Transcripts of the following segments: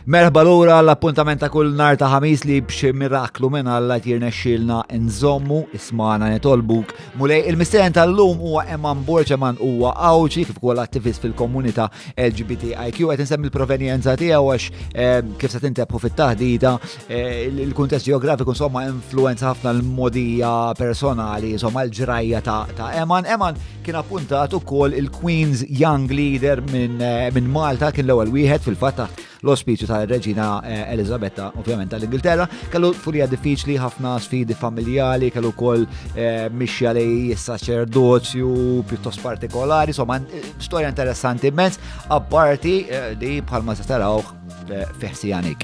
Merħba lura l-appuntament ta' kull nar ta' ħamis li b'xi miraklu minn Alla tirnexxielna nżommu ismana nitolbuk. Mulej il-mistenn tal-lum huwa Eman Borċ. Eman huwa awċi kif ukoll attivist fil-komunità LGBTIQ qed insemmi l-provenjenza tiegħu għax kif se tintebħu fit-taħdita il-kuntest ġeografiku insomma influenza ħafna l-modija personali insomma l-ġrajja ta' Eman. Eman kien appuntat ukoll il-Queen's Young Leader minn Malta kien l-ewwel wieħed fil-fatt l-ospiċu tal-Reġina Elisabetta, ovvjament tal-Ingilterra, kellu furija diffiċli, ħafna sfidi familjali, kellu kol mixja lej s-saċerdozju pjuttost partikolari, insomma, storja interessanti immens, apparti li bħalma s-taraw fiħsijanik.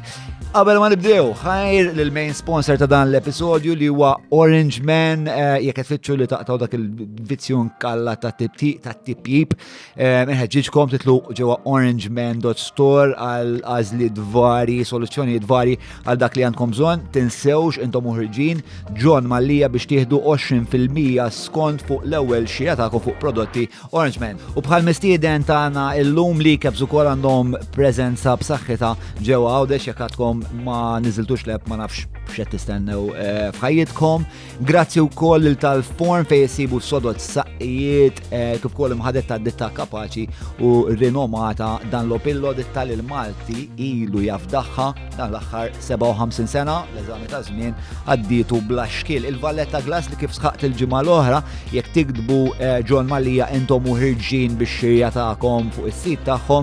Qabel ma nibdew, ħajr l-main sponsor ta' dan l-episodju li huwa Orange Man, jekk qed tfittxu li taqtaw dak il-vizzjun kalla ta' tip-jib, inħeġġiġkom titlu ġewwa orangeman.store għal għażliet vari, soluzzjonijiet vari għal dak li għandkom bżonn. Tinsewx intom uħriġin John Mallija biex tieħdu 20% skont fuq l-ewwel xija tagħkom fuq prodotti Orange Man. U bħal mistieden tagħna illum li kebżu ukoll għandhom preżenza b'saħħitha ġewwa Għawdex jekk għadkom ma niżiltux leb ma nafx x'qed tistennew f'ħajjitkom. Grazzi wkoll il tal-form fejn jsibu sodod saqqijiet kif ukoll imħadet tad-ditta kapaċi u rinomata dan l-opillo ditta lil Malti ilu jafdaħħa dan l-aħħar 57 sena l-eżami ta' żmien għaddietu bla xkil. Il-Valletta Glass li kif sħaqt il-ġimgħa l-oħra jekk tikdbu John Mallija intom uħirġin bix-xirja tagħkom fuq is-sit tagħhom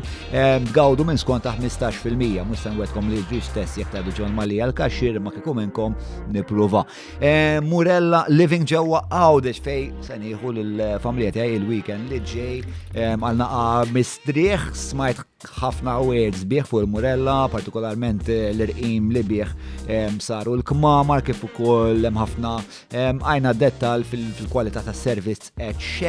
tgawdu minn skont ta' 15%. Mhux se nwedkom li ġri stess jekk tgħidu John Mallija l-kaxxir ma kieku minnkom nippruva. Murella Living ġewwa Għawdex fejn se nieħu lill-familja tiegħi il-weekend li ġej għal naqa' mistrieħ smajt ħafna words bieħ fuq il-Murella, partikolarment l-irqim li bieħ saru l-kmamar kif ukoll hemm ħafna għajna dettal fil-kwalità tas-servizz, etc.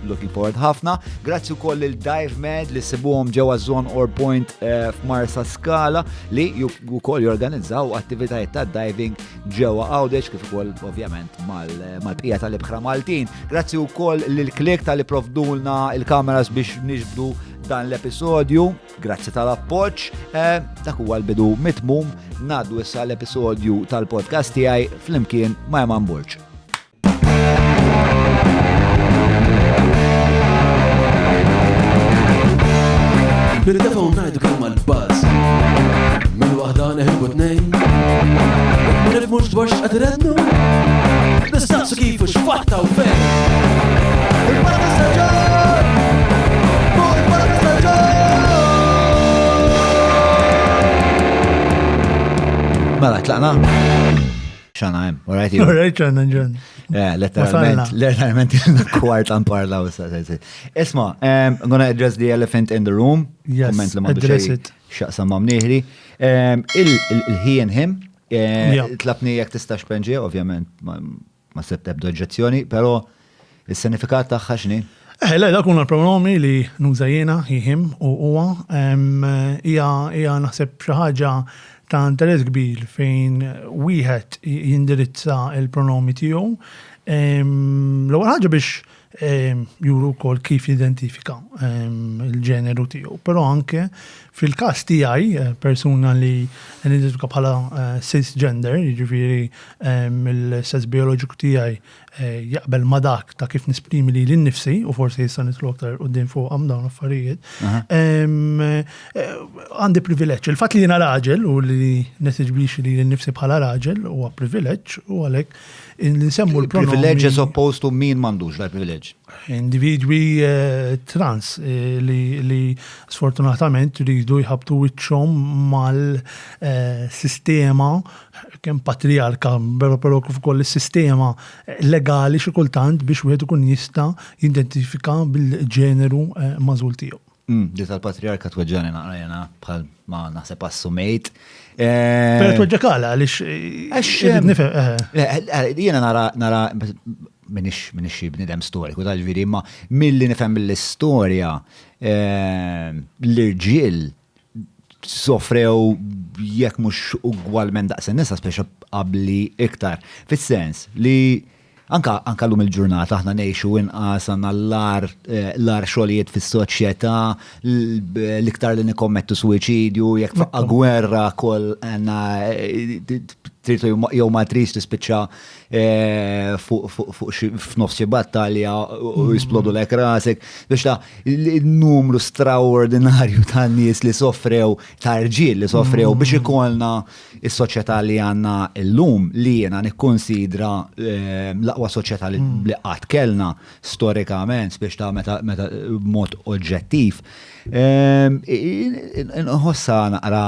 Looking forward ħafna. Grazzi wkoll il-Dive Med li sibuhom ġewwa Zone or Point f'Marsa Skala li wkoll jorganizzaw attivitajiet ta' diving ġewwa Għawdex kif ukoll ovvjament mal-bqija tal-ibħra Maltin. Grazzi wkoll lil-Klik tal-li provdulna il-kameras biex niġbdu dan l-episodju, grazzi tal-appoġġ, dak huwa l-bidu mitmum ngħaddu issa l-episodju tal-podcast tiegħi flimkien ma' Eman Borċ. Nirdefaw ngħidu kemm mal-buzz minn waħda neħibu tnejn. Ma nifhmux dwar x'qed irednu, nistaqsu kif u x'fatta u fejn. Mela, tlaqna? Xana hemm, all right? All right, John. Letteralment kwart parla u Isma, I'm gonna address the elephant in the room. Yes, address it. Xaqsam ma' mnieħri. Il-he and him, tlabni jek tistax penġi, ovvjament ma sebt ebda oġġezzjoni, pero il-sinifikat tagħha x'ni? Le, dak huma l-pronomi li nuża jiena, he, him u huwa. Hija naħseb xi ħaġa ta' interess kbir fejn wieħed jindirizza il-pronomi tiegħu. L-ewwel ħaġa biex juru wkoll kif jidentifika il-ġeneru tiegħu, però anke fil-każ tiegħi persuna li nidentifika bħala cisgender, jiġifieri il-sess bioloġiku tiegħi jaqbel ma dak ta' kif nisprimi li l-nifsi u forsi jista' nitlu aktar quddiem fuq dawn affarijiet. Għandi privileġġ. Il-fatt li jiena raġel u li nesiġbix li l-nifsi bħala raġel huwa privileġġ u għalhekk nsemmu l-pronomi. Privileġġ as opposed to min m'għandux dal-privileġġ. Individwi trans li sfortunatament jridu jħabtu wiċċhom mal-sistema kemm patriarka, però kif ukoll is-sistema legali xi kultant biex wieħed ikun jista' jidentifika bil-ġeneru mażul tiegħu. Di tal-patriarka tweġġani naqra jena bħal ma naħseb assumejt. Però tweġġakala għaliex nifhem. Jiena nara minix bnidem storiku tal-ġviri, imma milli nifhem mill-istorja l-irġiel sofrew jekk mhux ugwalment daqs in-nisa speċa qabli iktar. Fis-sens li Anka l-lum il-ġurnata aħna ngħixu inqas għandna l-ar xogħlijiet fis-soċjetà, l-iktar li nikkommettu suwiċidju, jekk faqqa gwerra kol għandna tritu jew ma trix tispiċċa f'nofs xi battalja u jisplodu lek rasek biex il-numru straordinarju ta' nies li soffrew ta' irġiel li soffrew biex ikollna is-soċjetà li għandna llum li jiena nikkonsidra l-aqwa soċjetà li qatt kellna storikament biex ta' meta b'mod oġġettiv. Inħossa naqra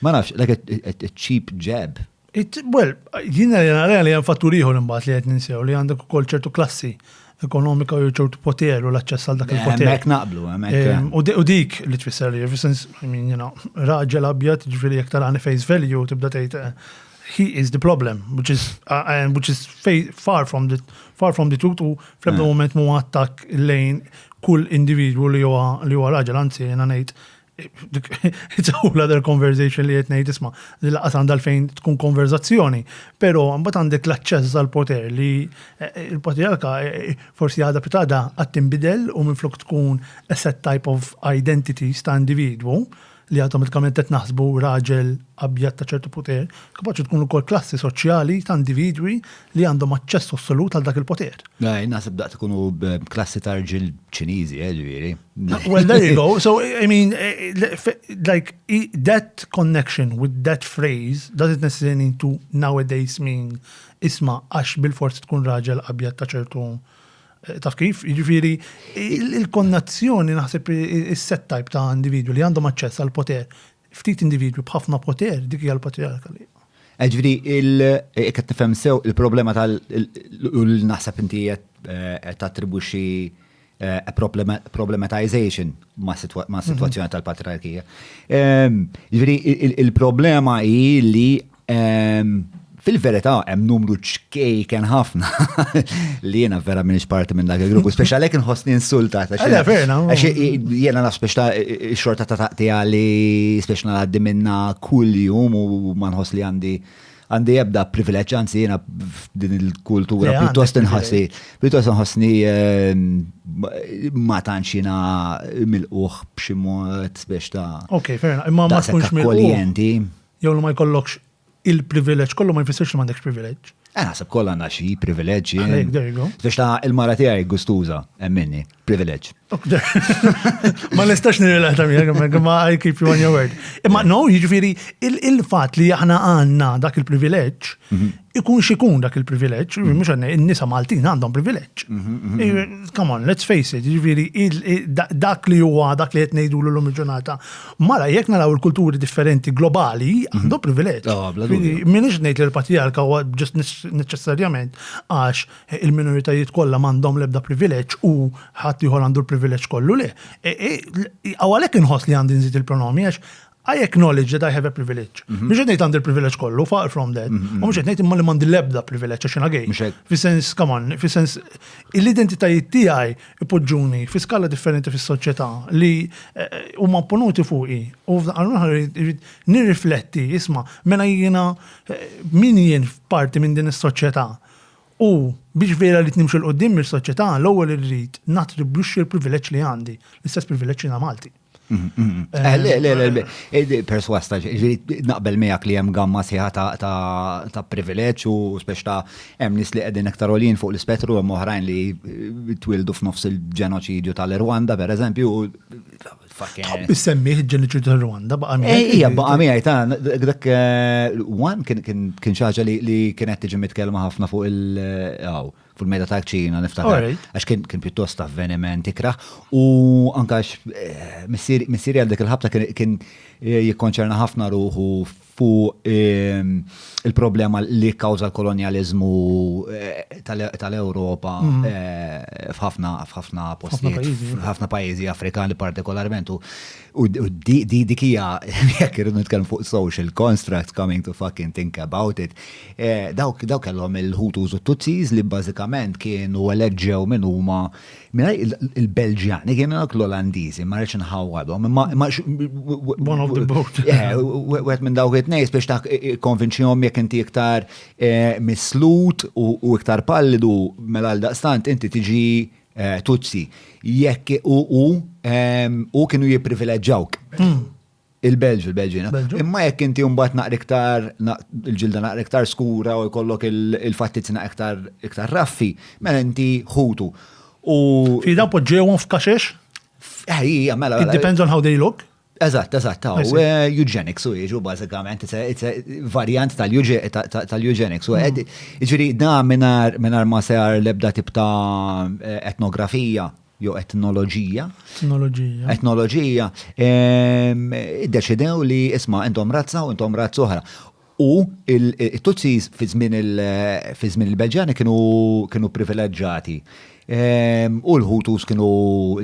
ma nafx, like a cheap jab. Well, jina li għan fatturiħu l-imbat li għed ninsew li għandek ukoll ċertu klassi ekonomika u ċertu poter u l-aċċess għal dak il-poter. Mek naqblu, U dik li tfisser li, raġel abjad ġifiri jek tarani face value tibda tgħid he is the problem, which is far from the truth u fl-ebda moment mu attak lejn kull individwu li huwa raġel, anzi jena ngħid it's a whole other conversation li qed ngħid isma' li laqas għandha fejn tkun konverzazzjoni, però mbagħad għandek l-aċċess għall-poter li l-patriarka forsi għadha pitada qatt tinbidel u minflok tkun a set type of identities ta' individwu li automatikament qed naħsbu raġel abjad ta' ċertu poter, kapaċi tkun ukoll klassi soċjali ta' individwi li għandhom aċċess assolut għal dak il-poter. Naħseb daqt ikunu klassi ta' rġil Ċiniżi, ġifieri. Well, there you go. So, I mean, like, that connection with that phrase doesn't necessarily need to nowadays mean isma' għax bil-forsi tkun raġel abjad ta' ċertu taf kif, jiġifieri il-konnazzjoni naħseb is-set type ta' individwi li għandhom aċċess għal poter. Ftit individwi b'ħafna poter dik hija l-patriarka li. Ġifieri qed tifhem sew il-problema naħseb inti qed tattribwixxi problematization ma' sitwazzjoni tal-patriarkija. Ġifieri il-problema hi li fil-verità hemm numru ċkejken ħafna li jiena vera m'iniex parti minn dak il-gruppu, speċi għalhekk inħossni insultat. Għax jiena naf speċi xorta ta' taqtija li speċi ngħaddi minnha kuljum u ma nħoss li għandi ebda privileġġ, anzi jiena din il-kultura pjuttost inħossni ma tantx jiena milquh b'xi mod speċi ta' okay, fair enough. Imma ma tkunx milquh. Jew ma jkollokx il-privileġġ, kollu ma jfissirx li m'għandekx privileġġ. Naħseb kollha għandna xi privileġġi. There you go. Biex ta' il-mara tiegħi gustuża hemm minni, privileġġ. Ma nistax nirrelata miegħek, ma I keep you on your word. Imma no, jiġifieri il-fatt li aħna għandna dak il-privileġġ ikun xikun dak il-privileġġ, mhux għandna in-nisa Maltin għandhom privileġġ. Come on, let's face it, jiġifieri dak li huwa dak li qed ngħidulu llum il-ġurnata. Mara jekk naraw il-kulturi differenti globali għandhom privileġġ. M'iniex ngħid li l-patriarka huwa ġust neċessarjament għax il-minoritajiet kollha m'għandhom l-ebda privileġġ u ħadd ieħor għandu l-privileġġ kollu le. Għalhekk inħoss li għandi nżid il-pronomi għax I acknowledge that I have a privilege. Mhux qed ngħid għandi l-privileġġ kollu, far from that. U mhux qed ngħid imma li m'għandi l-ebda privileġġ għax jiena gej. Fis-sens, come on, fis-sens l-identitajiet tiegħi ipoġġuni fi skala differenti fis-soċjetà li huma apponuti fuqi. U nirrifletti, isma' mela jiena min jien parti minn din is-soċjetà. U biex vera li t-nimxu l-qoddim mill-soċjetà, l-ewwel irrid nattribwixxi l-privileġġ li għandi, l-istess privileġġ jiena Malti. Perswasta, naqbel miegħek li hemm gamma sieħa ta' privileġġ u speċ ta' hemm nies li qegħdin iktar għolin fuq l-ispettru hemm oħrajn li twildu f'nofs il-ġenoċidju tal-Rwanda pereżempju. Bissemmi il-ġenoċidju tal-Rwanda baqa' miegħek. Ija baqa' miegħi ta' dak kien xi ħaġa li kienet tiġi mitkellma ħafna fuq fil-mejda ta' ċina niftakar, għax kien pjuttost avveniment ikraħ u anka missieri għal dik il-ħabta kien jikkonċerna ħafna ruħu fuq il-problema li kkawża l-kolonjaliżmu tal-Ewropa f'ħafna postijiet, f'ħafna pajjiżi Afrikani partikolarment u dik hija jekk irridu nitkellmu fuq social constructs coming to fucking think about it. Dawk kellhom il-Hutus u Tutsis li bażikament kienu eleġġew minn huma Minna il-Belġjani kienu l-Olandiżi, ma rridx nħawwadhom. One of the both. Wet minn dawk it-tnejn biex ta' konvinċjahom jekk inti iktar mislut u iktar pallidu mela l-daqstant inti tiġi Tutsi. Jekk u kienu jipprivileġġawk. Il-Belġina. Imma jekk inti mbagħad naqra iktar il-ġilda naqra iktar skura u jkollok il-fattizzi naqra iktar raffi, mela inti ħutu. Fi dawn poġġewhom f'kaxex? Mela. It depends on how they look. Eżatt, eugenics u jiġu bażikament, it's a varjant tal-eugenics. Ġifieri da mingħajr ma sear l-ebda tip ta' etnografija jew etnoloġija, iddeċidew li isma' intom razza u intom razza oħra. U il-Tutsis fi żmien il-Belġjani kienu privileġġjati. U l-Hutus kienu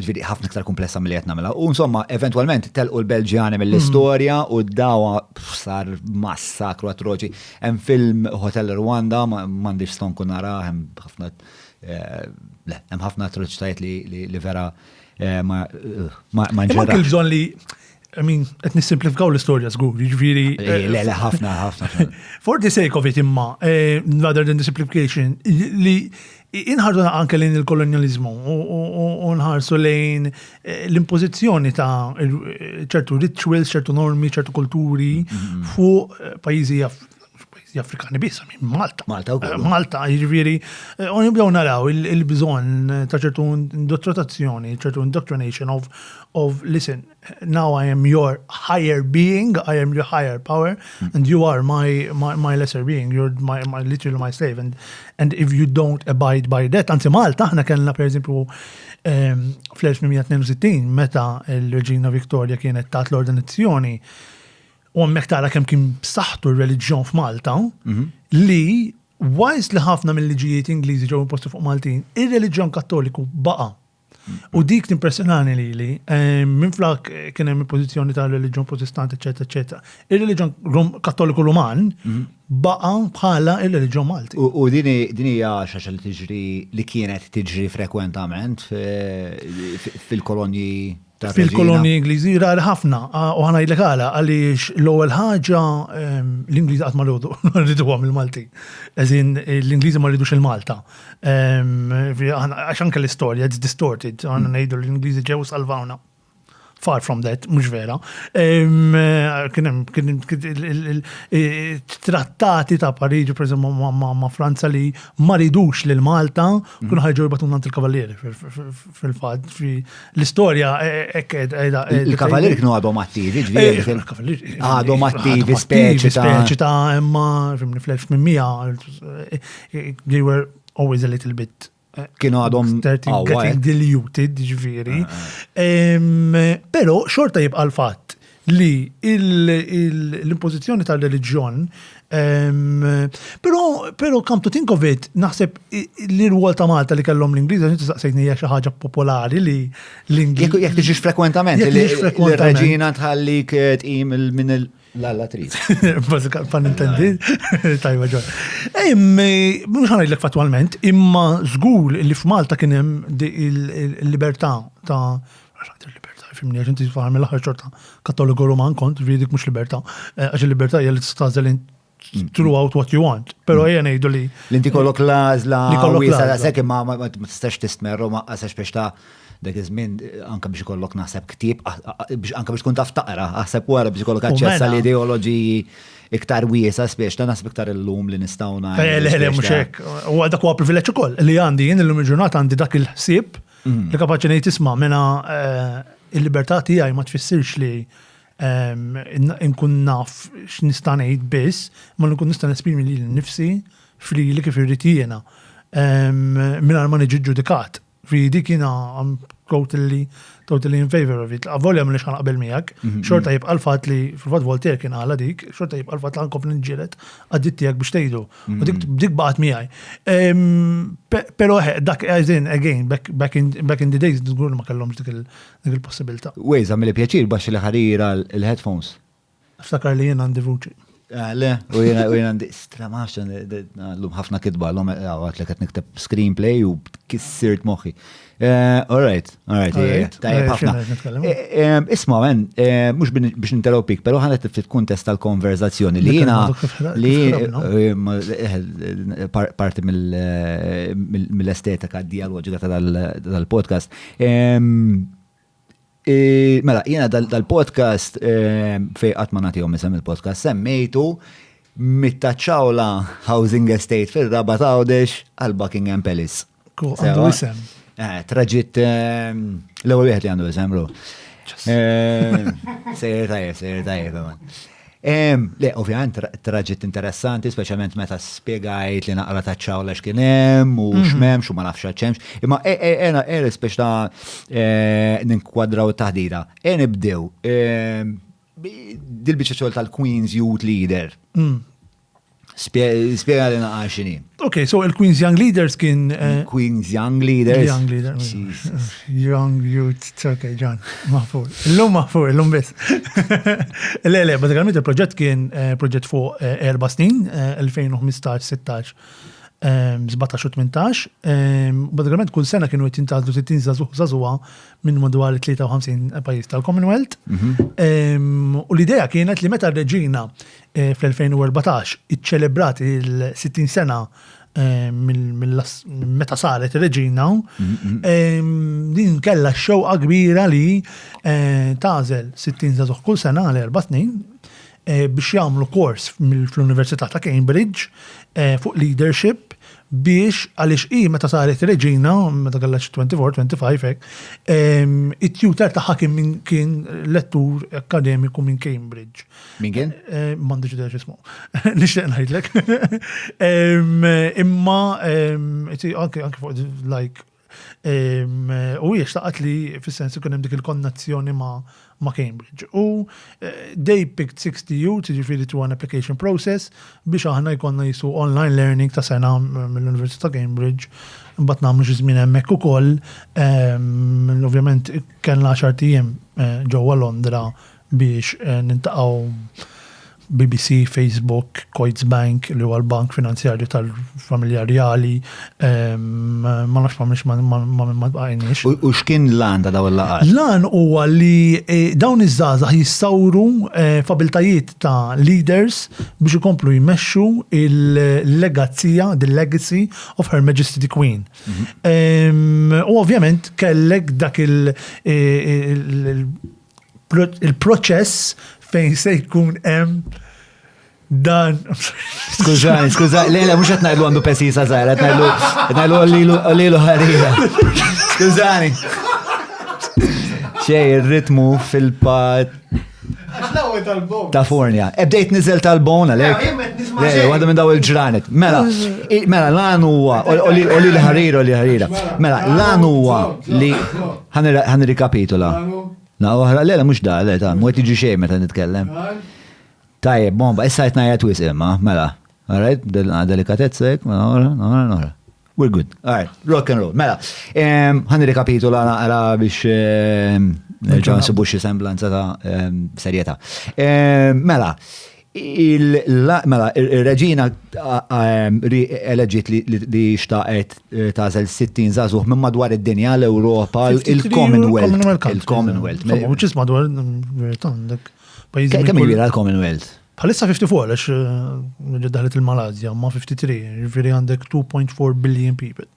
ħafna iktar komplessa mill-li qed nagħmilha. U insomma, eventwalment telqu l-Belġjani mill-istorja u dawa sar massakru atroċi. Hemm film Hotel Rwanda, m'għandix ston kun nara, hemm ħafna atroċitajiet li vera ma nġerra. Imma kif bżonn li, qed nissimplifikaw l-istorja żgur, jiġifieri. Le, ħafna. For the sake of it imma, rather than the simplification, li inħardu anke lejn il-kolonializmu u nħarsu lejn l-impożizzjoni ta' ċertu rituals, ċertu normi, ċertu kulturi fuq pajjiżi Afrikani biss, Malta. Malta, jiġifieri, u nibdew naraw il-bżonn ta' ċertu indottrinazzjoni, ċertu indoctrination of listen, now I am your higher being, I am your higher power, and you are my lesser being, you're literally my slave, and if you don't abide by that, anzi Malta, ħna kellna per eżempju fl-1862 meta l-Reġina Victoria kienet tat l-ordinazzjoni, u għammek tara kem kien b'saħħtu r-reliġjon f'Malta, li wajs li ħafna mill-liġijiet Ingliżi ġew imposti fuq Maltin, ir-reliġjon Kattoliku baqa'. U dik timpressionani li minn flak kien hemm il-pożizzjoni tal-reliġjon Protestanti, eċetera. Ir-reliġjon Kattoliku Ruman baqa' bħala ir-reliġjon Malti. U din hija xaxa li tiġri li kienet tiġri frekwentament fil-kolonji fil-kolonji Ingliżi rari ħafna, u ħanajdlek għala għaliex l-ewwel ħaġa l-Ingliżi qatt ma rriduhom il-Malti. Eżin l-Ingliżi ma rridux il-Malta. Għax anke l-istorja it's distorted, għandna ngħidu l-Ingliżi ġew salvawna. Far from that, mhux vera. Kien trattati ta' Pariġi, per eżempju, ma' Franza li ma ridux lil Malta, kienu ħarġu jibgħatu nant il-kavallieri fil-fatt. L-istorja il-kavallieri kienu għadhom attivi, ġifieri. Għadhom attivi speċi ta' imma fl-1800 they were always a little bit kienu għadhom getting diluted, ġifieri. Però xorta jibqa' l-fatt li l-impożizzjoni tal-reliġjon, però come to think of it, naħseb li r-rwol ta' Malta li kellhom l-Ingliżi, inti saqsejtni hija xi ħaġa popolari li l-Ingliżi. Jekk tiġix frekwentament, il-reġina tħallik tqim minn l-allatris. Pan intendi, tajba ġor. Mux ħanajdlek fattualment, imma żgur li f'Malta kien hemm il-libertà ta' il-libertà, fimni, għax inti faħar mill-aħħar ċorta Kattoliku Roman kont, dik mhux libertà, għax il-libertà hija li tistgħażel throughout what you want. Però hija ngħidu li inti kollok l-għażla wiesa daqshekk imma ma tistax tistmerru ma qasax biex ta' dak iż-żmien anke biex ikollok naħseb ktieb anke biex tkun taf taqra, aħseb wara biex ikollok aċċess għal ideoloġiji iktar wiesa spiex ta' naħseb iktar illum li nistgħu ngħidu. Le mhux hekk. U għadak huwa privileġġ ukoll li għandi jien illum il-ġurnata għandi dak il-ħsieb li kapaċi ngħid isma' mena il-libertà tiegħi ma tfissirx li nkun naf x'nista' ngħid biss, ma nkun nista' nesprimi li nnifsi f'lili kif irrid jiena mingħajr ma niġi ġudikat. Fi dik jiena I'm totally in favor of it. Avolja mill qabel miegħek, xorta jibqa' l-fatt li fil-fatt Voltaire kien għala dik, xorta jibqa' l-fatt li nkompli nġieled għaddit tiegħek biex tgħidu. U dik baqgħet miegħi. Però dak again back in the days żgur ma kellhomx dik il-possibilità. Wejza mill-pjaċir baxx li ħarira l-headphones. Ftakar li jien għandi vuċi. Le, u jena għandi stramax, l-lum ħafna kidba, l-lum għat li għat nikteb screenplay u kissirt moħi. All right, tajjeb ħafna. Isma, men, mux biex ninterrupik, pero ħanet ftit kuntest tal-konverzazzjoni li jena parti mill-estetika dialogika tal-podcast. Mela, jena dal-podcast fej għatmanati jom isem il-podcast semmejtu mittaċċawla housing estate fil-Raba Tawdex għal Buckingham Palace. Għandu isem. Traġit l-ewwel wieħed li għandu isem, bro. Sejr tajjeb, le, ovvjament traġit interessanti, speċjalment meta spiegajt li naqra taċċawla x'kien hemm u x'memx u ma nafx x'hemmx. Imma speċ ta' ninkwadraw taħdira. Nibdew dil-biċċa xogħol tal-Queen's Youth Leader. Spiega li naqra x'inhi. Okay, so il-Queen's Young Leaders kien... Queen's Young Leaders. Young Leader. Young Youth, okay, John, maħfur. Illum bes. Le, bazzikament il-proġett kien proġett fuq 4 snin, 2015-16, 17-18. Bazzikament kull sena kienu jtintazdu 60 zazuwa minn madwar 53 pajis tal-Commonwealth. U l-ideja kienet li meta r-reġina fl-2014 iċċelebrat il-60 sena meta saret ir-reġina, din kella xewqa kbira li tażel 60 żagħżugħ kull sena għal 4 snin biex jagħmlu kors fl-Università ta' Cambridge fuq leadership biex għaliex meta saret ir-reġina, meta kellha 24-25 hekk, it-tutor tagħha kien lettur akademiku minn Cambridge. Min kien? M'għandix idea x'ismu. Nixtieq ngħidlek. Imma anke fuq like u xtaqat li fis-sens ikun hemm dik il-konnazzjoni ma' Cambridge. U they picked 60 youth, ġifieri through an application process biex aħna jkollna jisu online learning ta' sena mill-Università ta' Cambridge. Imbagħad nagħmlu xi żmien hemmhekk ukoll. Ovvjament kellna 10 ijiem ġewwa Londra biex nintaqgħu BBC, Facebook, Coits Bank, li huwa l-bank finanzjarju tal-familja Reali, ma nafx ma bqajniex. U x'kien l-għan ta' daw il-laqgħat? L-għan huwa li dawn iż-żgħażagħ jissawru fabiltajiet ta' leaders biex ikomplu jmexxu il-legazzija, the legacy of Her Majesty the Queen. U ovvjament kellek dak il-proċess fejn se jkun hemm dan. Skużani, lejla mhux qed ngħidlu għandu pesisa żgħira, qed ngħidlu għalilu ħarira. Skużani. Xej ir-ritmu fil-pat ta' Fornia. Bdejt niżel tal-bon għalhekk. Waħda minn daw il-ġranet. Mela, l-għan huwa, oli ħarira. Mela, l-għan huwa li ħanirrikapitula. Oħra, l-għala mux da, mwet iġi xej meta nitkellem. Tajjeb, bomba, issa jtnajja twis imma, mela. All right, delikatezzek, oħra. We're good. All right, rock and roll. Mela, ħan rikapitula naqra biex nerġaw nsibu xi semblanza ta' serjetà. Mela, il-reġina eleġit li xtaqet tażel 60 żagħżugħ minn madwar id-dinja l-Ewropa, il-Commonwealth. Which is madwar kemm ilha l-Commonwealth? Bħalissa 54 għax daħlet il-Malazja, ma 53, ġifieri għandek 2.4 billion people.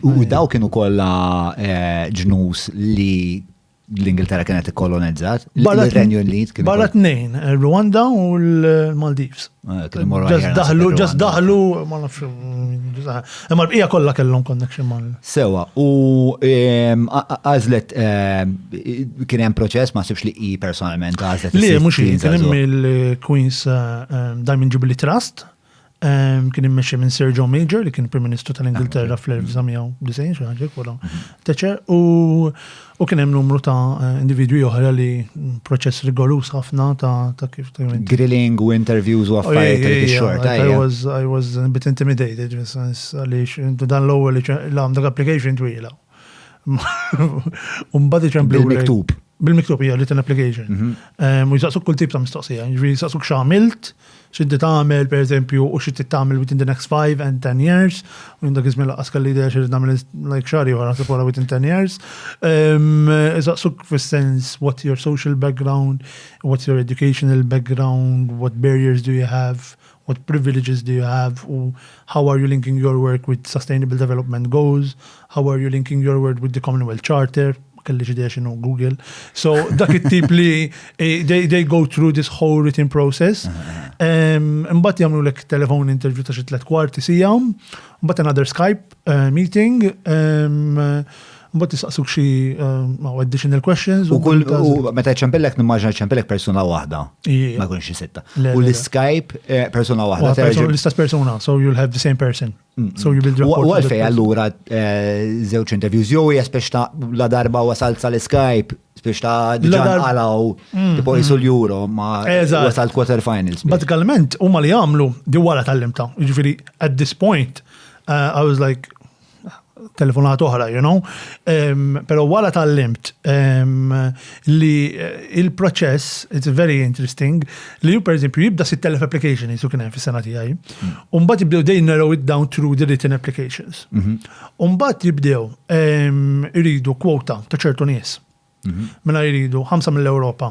U daw kienu kollha ġnus li l-Ingilterra kienet ikkolonizzat, l-Renju Unit kien. Barra tnejn, Rwanda u l-Maldives. Ġast daħlu, ma nafx, imma l-bqija kollha kellhom connection mal. Sewa, u għażlet kien hemm proċess ma sibx li personalment għażlet. Li mhux kien hemm il-Queen's Diamond Jubilee Trust. Kien immexxi minn Sir John Major li kien Prim Ministru tal-Ingilterra fl-1990 xi ħaġa wara teċer u kien hemm numru ta' individwi oħra li proċess rigorus ħafna ta' kif grilling u interviews u affarijiet ix-xorta. I was a bit intimidated għaliex dan l-ewwel li dak application twila. Mbagħad iċemplu bil-miktub. bil-miktub hija written application. U jisaqsuk kull tip ta' mistoqsija. Ġifieri jisaqsuk x'għamilt, x'inti tagħmel pereżempju u x'inti tagħmel within the next 5 and 10 years. U dak iżmien laqqas kelli idea x'irid nagħmel like xahar ieħor naħseb wara within 10 years. Jisaqsuk fis-sens what your social background, what's your educational background, what barriers do you have, what privileges do you have, how are you linking your work with sustainable development goals, how are you linking your work with the Commonwealth Charter, kelli ġidea xinu Google. So dak it-tip li they go through this whole written process. Mbagħad jagħmlu lek telephone interview ta' xi 3 kwarti sija, mbagħad another Skype meeting, mbagħad tistaqsuk xi additional questions. U meta ċempellek nimmaġna ċempellek persuna waħda. Ma jkunx sitta. U l-Skype persuna waħda. L-istess persuna, so you'll have the same person. So you build rapport. U għalfej allura żewġ interviews jew spiex ta' la darba wasalt sal-Skype, spiex ta' diġà għalaw tipo jisu l-Euro ma wasalt quarter finals. Bażikament huma li jagħmlu di wara tal-limta. Jiġifieri at this point I was like telefonat oħra, you know. Pero wara tal-limt li il-proċess, it's very interesting, li ju per esempio jibda 6,000 application jisu kien hemm fis-sena tiegħi. U mbagħad jibdew they narrow it down through the written applications. U mbagħad jibdew iridu kwota ta' ċertu nies. Mela jridu 5 mill-Ewropa.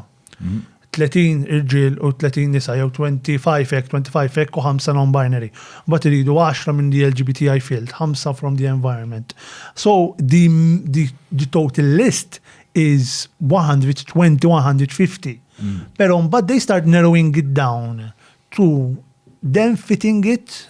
30 irġiel u 30 nisa, jew 25 hekk u 5 non-binary. But iridu 10 minn the LGBTI field, 5 from the environment. So the total list is 120, 150. Pero but they start narrowing it down to them fitting it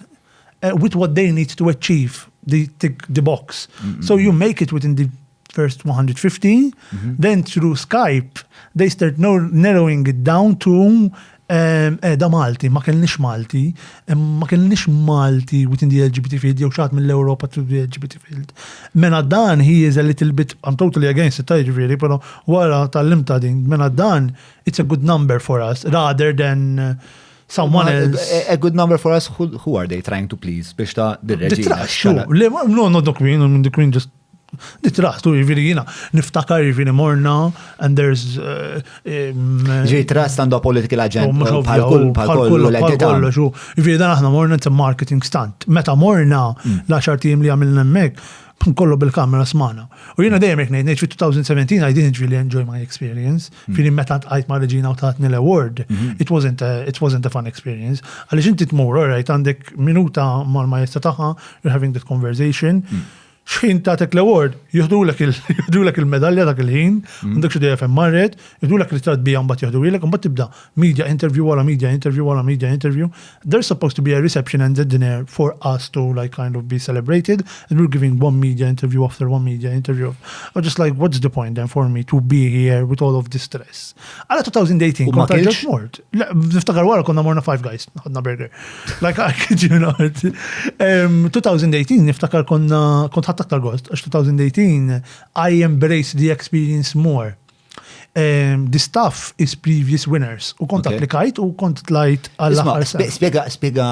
with what they need to achieve. They tick the box. So you make it within the first 150, then through Skype, they start narrowing it down to da Malti, ma kellniex Malti within the LGBT field, jew xaħat mill-Europa to the LGBT field. Mena dan, he is a little bit, I'm totally against it, really, pero wara tal-limta din, mena dan, it's a good number for us, rather than someone else. A good number for us, who are they trying to please? Biex ta' the No, not the Queen, the Queen just Trust, jiviri jina, niftakar jiviri morna, and there's... trust għandu political agenda, pal-kollu l-agenda. Jiviri dan aħna morna, it's a marketing stunt. Meta morna, la xartijim li għamilna mek, kollu bil-kamera smana. U jina dejjem ngħid fi 2017 I didn't really enjoy my experience. Fili meta għajt ma' Reġina u tatni l-award, it wasn't a fun experience. Għaliex inti tmur, alright, għandek minuta mal-majesta taħħa, you're having that conversation. Xħin tatek l-award, juhdulek il-medalja dak il-ħin, għandek xi DFM marret, juhdulek ritrat bija mbagħad juhdulek, mbagħad tibda media interview wara media interview wara media interview. There's supposed to be a reception and a dinner for us to like kind of be celebrated, and we're giving one media interview after one media interview. I was just like, what's the point then for me to be here with all of this stress? Għala 2018 kont ġew mort. Niftakar wara konna morna 5 guys, ħadna burger. Like I kid you not. 2018 niftakar kont aktar gost, 2018, I embrace the experience more. The stuff is previous winners. U kont applikajt u kont tlajt għall-aħħar. Spiega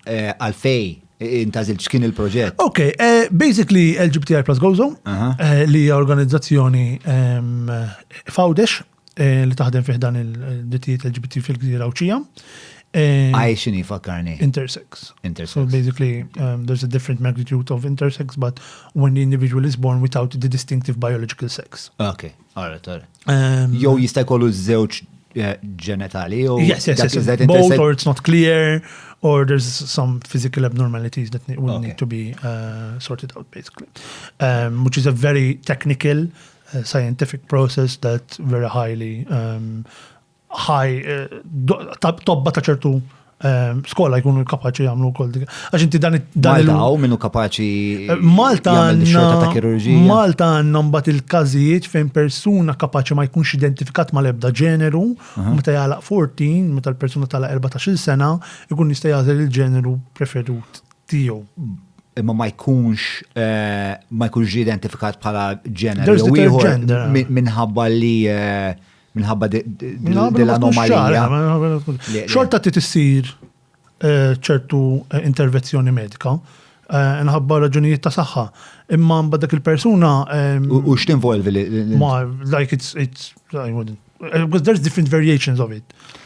għal-fej intazil x'kien il-proġett. Okay, basically LGBTI Plus Gozo, li organizzazzjoni Fawdex li taħdem fih dan il-dittijiet LGBT fil-Gżira Awċija. Xini fakkarni? Intersex. So basically, there's a different magnitude of intersex, but when the individual is born without the distinctive biological sex. Okay, all right. Jow jista' jkollu żewġ ġenitali? Yes. Both, or it's not clear, or there's some physical abnormalities that will need to be sorted out, basically. Which is a very technical, scientific process that very highly tobba ta' ċertu skola jkunu kapaċi jagħmlu wkoll dik. Għax inti dan Malta minnu kapaċi jagħmel xorta ta' kirurġija. Malta għandna mbagħad il-każijiet fejn persuna kapaċi ma jkunx identifikat mal-ebda ġeneru, meta jagħlaq 14, meta l-persuna tagħlaq 14-il sena, ikun jista' jagħżel il-ġeneru preferut tiegħu. Imma ma jkunx identifikat bħala ġeneru ieħor minħabba li minħabba dell-anomalija. Xorta tissir ċertu intervenzjoni medika, nħabba raġunijiet ta' saħħa. imma mbagħad dak il-persuna U x'tinvolvi ma like it's I wouldn't because there's different variations of it.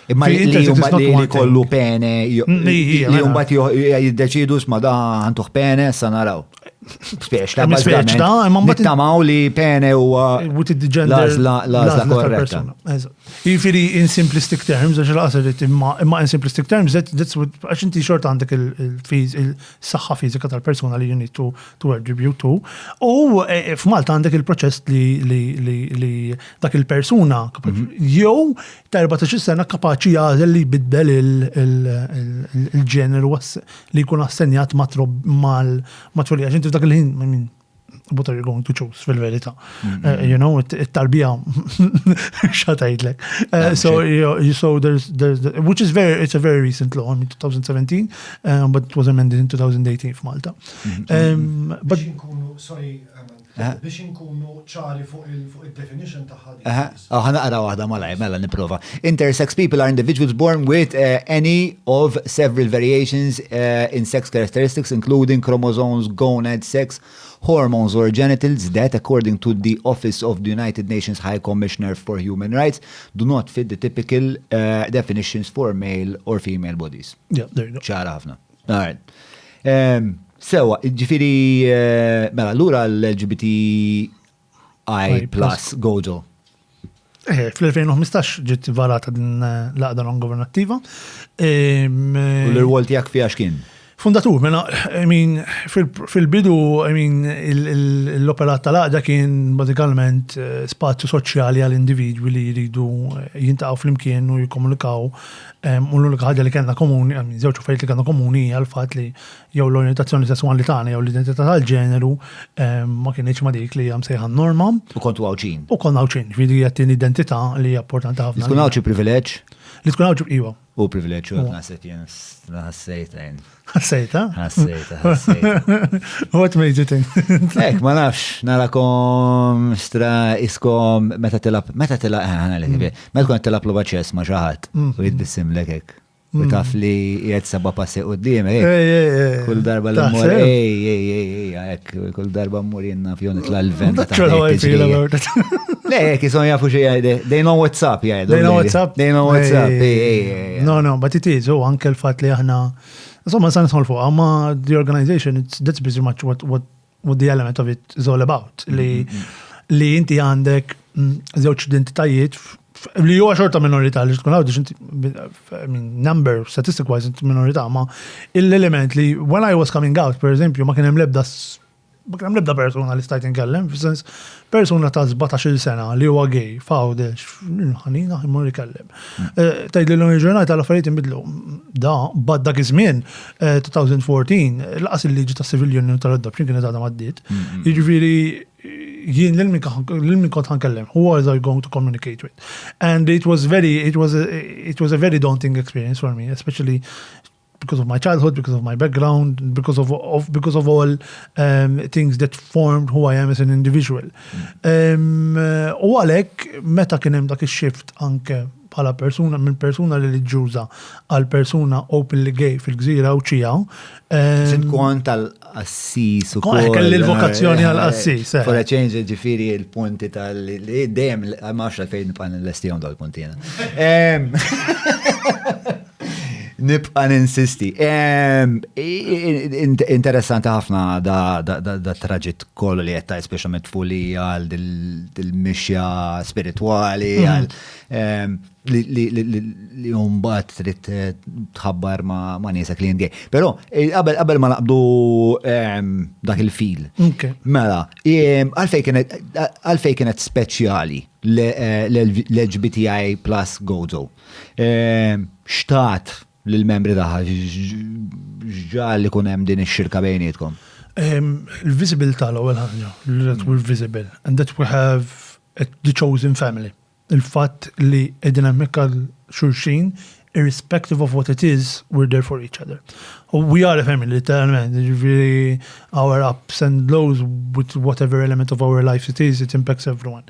Imma Fi li intersex is jumbat not li one kollu thing. pene, li mela. jumbat jiddeċidu sma da għantuħ pene, sa naraw. Spiex, ta' Mispiex da, imma mbagħad- nittamaw li pene huwa With the gender L-għażla korretta. Jifiri in simplistic terms, għax l-qasar imma in simplistic terms, that's what, għax inti xort għandek il-saxħa fizika tal-persona li you need to attribute to. U f'Malta għandek il-proċess li dak il-persuna jew ta' 14 sena kapaċi jażel li biddel il-ġeneru li jkun assenjat mat-tfulija. Inti f'dak il-ħin, what are you going to choose fil-verita? You know, it-tarbija xatajdlek. So there's which is it's a very recent law, I mean 2017, but it was amended in 2018 f'Malta. But biex inkunu ċari fuq il-definition taħħa. ħana qara waħda malaj, mela niprofa. Intersex people are individuals born with any of several variations in sex characteristics, including chromosomes, gonads, sex, hormones or genitals that, according to the Office of the United Nations High Commissioner for Human Rights, do not fit the typical definitions for male or female bodies. yeah, there you go. ċara ħafna. All right. Sewa, ġifiri, mela, l-ura l-LGBTI plus goġo. Fl-2015 ġiet varata din l-għaqda non-governattiva. U l-rwol tijak fija xkien? Fundatur, mela, I mean, fil-bidu, I mean, l-operat tal-għaqda kien bażikalment spazju soċjali għal-individwi li jridu jintaqgħu fl-imkien u jikomunikaw. U l-unika ħaġa li kellna komuni, żewġ affarijiet li kellna komuni għal-fatt li jew l-orientazzjoni sessuali tagħna jew l-identità tal-ġeneru ma kienx ma dik li hija msejħa norma. U kontu għawċin? U konna għawċin, ġifieri qed identità li hija importanti ħafna. Tkun għawċi privileġġ? Li tkun għawċi iwa. U privileġġ, u naħseb jien ħassejta. Ħassejta? Ħassejta. What made you think? Ek, ma nafx, narakom stra iskom meta tilab, meta tkun tilab l ċess ma xaħat, u jidbissim lekek. U taf li jgħed saba passi u d-dim, kull darba l-mur, kull darba mmur jenna fjonet l-alven. Le, kison jafu xie jgħide, they know what's up, jgħidu. They know what's up? They know what's up. No, but it is, anke l-fat li aħna, insomma, san nisħol fuq, għamma the organization, that's pretty much what the element of it is all about. Li inti għandek zewċ identitajiet li huwa xorta minorità li tkun għawdix number statistic wise minorità, ma l-element li when I was coming out, per eżempju, ma kien hemm lebda persuna li stajt inkellem, f'sens persuna ta' 17 sena li huwa gay, fawdex, ħanina immur ikellem. Tgħid li l-ġurnata tal-affarijiet inbidlu. Da, bad dak iż-żmien 2014, laqas il-liġi ta' Civil Union tal-adoption kienet għadha m'għaddiet. Jiġifieri jien l-min kont ħankellem, who was I going to communicate with? And it was a very daunting experience for me, especially because of my childhood, because of my background, because of all things that formed who I am as an individual. U għalek, meta kien hemm dak ix-shift anke bħala persuna, minn persuna li ġuża għal persuna openly gay fil-gżira u ċijaw. Sint kont tal-assis u kol. Kelli l-vokazzjoni għal-assis. For a change, ġifiri il-punti tal-li dejjem, għamax fejn nibqan l-estijom dal-puntina. Nibqa ninsisti. Interessanti ħafna da traġit kollu li jettaj, speċjalment tfulija għal dil-mixja spirituali, li jumbat trid tħabbar ma niesa klient gay. Però qabel ma naqbdu dak il-fil. Mela, għalfej kienet speċjali l-LGBTI plus gozo. Xtat l-membri taħħa ġal li kun hemm din ix-xirka bejnietkom? Il-visibilità l-ewwel ħaġa, that we're visible and that we have the chosen family. Il-fatt li qegħdin hemmhekk għal xulxin irrespective of what it is, we're there for each other. We are a family, literalment. Really, our ups and lows with whatever element of our life it is, it impacts everyone.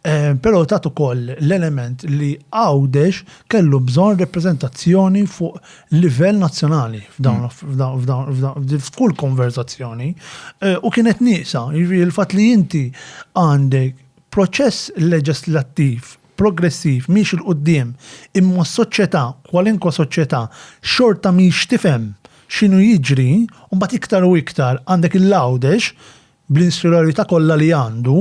Pero tatu koll l-element li Għawdex kellu bżon reprezentazzjoni fuq livell nazzjonali f'kull konverzazzjoni u kienet nieqsa. Il-fatt li inti għandek proċess leġislattiv progressiv miex il-qoddim imma s-soċjetà, kwalinkwa soċjetà xorta miex tifhem x'inhu jiġri u mbagħad iktar u iktar għandek il-Għawdex bl-insuralità kollha li għandu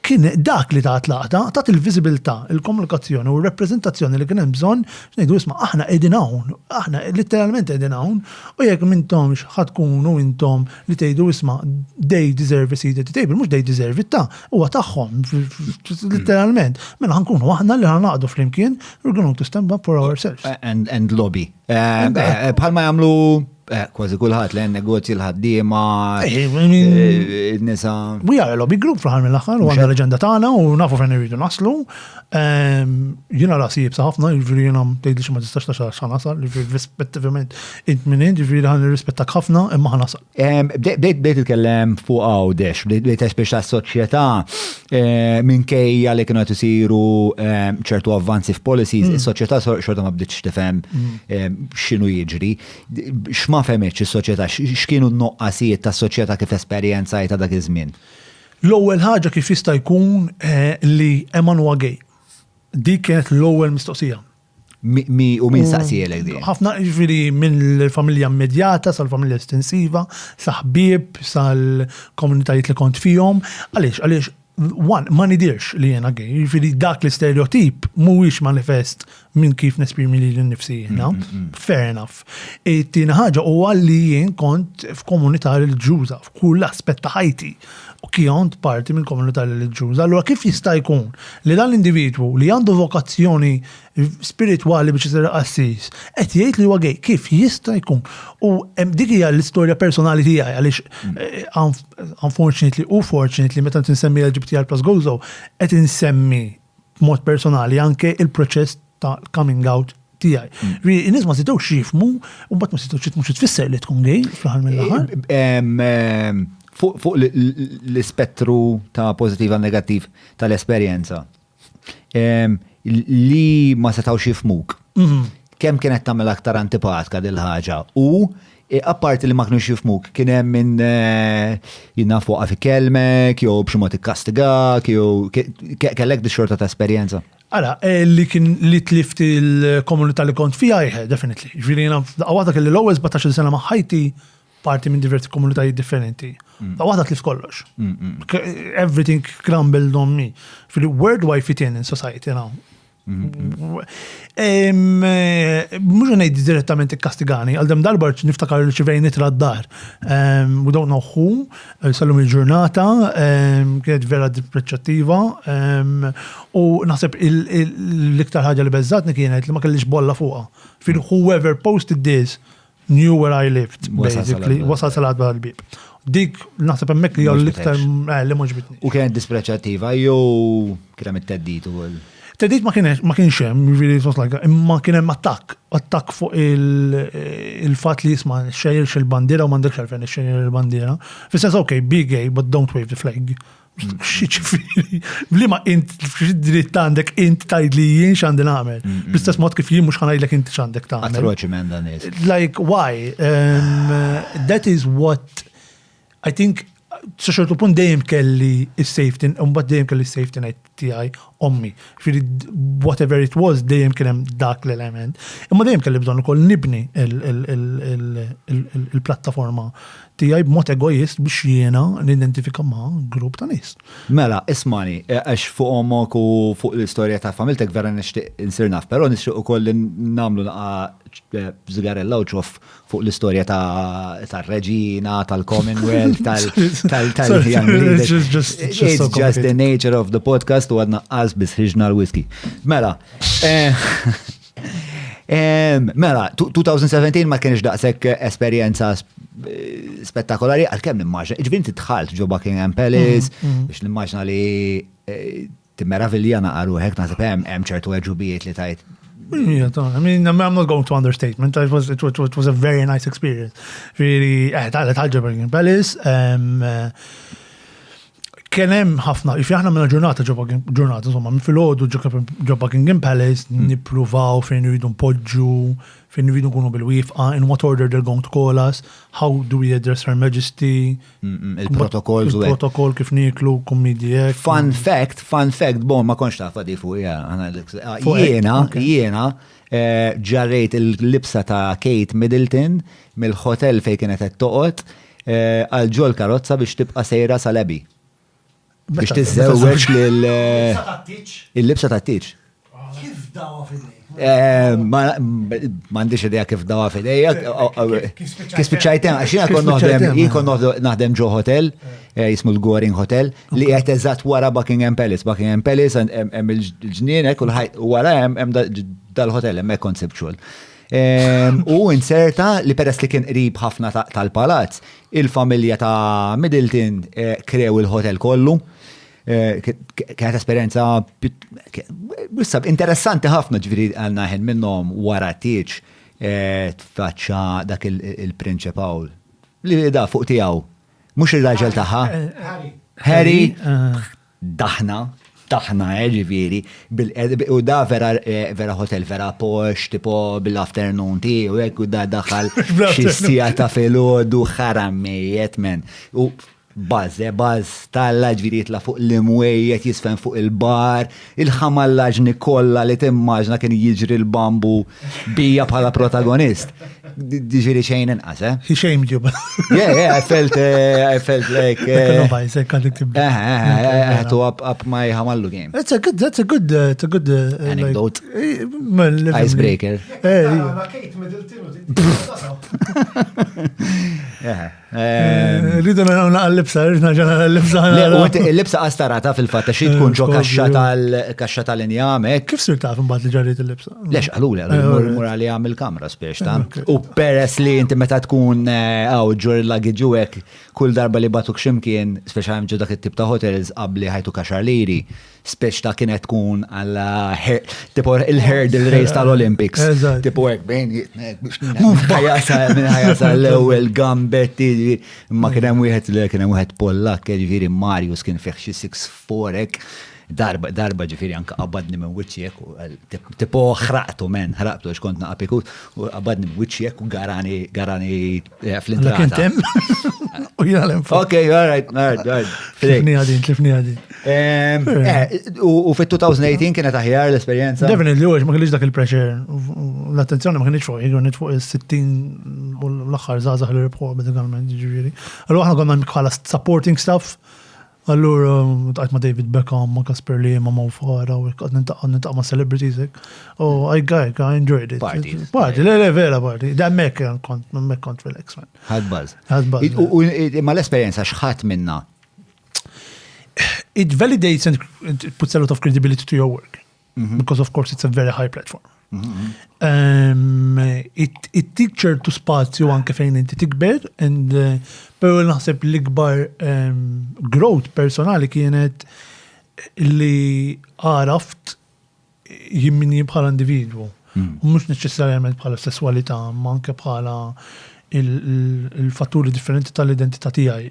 kien dak li ta' tlaqta, ta' il-viżibilità, il-komunikazzjoni u r-rappreżentazzjoni li kien hemm bżonn ngħidu isma' aħna qegħdin hawn, aħna literalment qegħdin hawn u jekk m'intomx ħadd tkunu intom li tgħidu isma' they deserve a seat at the table, mhux they deserve it huwa tagħhom literalment. Mela ħankunu aħna li ħanaqdu flimkien we're going to stand up for ourselves. And lobby. Bħalma jagħmlu kważi kulħadd li negozji l-ħaddiema, nisa. We are a lobby group fl-ħar mill-aħħar u għandna l-aġenda tagħna u nafu fejn irridu naslu. Jiena rasi jibsa ħafna, jiġifieri jiena tgħidli xi ma tistax tax nasal, rispettivament int minn int, jiġifieri ħan nirrispettak ħafna imma ħanasal. Bdejt titkellem fuq Għawdex, bdejt tespiċ tas-soċjetà minkejja li kienu qed isiru ċertu avvanzi f'policies, is-soċjetà xorta ma bdietx tifhem x'inhu jiġri. Ma fehmitx is-soċjetà, x'kienu n-noqqasijiet tas-soċjetà kif esperjenzajta dak iż-żmien? L-ewwel ħaġa kif jista' jkun li hemm huwa gay. Dik kienet l-ewwel mistoqsija. U min saqsijelek di? Ħafna jiġifieri mill-familja immedjata sal-familja estensiva, saħbieb, sal-komunitajiet li kont fihom. Għaliex ma nidirx li jena gay, jiġifieri dak l-stereotip mhuwiex manifest minn kif nesprimi li l-nifsi jiena. Fair enough. Tieni ħaġa huwa li jien kont f'komunità reliġjuża f'kull aspett ta' ħajti u kont parti minn komunità reliġjuża. Allura kif jista' jkun li dan l-individwu li għandu vokazzjoni spiritwali biex isir qassis qed jgħid li huwa gay, kif jista' jkun? U dik hija l-istorja personali tiegħi għaliex unfortunately u fortunately meta tinsemmi LGBTI+ Gozo qed insemmi b'mod personali anke il-proċess ta' coming out tiegħi. In-nies ma sitgħux jifhmu u mbagħad ma sitgħux jifhmu xi tfisser li tkun gay fl-aħħar mill-aħħar. Fuq l-ispettru ta' pozitiva negattiv tal-esperjenza li ma setawx jifmuk. Kemm kienet tagħmel aktar antipatika dil ħaġa u apparti li ma kinux jifmuk kien hemm min jinna fuqha fi kelmek jew b'xi mod ikkastigak jew kellek di xorta ta' esperjenza. Ara, li tlift il-komunità li kont fija, definitely. Ġifieri jiena għawada kelli l-ewwel 17 sena ma' ħajti parti minn diversi komunitajiet differenti. Għawada tlift kollox. Everything crumbled on me. Where do I fit in society now? Mux ngħid direttament ikkastigani, għal dem darba niftakar li ċivejn nitra d-dar. We don't know who, sallum il-ġurnata, kienet vera depreċattiva, u naħseb l-iktar ħaġa li bezzatni kienet li ma kellix bolla fuqha. Whoever posted this knew where I lived, basically, wasal salat bħal-bib. Dik naħseb hemmhekk li l-iktar li moġbitni. U kienet dispreċattiva jew kien hemm it-teddid ukoll? Teddit ma kienx hemm, imma kien hemm attakk fuq il-fatt li jisma' xejjerx il-bandiera u m'għandekx għalfejn ixxejjer il-bandiera. Fis-sens okay, be gay, but don't wave the flag. Xiċifieri, bliema int dritt għandek int tgħid li jien x'għandi nagħmel. Bl-istess mod kif jien mhux ħanajdlek inti x'għandek tagħmel. Atroċi men dan nies. Like why? That is what I think ċertu punt dejjem kelli is-safety, mbagħad dejjem kelli is-safety net tiegħi ommi. Whatever it was, dejjem kien hemm dak l-element. Imma dejjem kelli bżonn ukoll nibni il-plattaforma tiegħi b'mod egoist biex jiena nidentifika ma' grupp ta' nies. Mela, ismani, għax fuq omok u fuq l-istorja ta' familtek vera nixtieq insir naf, però nixtieq ukoll nagħmlu żgarella u ċof fuq l-istorja tar-reġina, tal-Commonwealth, tal-young leaders. It's just the nature of the podcast u għadna qasbis ħiġna l-whisky. Mela, 2017 ma kienx daqshekk esperjenza spettakolari għal-kemm nimmaġna. Ġbin titħalt ġo Buckingham Palace, biex nimmaġna li timmeravilja naqaru hekk naħseb hemm ċertu eġubijiet li tajt Yeah, I mean, I'm not going to understatement. It was a very nice experience. Really, tal Buckingham Palace. Kien hemm ħafna, aħna minna ġurnata, insomma, fil-ħodu ġo Buckingham Palace, nippruvaw fejn iridu npoġġu, fejn iridu nkunu bil-wifqa, in what order they're going to call us, how do we address Her Majesty, il-protokoll kif niklu, kommidijek. Fun fact, bon, ma konx tafa di fuq, jiena, ġarrejt il-libsa ta' Kate Middleton mill-hotel fej kienet qed toqgħod għal ġol karozza biex tibqa' sejra sal-Abbey. Biex tiżewweġ il-libsa tat-tiċ. Kif dawa fidej? M'għandix idea kif dawa fidej. Kif spiċċajtem, għax jiena kon naħdem ġo hotel, jismu l-Goring Hotel, li qed eżatt wara Buckingham Palace. Buckingham Palace hemm il-ġnien hekk wara hemm dal-hotel hemmhekk conceptual. U inserta li peress li kien qrib ħafna tal-palazz, il-familja ta' Middleton krew il-hotel kollu. Kienet esperienza interessanti ħafna, ġifieri għandna ħin minnhom wara t-tieġ tfaċċa dak il-prinċepaw li da fuq tiegħu. Mhux ir-raġel tagħha. Harry daħna ġifieri u da vera hotel vera posh tipo bil-afternoon tea u hekk u da daħal xi sija ta' filgħodu ħaramejjed men. U Bazz talla ġviri jitla fuq l-imwejjet jisfen fuq il-bar, il-ħamallaġni kolla li timmaġna kien jiġri l-bambu bija bħala protagonist. Ġviri xejn inqas, eh? He shamed you. Yeah, I felt like... to up my hamallu game. That's a good anecdote. Icebreaker. Kate Middleton. Rridu naqqa l-libsa, l-libsa. Il-libsa qastarata fil-fatta xi tkun ġo kaxxa tal-injamek. Kif sir taf imbagħad li ġarriet il-libsa? Lex qaluli mur għali għamil kamra spiex ta' u peress li inti meta tkun ġur il-lagġu hekk kull darba li batuk ximkien, speċjalment ġo dak it-tip ta' hotels qabli ħajtu kaxar liri, speċ ta' kienet tkun għalla tipo il-hurdle race tal-Olympics. Tipo hekk bejn ħajasa l-ewwel gambetti ma kien hemm wieħed Pollak, ġifieri Marius kien fih xi 6'4" hekk. Darba ġifieri anke qabadni minn wiċċi hekk tipo ħraqtu għax kont naqapik u qabadni minn wiċċi hekk u garani fl-intrata. U jiena l-infaq. Okay, all right. Tlifni għadin. U fit-2018 kienet aħjar l-esperjenza? Definitely, għax ma kienx dak il-pressure. L-attenzjoni ma kienx fuq, jgħu fuq il-60 u l-axħar zazax li rebħu medicalment ġifieri. Allura aħna konna bħala supporting stuff. Allura, għajt ma David Beckham, ma Casper Lee, ma Mo Farah, u għad nintaq ma celebrities. Oh, I enjoyed it. Party, vera party. Da mek kont relax, man. Had buzz. Ma l-esperienza xħat minna? It validates and it puts a lot of credibility to your work. Because of course it's a very high platform. It teacher to spazju anke fejn inti tikber, and pero naħseb l-ikbar growth personali kienet li għaraft jimmini bħala individu. Mux neċessarjament bħala sessualità, ma anke bħala il-fatturi differenti tal-identità tiegħi.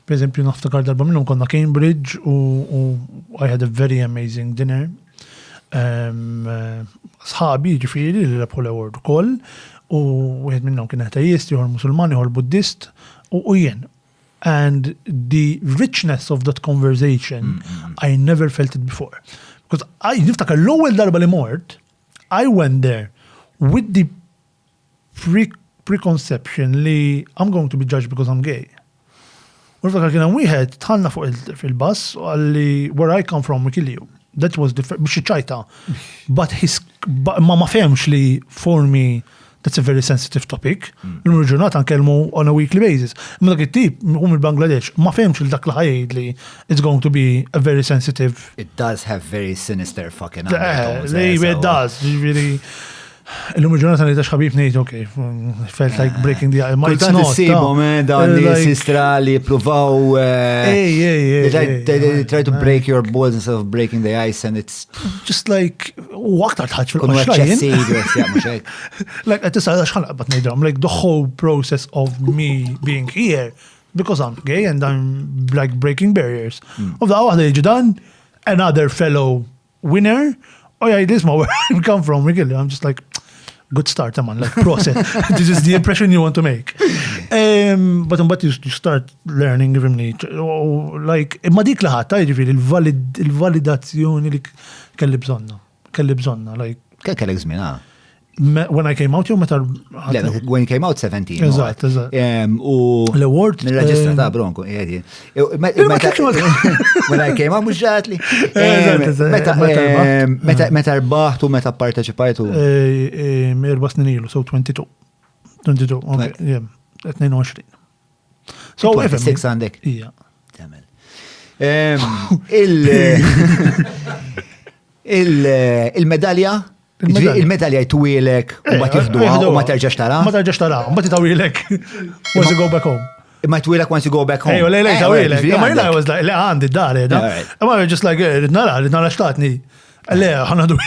Per eżempju, naftakar darba minnhom konna Cambridge u I had a very amazing dinner. Sħabi ġifieri li rebħu l-award ukoll u wieħed minnhom kien ateist, ieħor Musulman, ieħor Buddist u jien. And the richness of that conversation, I never felt it before. Because niftakar l-ewwel darba li mort, I went there with the preconception li I'm going to be judged because I'm gay. U niftakar kien hemm wieħed tħallna fuq fil-bass u għalli where I come from we kill you. That was the biex ċajta. But ma fehmx li for me that's a very sensitive topic. L-numru ġurnata nkellmu on a weekly basis. Ma dak it-tip il-Bangladesh ma fehmx il dak li ħajd li it's going to be a very sensitive. It does have very sinister fucking it does. Really. Illum il-ġurnata li ta' xħabib nejt, okay, felt like breaking the ice. Kultant s-sibom, dan li sistra li pruvaw. They try to break your balls instead of breaking the ice and it's. Just like, u aktar tħadx Kunu fil-qoxlajn. Like, għatisa xħalqbat nejdram, like the whole process of me being here, because I'm gay and I'm like breaking barriers. Of the għahda jiġi dan, another fellow winner, oh yeah, this is where I come from, really. I'm just like, good start, man, like process. This is the impression you want to make. But you start learning from like, imma dik laħata, ġifiri, il-validazzjoni li kelli bżonna, like. Kellek żmien, When I came out, you meta. When you came out 17. Eżatt. L-award. Nil-reġistra ta' Bronco, jgħedi. When I came out, mux ġatli. Meta rbaħtu, meta parteċipajtu? 4 snin ilu, so 22. 22, okay, yeah, 22. So, 26 għandek? Ija. Tamel. Il-medalja? Il-medalja jtwilek u ma tiħduha u ma terġax tara? Ma terġax tara, ma titawilek. Once you go back home. Ma jtwilek once you go back home. Ejwa, lej, tawilek. Ma jina was like, le, għandi d-dar, ma just like, nara xtatni. Le, ħanadu,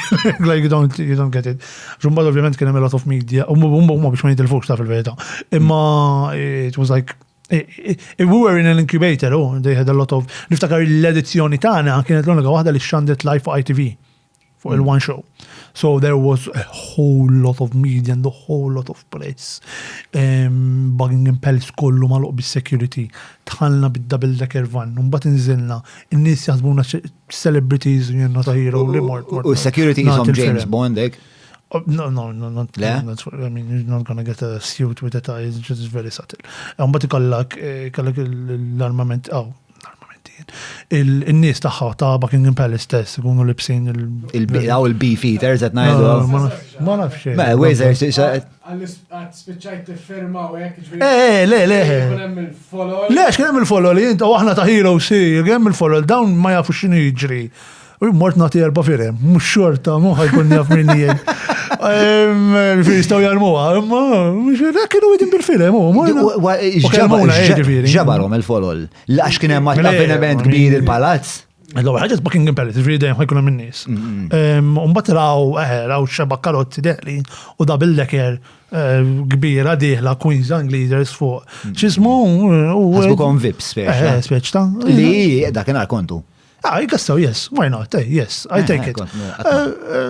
like, you don't get it. Ġumbad ovvijament kien hemm a lot of media, u biex ma jitilfux ta' fil-verita. Imma, it was like, we were in an incubator, they had a lot of, niftakar l-edizzjoni tagħna kienet l-unika waħda li xandet live for ITV. For il-one show. So there was a whole lot of media and a whole lot of press. Buckingham Palace kollu maluq bis-security. Tħallna bid-double-decker van. Mbagħad inżilna. In-nies jaħsbuna celebrities, ta' hero li mort. U security isom James Bond, ek? No, not I mean, you're not gonna get a suit with a tie. It's just very subtle. Mbagħad ikollok l-armament, il-nies taħħa ta' Buckingham Palace stess, ikunu libsin il-beefeaters at najdu. Ma nafx xejn. Ma, wejzer, Għat spiċajt t-firma u jek ġviri. Le. Le, xkien hemm il-follow li jinta waħna ta' hero si, hemm il-follow, dawn ma jafu x'inhu jiġri. Mort nagħti 4 firem, mhux xorta, mhu ħajkun jaf minni jien. Jistaw jarmuha, imma kienu għidin bil-firem, ġabarom il-folol. Lax kien hemm avveniment kbir il-palazz. L-ewwel ħaġa Buckingham Palace, ġifieri dejjem ħajkun hemm in-nies. Mbagħad raw xeba karozzi deqli u double-decker kbira dieħla Queen's Leaders fuq. X'ismu? Ħasbukom vips speċ ta' li dakinhar kontu. I guess so, yes. Why not? Yes, I take it.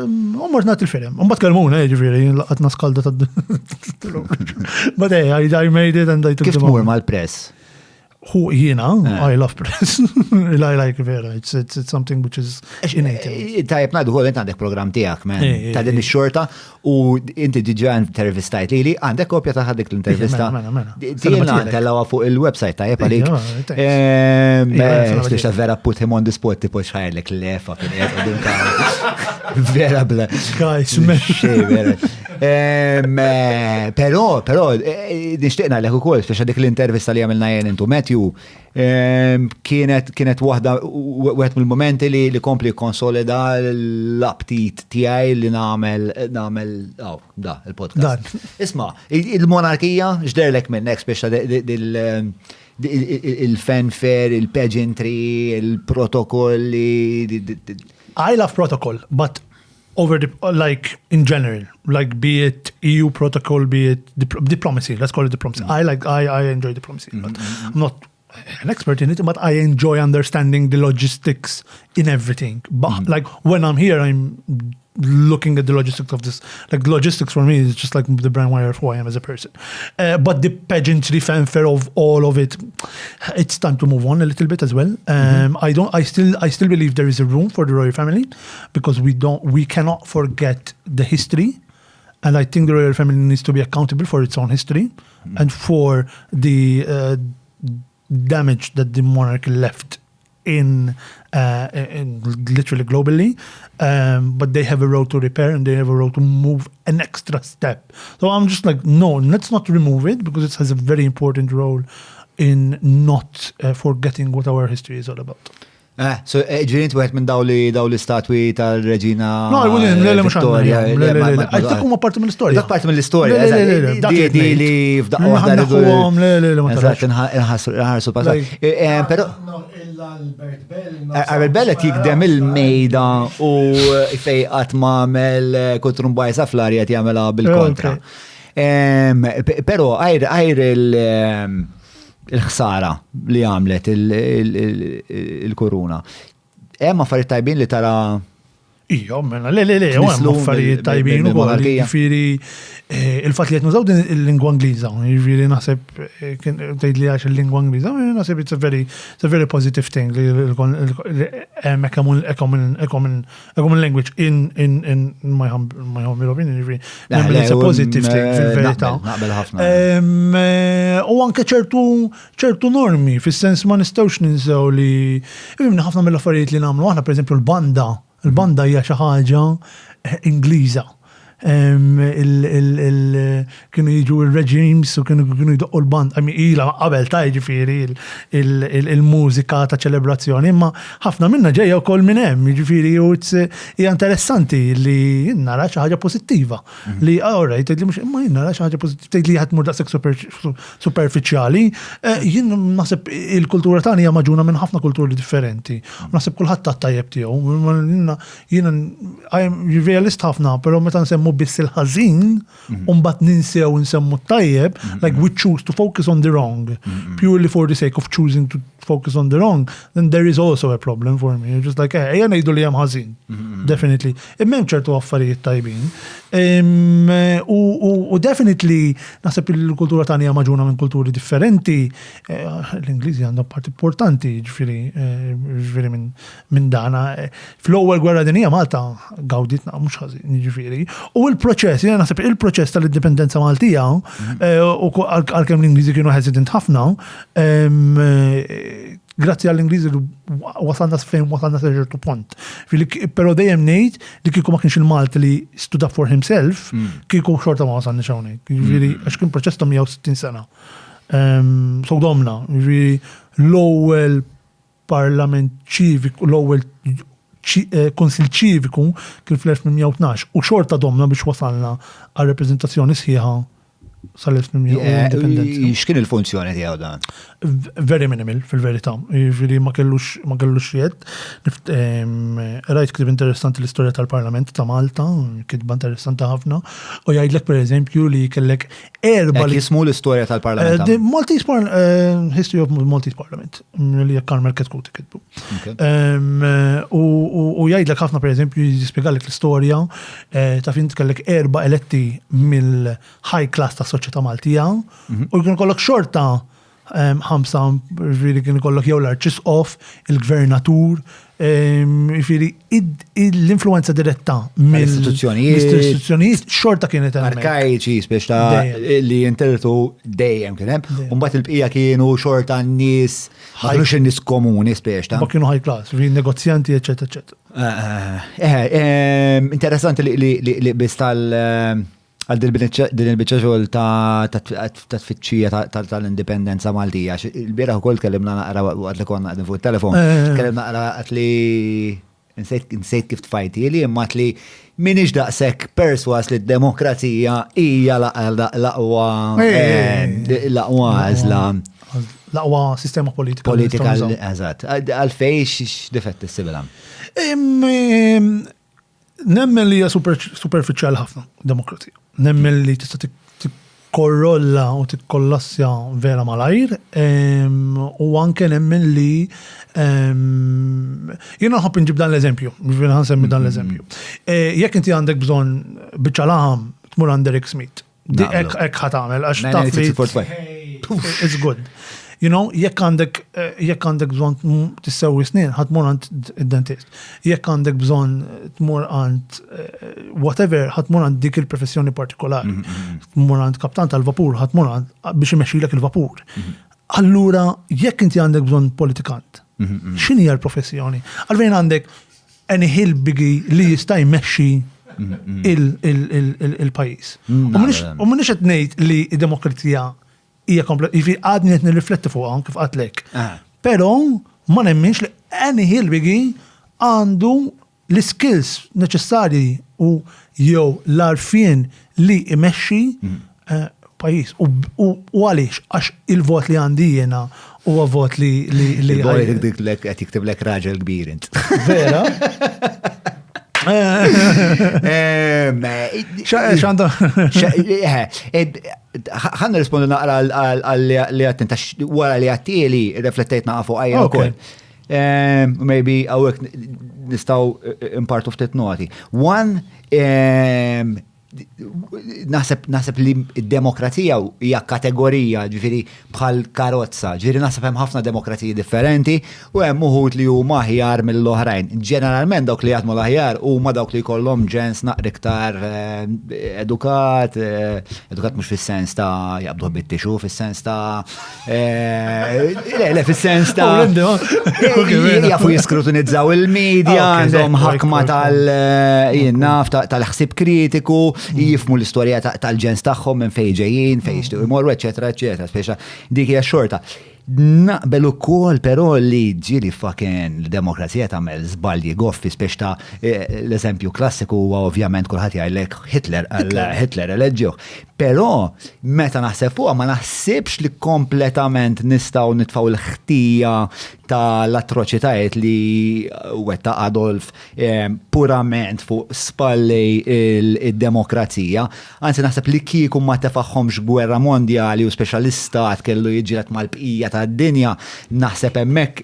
Mort nat il-film. Mbagħad kelmuna, ġifieri, laqatna skalda ta' But I made it and I took Kif tmur mal-press? Who, I love press. I like vera. It's something which is innate. Tajib najdu għol għandek program tijak, man. Ta' din il-xorta u inti diġa intervistajt li għandek kopja ta' ħadik l-intervista. Tijina tellawa fuq il-website tajib għalik. Stix ta' vera put him on the spot tipo xħajlek l-lefa vera bla. Guys, Pero, nishtiqna l-ek u kol, speċa dik l-intervista li għamilna jen intu Matthew, kienet waħed mill-momenti li kompli konsolida l-aptit tiegħi li nagħmel il-podcast. Isma' il-monarkija x'derlek minnek speċa il-fanfare, il-pageantry, il-protokolli. I love protocol, but over like in general, like be it EU protocol, be it diplomacy, let's call it diplomacy. I enjoy diplomacy. But I'm not an expert in it, but I enjoy understanding the logistics in everything. But like when I'm here, I'm looking at the logistics of this. Like logistics for me is just like the brain wire of who I am as a person. But the pageantry fanfare of all of it, it's time to move on a little bit as well. I still believe there is a room for the royal family because we cannot forget the history. And I think the royal family needs to be accountable for its own history and for the damage that the monarchy left in literally globally, but they have a road to repair and they have a road to move an extra step. So I'm just like, no, let's not remove it because it has a very important role in not forgetting what our history is all about. So ġirint wieħed minn daw l-istatwi tal-Reġina. No, il-William, le, mux Victoria. Dak huma parti mill-istorja. Dak parti mill-istorja. Dak Di li f'daqqa waħda Naħuhom, le, ma Eżatt, nħarsu passat. Pero Albert Bell qed jikdem il-mejda u fej qatt m'għamel kotrumbajsa fl-arja qed jagħmelha bil-kontra. Però għajr il-ħsara li għamlet il-koruna. Hemm affarijiet tajbin li tara. Ija, menna, le, hemm affarijiet tajbin u ġifieri il-fatt li qed nużaw din il-lingwa Ingliża, jiġifieri naħseb tgħid li għax il-lingwa Ingliża, naħseb it's a very positive thing li hemm common language in my humble opinion, jiġifieri it's a positive thing fil-verità. Naqbel ħafna. U anke ċertu normi, fis-sens ma nistgħux ninsew li ħafna mill-affarijiet li nagħmlu aħna pereżempju l-banda hija xi ħaġa Ingliża. Kienu jiġu il-regimes u kienu jdoqqu l-band, ila qabel ta' ġifieri il-mużika ta' ċelebrazzjoni, imma ħafna minna ġejja wkoll minn hemm, ġifieri hija interessanti li nara xi ħaġa pożittiva. Li alright, tgħid li mhux imma nara xi ħaġa pożittiva, tgħid li qed tmur daqshekk superfiċjali. Jien naħseb il-kultura tagħna hija maġuna minn ħafna kulturi differenti. Naħseb kulħadd tat-tajjeb tiegħu. Jiena realist ħafna, però meta nsemmu biss il-ħażin u mbagħad ninsew nsemmu t-tajjeb, like we choose to focus on the wrong purely for the sake of choosing to focus on the wrong, then there is also a problem for me. Just like, ejja ngħidu li hemm ħażin. Definitely. Imma hemm ċertu affarijiet tajbin. U definitely naħseb il-kultura tagħna hija maġuna minn kulturi differenti. L-Ingliżi għandhom parti importanti, ġifieri minn dana. Fl-ewwel gwerra dinjija Malta gawditna mhux ħażin, ġifieri. U l-proċess, jiena naħseb il-proċess tal-indipendenza Maltija u għalkemm l-Ingliżi kienu hesitant ħafna, grazzi għall-Ingliżi wasalna fejn wasalna ċertu punt. Però dejjem ngħid li kieku ma kienx il-Malti li stood up for himself, kieku xorta ma wasalniex hawnhekk. Jiġifieri għax kien proċess ta' 160 sena. So domna, jiġifieri l-ewwel Parlament ċiviku, l-ewwel Konsil ċiviku kien fl-1812 u xorta domna biex wasalna għal reprezentazzjoni sħiħa sal-1800. X'kien il-funzjoni tiegħu dan? Very minimal fil-verità. Jiġifieri ma kellux jed. Rajt kitib interessanti l-istorja tal-Parlament ta' Malta, kitba interessanti ħafna, u jgħidlek pereżempju li kellek erba' jismu l-istorja tal-Parlament. History of Maltese Parliament, li Carmel Ketkuti kitbu. U jgħidlek ħafna pereżempju jispjegalek l-istorja ta' fin kellek erba' eletti mill-high class ta' soċjetà Maltija, u jkun kollok xorta ħamsa, kien kollok jew l-arċisqof, il-gvernatur, l-influenza diretta mill-istituzzjonijiet xorta kienet arkaiċi spiex ta' li jintertu dejjem kien hemm, u mbagħad il-bqija kienu xorta n-nies ma kienux in-nies komuni spiex ta' ma kienu high class, negozjanti eċetera eċetera. Interessanti li biss għal din il-biċċa xogħol ta' tfittxija tal-indipendenza Maltija. Il-bieraħ ukoll tkellimna naqra waqt li konna qegħdin fuq it-telefon, tkellimna naqra għat li nsejt kif tfajti li imma li minix daqshekk perswas li d-demokrazija hija l-aqwa għażla. L-aqwa sistema politika. Eżatt. Għalfejn x'difett issibilha? Nemmen li hija superficiali ħafna demokrazija. Nemmen li tista' tikkorrolla u tikkollassja vera malajr, u anke nemmen li jiena nħobb inġib dan l-eżempju, jiena nsemmi dan l-eżempju. Jekk inti għandek bżonn biċċa laħam tmur għand Derek Smith. Hekk ħatamel għax taf li it's good. You know, jekk għandek bżonn tissewwi snin, ħatmur għand id-dentist. Jekk għandek bżonn tmur għand whatever, ħatmur għand dik il-professjoni partikolari. Tmur għand kaptan tal-vapur, ħatmur għand biex imexxilek il-vapur. Allura, jekk inti għandek bżonn politikant, x'inhi l-professjoni? Għalfejn għandek any hilbigi li jista' jmexxi il-pajjiż. U m'iniex qed ngħid li d-demokrazija hija komplet, għadni qed nirrifletti fuqha kif qatlek. Però ma nemminx li any hillbilly għandu l-skills neċessarji u jew l-arfien li imexxi pajis. U għaliex, għax il-vot li għandi jena u vot li. Il-boj qed jiktib lek raġel kbir int. Vera? X'għandha? Ħanna rispondu naqra li għattinta wara li għattieli riflettejt naqfu għajja wkoll. Maybe għawek nistaw impartu ftit noti. One, naħseb li d-demokrazija hija kategorija ġifieri bħal karozza, ġifieri naħseb hemm ħafna demokraziji differenti u hemm uħud li huma aħjar mill-oħrajn. Ġeneralment dawk li jaħdmu l-aħjar huma dawk li jkollhom ġens naqra iktar edukat mhux fis-sens ta' jaqbdu bit-tixu, fis-sens ta' le fis-sens ta' jafu jiskrutinizzaw il-medja, għandhom ħakma tal-ħsieb kritiku, jifmu l-istorja tal-ġens tagħhom minn fejn ġejjin, fejn jixtiequ jmorru, eċetera, eċetera. Speċa dik hija xorta. Naqbel ukoll però li ġieli fucking l-demokrazija tagħmel żbalji goffi speċ ta' l-eżempju klassiku huwa ovvjament kulħadd jgħidlek Hitler eleġġuh. Però meta naħseb fuqha ma naħsibx li kompletament nistgħu nitfgħu l-ħtija tal-atroċitajiet li wetta Adolf purament fuq spalli id-demokrazija. Anzi naħseb li kieku ma tefaħħomx gwerra mondjali u speċjalistat kellu jiġġieled mal-bqija tad-dinja, naħseb hemmhekk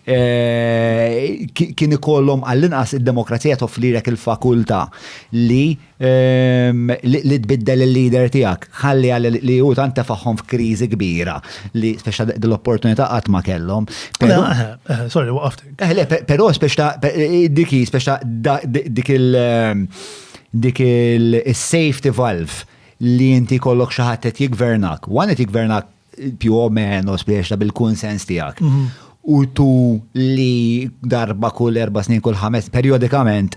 kien ikollhom għall-inqas id-demokrazija tofflilek il-fakultà li tbiddel il-leader tiegħek. Ħalli li hu tant tefaħħom f'kriżi kbira li speċa l-opportunità qatt ma kellhom. Sorry, waqaftek. Però speċa dik il-safety valve li inti kollok xi ħadd qed jigvernak. One qed jigvernak più o meno speċa bil-kunsens tiegħek. U tu li darba kull 4 snin kull 5 periodikament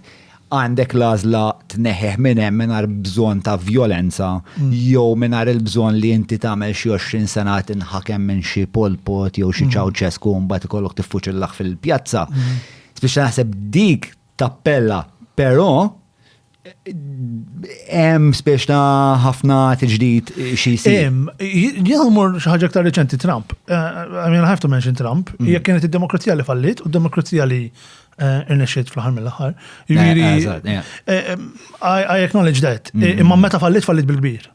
għandek l-għażla tneħħeħ minn hemm mingħajr bżonn ta' violenza jew mingħajr il-bżonn li inti tagħmel xi 20 sena tinħakem minn xi Pol Pot jew xi Ceausescu mbagħad ikollok tiffuċillaħ fil-pjazza. Speċi naħseb dik tappella, però hemm speċna ħafna tiġdid xi jsir. Jien mur xi ħaġa aktar reċenti Trump. I mean I have to mention Trump. Hija kienet id-demokrazija li fallit u d-demokrazija li irnexxiet fl-aħħar mill-aħħar. I acknowledge that. Imma meta fallit bil-kbir.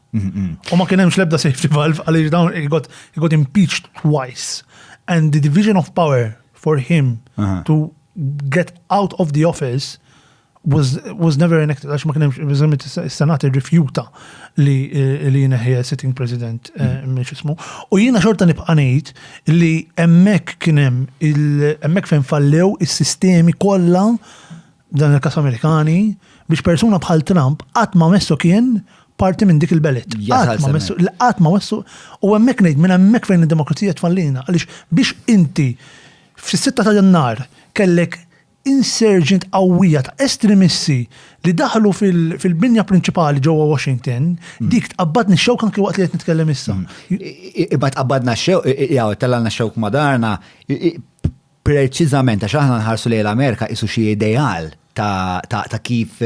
U ma kien hemmx l-ebda safety valve għaliex dawn he got impeached twice. And the division of power for him to get out of the office was never enacted. Għax ma kien hemmx is-Senat irrifjuta li jineħħija sitting president mhix ismu. U jiena xorta nibqa' ngħid li hemmhekk kien hemm hemmhekk fejn fallew is-sistemi kollha dan il-każ Amerikani biex persuna bħal Trump qatt ma messu kien parti minn dik il-belet. Qatt ma messu u hemmhekk ngħid minn hemmhekk fejn id-demokrazija tfallina għaliex biex inti fis-6 ta' Jannar kellek insurgent qawwija ta' estremisti li daħlu fil-binja prinċipali ġewwa Washington, dik tqabbadni x-xewk anke waqt li qed nitkellem issa. Imma tqabbadna x-xewk, jew tellalna x-xewk madarna, preċiżament għax aħna nħarsu lejn l-Amerika isu xi ideal ta' kif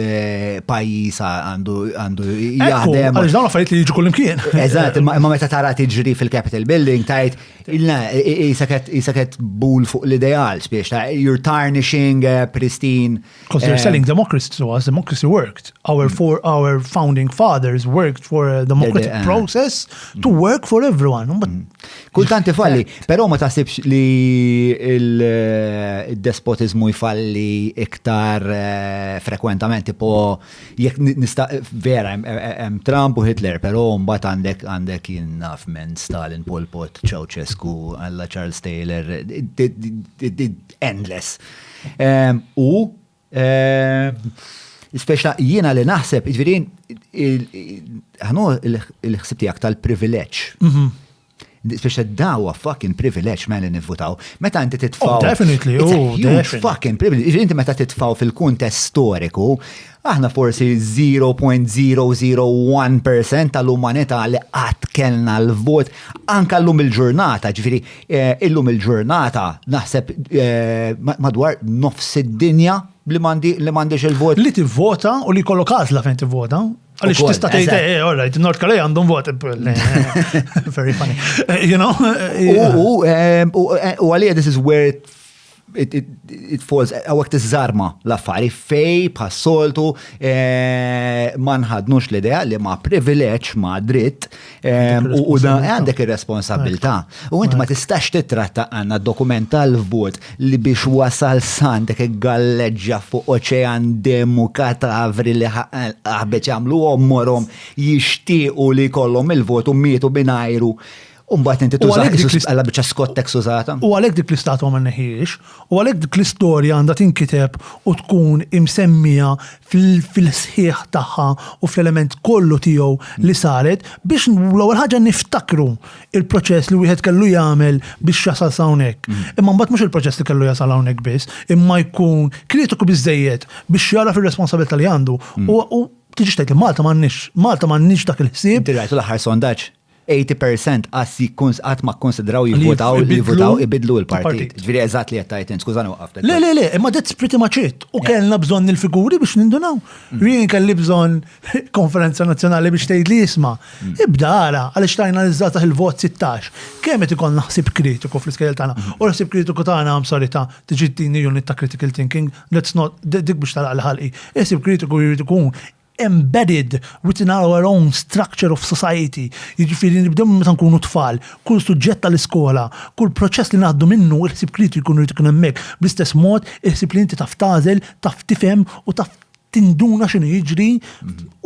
pajjiż għandu jaħdem. Għaliex dawn affarijiet li jiġu kullimkien. Eżatt, imma meta tara tiġri fil-Capitol Building tajt isaket bul fuq l-ideal spiex ta' you're tarnishing pristine. Because they're selling democracy to us. Democracy worked. Our founding fathers worked for a democratic process to work for everyone. Kultanti falli, però ma taħsibx li il-despotizmu jfalli iktar frekwentament, tipo jekk nista' vera hemm Trump u Hitler, però mbagħad għandek jinnaf minn Stalin, Pol Pot, Ceausescu, alla Charles Taylor, endless. U speċa jiena li naħseb, ġifirin, ħanu il-ħsib tiegħek tal-privileġġ. Speċa dawa fucking privilege ma li nivvutaw. Meta inti titfaw. Definitely. Huge fucking privilege. Inti meta titfaw fil-kuntest storiku, aħna forsi 0.001% tal-umanità li qatt kellna l-vot anka llum il-ġurnata, ġifieri illum il-ġurnata naħseb madwar nofs id-dinja li m'għandix il-vot. Li tivvota u li jkollok għażla fejn tivvota. Għaliex Ukoll, tista' tgħid all right, North Korea għandhom vot. Very funny. You know? U għalija this is where it falls għawek tiżarma l-affari fej passoltu ma nħadnux l-idea li ma privileġġ ma dritt u da għandek ir-responsabilità. U inti ma tistax titratta għandna dokumental vot li biex wasal sandek galleġġa fuq oċean demu katavri li ħabeċ għamlu għommorom jixtiequ li kollhom il-vot u mietu binajru. Umbat inti tużax għalla bieċa skottek sużata. U għalek dik l-istatu ma neħiex, u għalek dik l-istorja għandha tinkiteb u tkun imsemmija fil-sħiħ tagħha u fl-element kollu tiegħu li saret biex l-ewwel ħaġa niftakru il-proċess li wieħed kellu jagħmel biex jasal hawnhekk. Imma mbagħad mhux il-proċess li kellu jasal hawnhekk biss, imma jkun kritiku biżejjed biex jara fir-responsabilità li għandu. U tiġi tgħid li Malta m'għandniex dak il-ħsieb. Inti rajtu l-aħħar sondaġġ. 80% għat ma konsidraw jivvotaw ibidlu il-partit. Ġviri eżat li għattajt, skużani waqaftek. Le, imma that's pretty much it. U kellna bżonn il-figuri biex nindunaw. Jien kelli bżonn konferenza nazzjonali biex tgħid li jisma'. Ibda ara għaliex tajna l-iżżata il-vot 16. Kemm qed ikollna ħsieb kritiku fl-iskejjel tagħna. U ħsieb kritiku tagħna sorry ta' tiġi tini unit ta' critical thinking, let's not dik biex tara l-ħalqi. Ħsieb kritiku jrid ikun embedded within our own structure of society. Jiġifieri nibdew meta nkunu tfal, kull suġġett tal-iskola, kull proċess li ngħaddu minnu il-ħsieb kritiku jkun irid ikun hemmhekk. Bl-istess mod, il-ħsieb li inti taf tażel, taf tifhem u taf tinduna x'inhu jiġri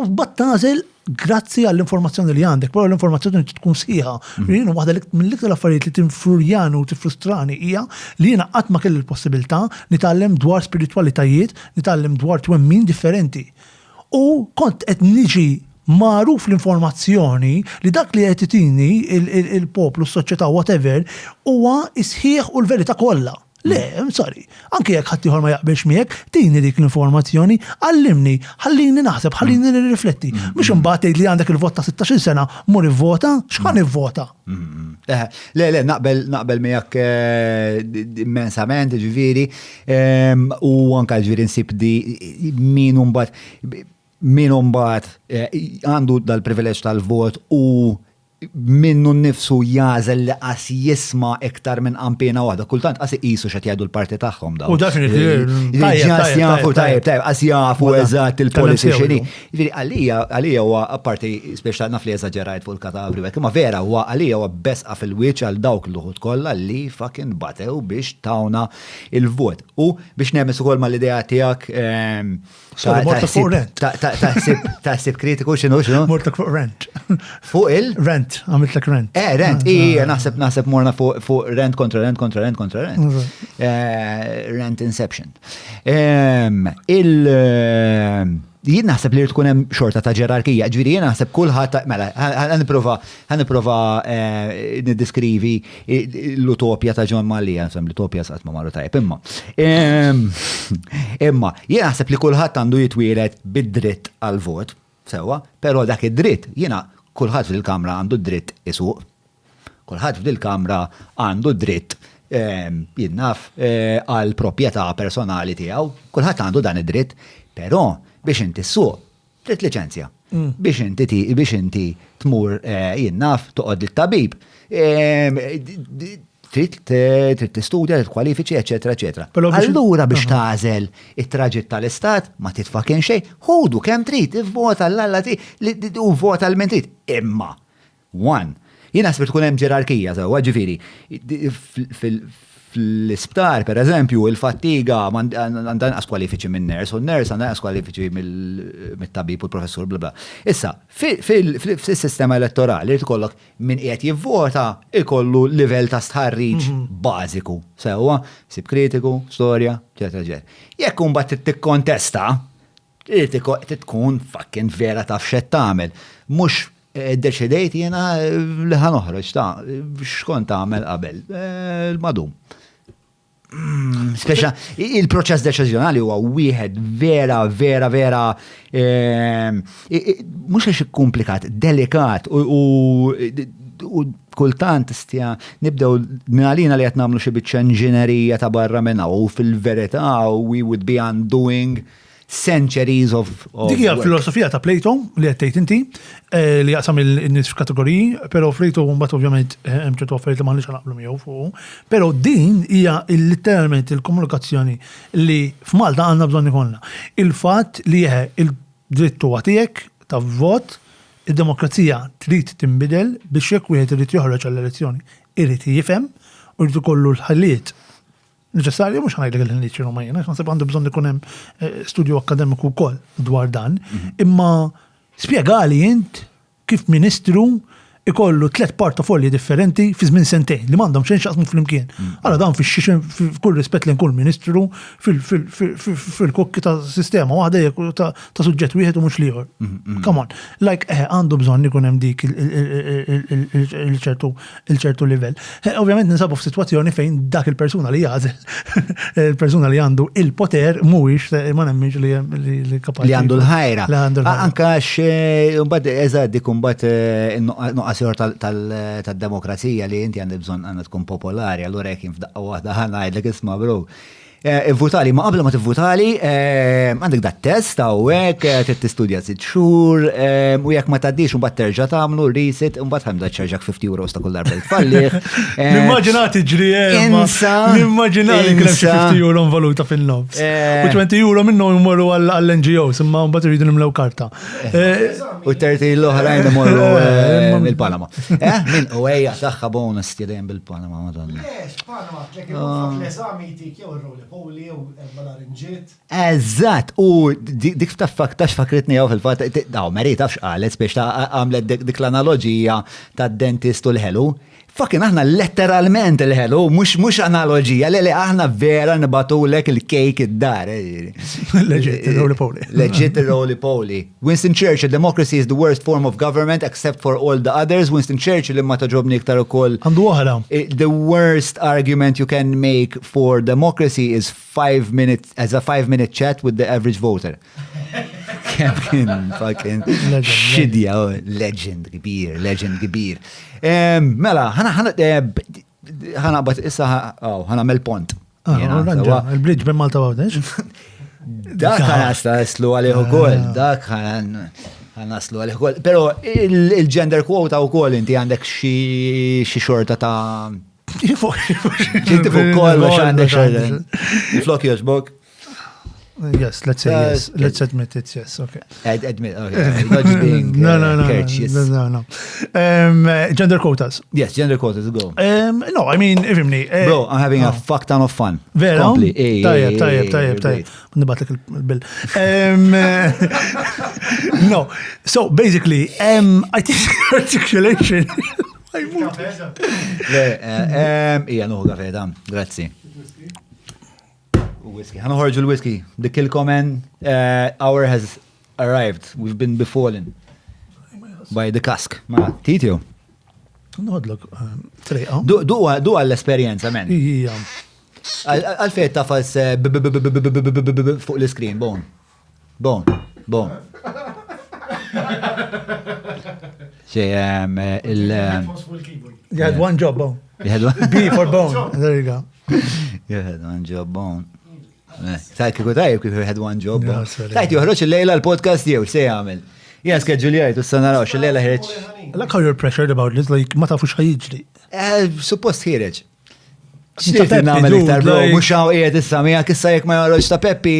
u mbagħad tażel grazzi għall-informazzjoni li għandek, però l-informazzjoni tkun sħiħa. Jiena waħda mill-iktar affarijiet li tinfurjani u tifrustrani hija li jiena qatt ma kelli l-possibilità nitgħallem dwar spiritwalitajiet, nitgħallem dwar twemmin differenti. U kont qed niġi magħruf l-informazzjoni li dak li qed itini il-poplu, s-soċjetà, whatever, huwa isħieħ u l-verità kollha. Le, sorry, anke jekk ħadd ieħor ma jaqbilx miegħek, tini dik l-informazzjoni, għallimni, ħallini naħseb, ħallini nirrifletti. Mhux imbagħad tgħid li għandek il-vot ta' 16 sena, mur ivvota, x'ħan ivvota? Le, naqbel miegħek immensament, ġifieri, u anke ġifieri nsib di min mbagħad għandu dal-privileġġ tal-vot u minnu nnifsu jażel li qas jisma' iktar minn qampina waħda. Kultant qas iqisu x'qed jgħidu l-parti tagħhom daw. U tajjeb, qas jafu eżatt il-policy x'inhi. Jiġifieri għalija huwa apparti speċjal naf li eżaġerajt fuq il-Katavri, imma vera huwa għalija huwa besqa fil-wiċċ għal dawk l-uħud kollha li fucking batew biex tawna il-vot. U biex nemmes ukoll mal-idea tiegħek taħsib kritiku x'inhu? Mortak fuq rent. Fuq il? Rent, għamiltlek rent. Rent, naħseb morna fuq rent kontra rent. Rent inception. Jien naħseb li tkun hemm xorta ta' ġerarkija, ġifieri jien naħseb kulħadd mela ħanipprova niddeskrivi l-utopja ta' John Mallia, l-utopja qatt ma marru tajjeb imma jien naħseb li kulħadd għandu jitwieled bid-dritt għal vot, sewwa, però dak id-dritt jiena kulħadd fil-kamra għandu dritt isuq. Kulħadd fil-kamra għandu dritt jinnaf għal proprjetà personali tiegħu, kulħadd għandu dan id-dritt, però biex inti suq trid liċenzja. Biex inti tmur jinnaf toqgħod lit-tabib. Trid tistudja, tkwalifiċi, eċetera, eċetera. Allura biex tażel it-traġitt tal-istat ma titfakken xejn, ħudu kemm trid, ivvota l-alla u vota l-men trid. Imma, jien naħseb tkun hemm ġerarkija sewwa, ġifieri fl-isptar, per eżempju, il-fattiga għandha inqas kwalifiċi minn ners, u n-ners għandha inqas kwalifiċi mit-tabib u l-professur bla. Issa, fil-sistema elettorali li tkollok min qiegħed jivvota ikollu livell ta' stħarriġ bażiku. Sewwa, sib kritiku, storja, eċetera. Jekk imbagħad tikkontesta, tkun fucking vera taf x'qed tagħmel. Mhux deċidejt jiena li ħanoħroġ ta' x'kont tagħmel qabel. Il-madum. Speċa, il-proċess deċiżjonali huwa wieħed vera mhux għax komplikat, delikat u kultant istja nibdew minn għalina li qed nagħmlu xi biċċa inġinerija ta' barra minna u fil-verità we would be undoing centuries of Dik hija filosofija ta' Plato li qed tgħid inti li jaqsam in-nies f'kategoriji, però Plato mbagħad ovvjament hemm ċertu affarijiet li m'għandniex naqblu miegħu fuq. Però din hija literalment il-komunikazzjoni li f'Malta għandna bżonn ikollna. Il-fatt li il-dritt huwa tiegħek ta' vot, id-demokrazija trid tinbidel biex jekk wieħed irid joħroġ għall-elezzjoni, irid jifhem u jrid ikollu l-ħalliet neċessarju mhux ħanajdlek il-ħiliet xi Rumajja, naħseb għandu bżonn ikun hemm studju akademiku wkoll dwar dan, imma spjegali int kif Ministru ikollu 3 portafolli differenti fi żmien sentejn li m'għandhom xejn x'jaqsmu flimkien. Ara dan f'kull rispett lejn kull Ministru fil-kokki ta' sistema waħda ta' suġġett wieħed u mhux ieħor. Come on, like għandu bżonn ikun hemm dik il-ċertu livell. Ovvjament ninsabu f'sitwazzjoni fejn dak il-persuna li jagħżel il-persuna li għandu il-poter mhuwiex ma nemmix li kapaċi. Li għandu l-ħajra. Anka mbagħad eżatt dik imbagħad tal-demokrazija li inti għandi bżonn għandha tkun popolari, allura jekk f'daqqa waħda ħana ngħidlek isma' bro. Votali, ma qabla ma tivvotali, għandek dat test u hekk trid tistudja 6 xhur, u jekk ma tgħaddix imbagħad terġa' tagħmlu reset, imbagħad ħemda ċerġak 50 euros ta' kull darba li tfallih. Nimmaġinati ġri nimmaġinati kien hemm 50 euro valuta fin-nofs. U 20 euro minnhom imorru għall-NGOs, imma mbagħad iridu nimlew karta. U 30 l-oħrajn imorru mill-Panama. Min u ejja tagħha bonus tidejn bil-Panama madonna. Panama, ġek l-eżami tik jew ir-Poli jew balarinġiet. Eżatt, u dik tax fakritni jew fil-fatt, Meri tafx qalet biex għamlet dik l-analogija tad-dentist u l-ħelu. Fakin aħna letteralment il-ħelu, mux analogija, li aħna vera nibatulek il-kejk id-dar. Legit, il-roly-poly. Legit il-roly-poly. Winston Churchill, democracy is the worst form of government except for all the others. Winston Churchill imma taġobni iktar ukoll. Għandu waħda. The worst argument you can make for democracy is 5 minutes, as a 5-minute chat with the average voter. Fucking xidja, legend kbir. Mela, ħana bat issa ħana mel-pont. Il-bridge ben Malta għawdex? Dak ħana naslu għalih ukoll, dak ħana naslu għalih ukoll. Pero il-gender quota ukoll inti għandek xi xorta ta' ġinti fuq kollox għandek xorta. Flok joġbok. Yes, let's say yes. Let's admit it, yes, okay. Admit, okay. Not just being courteous. No. Gender quotas. Yes, gender quotas, go. No, I mean, ifimni. Bro, I'm having a fuck ton of fun. Vera? Tajjeb. Nibatlek il-bil. No, so basically, I think articulation. Ija, nuħu għafeda, grazzi. Whiskey. Ħanħorġu l-whiskey. The Kilcoman hour has arrived. We've been befallen by the cask. Ma, Titio. Nħodlok, trejqa. Du għall-esperienza, men. Ija. Għal-fejt tafas fuq l-screen, bon. You had one job, Bone. B for Bone. There you go. You had one job, Bone. Sajt kiku tajib kiku had one job. Sajt juħroċ il-lejla l-podcast jew, se jgħamil. Jgħan skedġulijajt, u s-sanarawx il-lejla ħireċ. Like how you're pressured about this, like ma tafux ħajġri. Suppost ħireċ. Xtiet namel iktar, bro, mux għaw qiegħed issa mija kissa jek ma joħroġ ta' Peppi.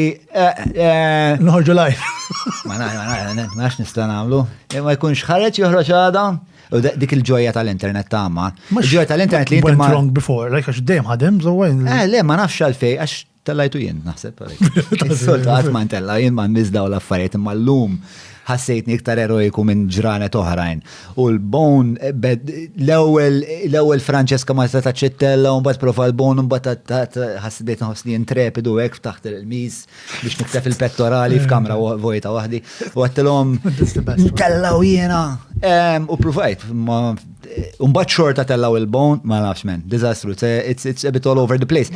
Nħorġu live. Ma nax nista' nagħmlu. Ma jkunx ħareġ joħroġ għada. U dik il-ġoja tal-internet tamma. Il-ġoja tal-internet li went wrong before, like għax dejjem ħadem, so when. Le, ma nafx għalfej, għax tellajtu jien, naħseb. Solta għat ma ntella, jien ma nmizdaw l-affarijiet, imma l-lum ħassejtni iktar eroiku minn ġranet oħrajn. U l-Bone, l-ewel Francesca ma ta' ċittella, un bat profa l-Bone, un bat ħassibet nħosni intrepidu għek taħt il-mis biex niktef il-pettorali f'kamra vojta wahdi. U għattilom, ntellaw jena. U provajt, ma Umbat xorta tellaw il-bone, ma nafx men, disastru, it's a bit all over the place.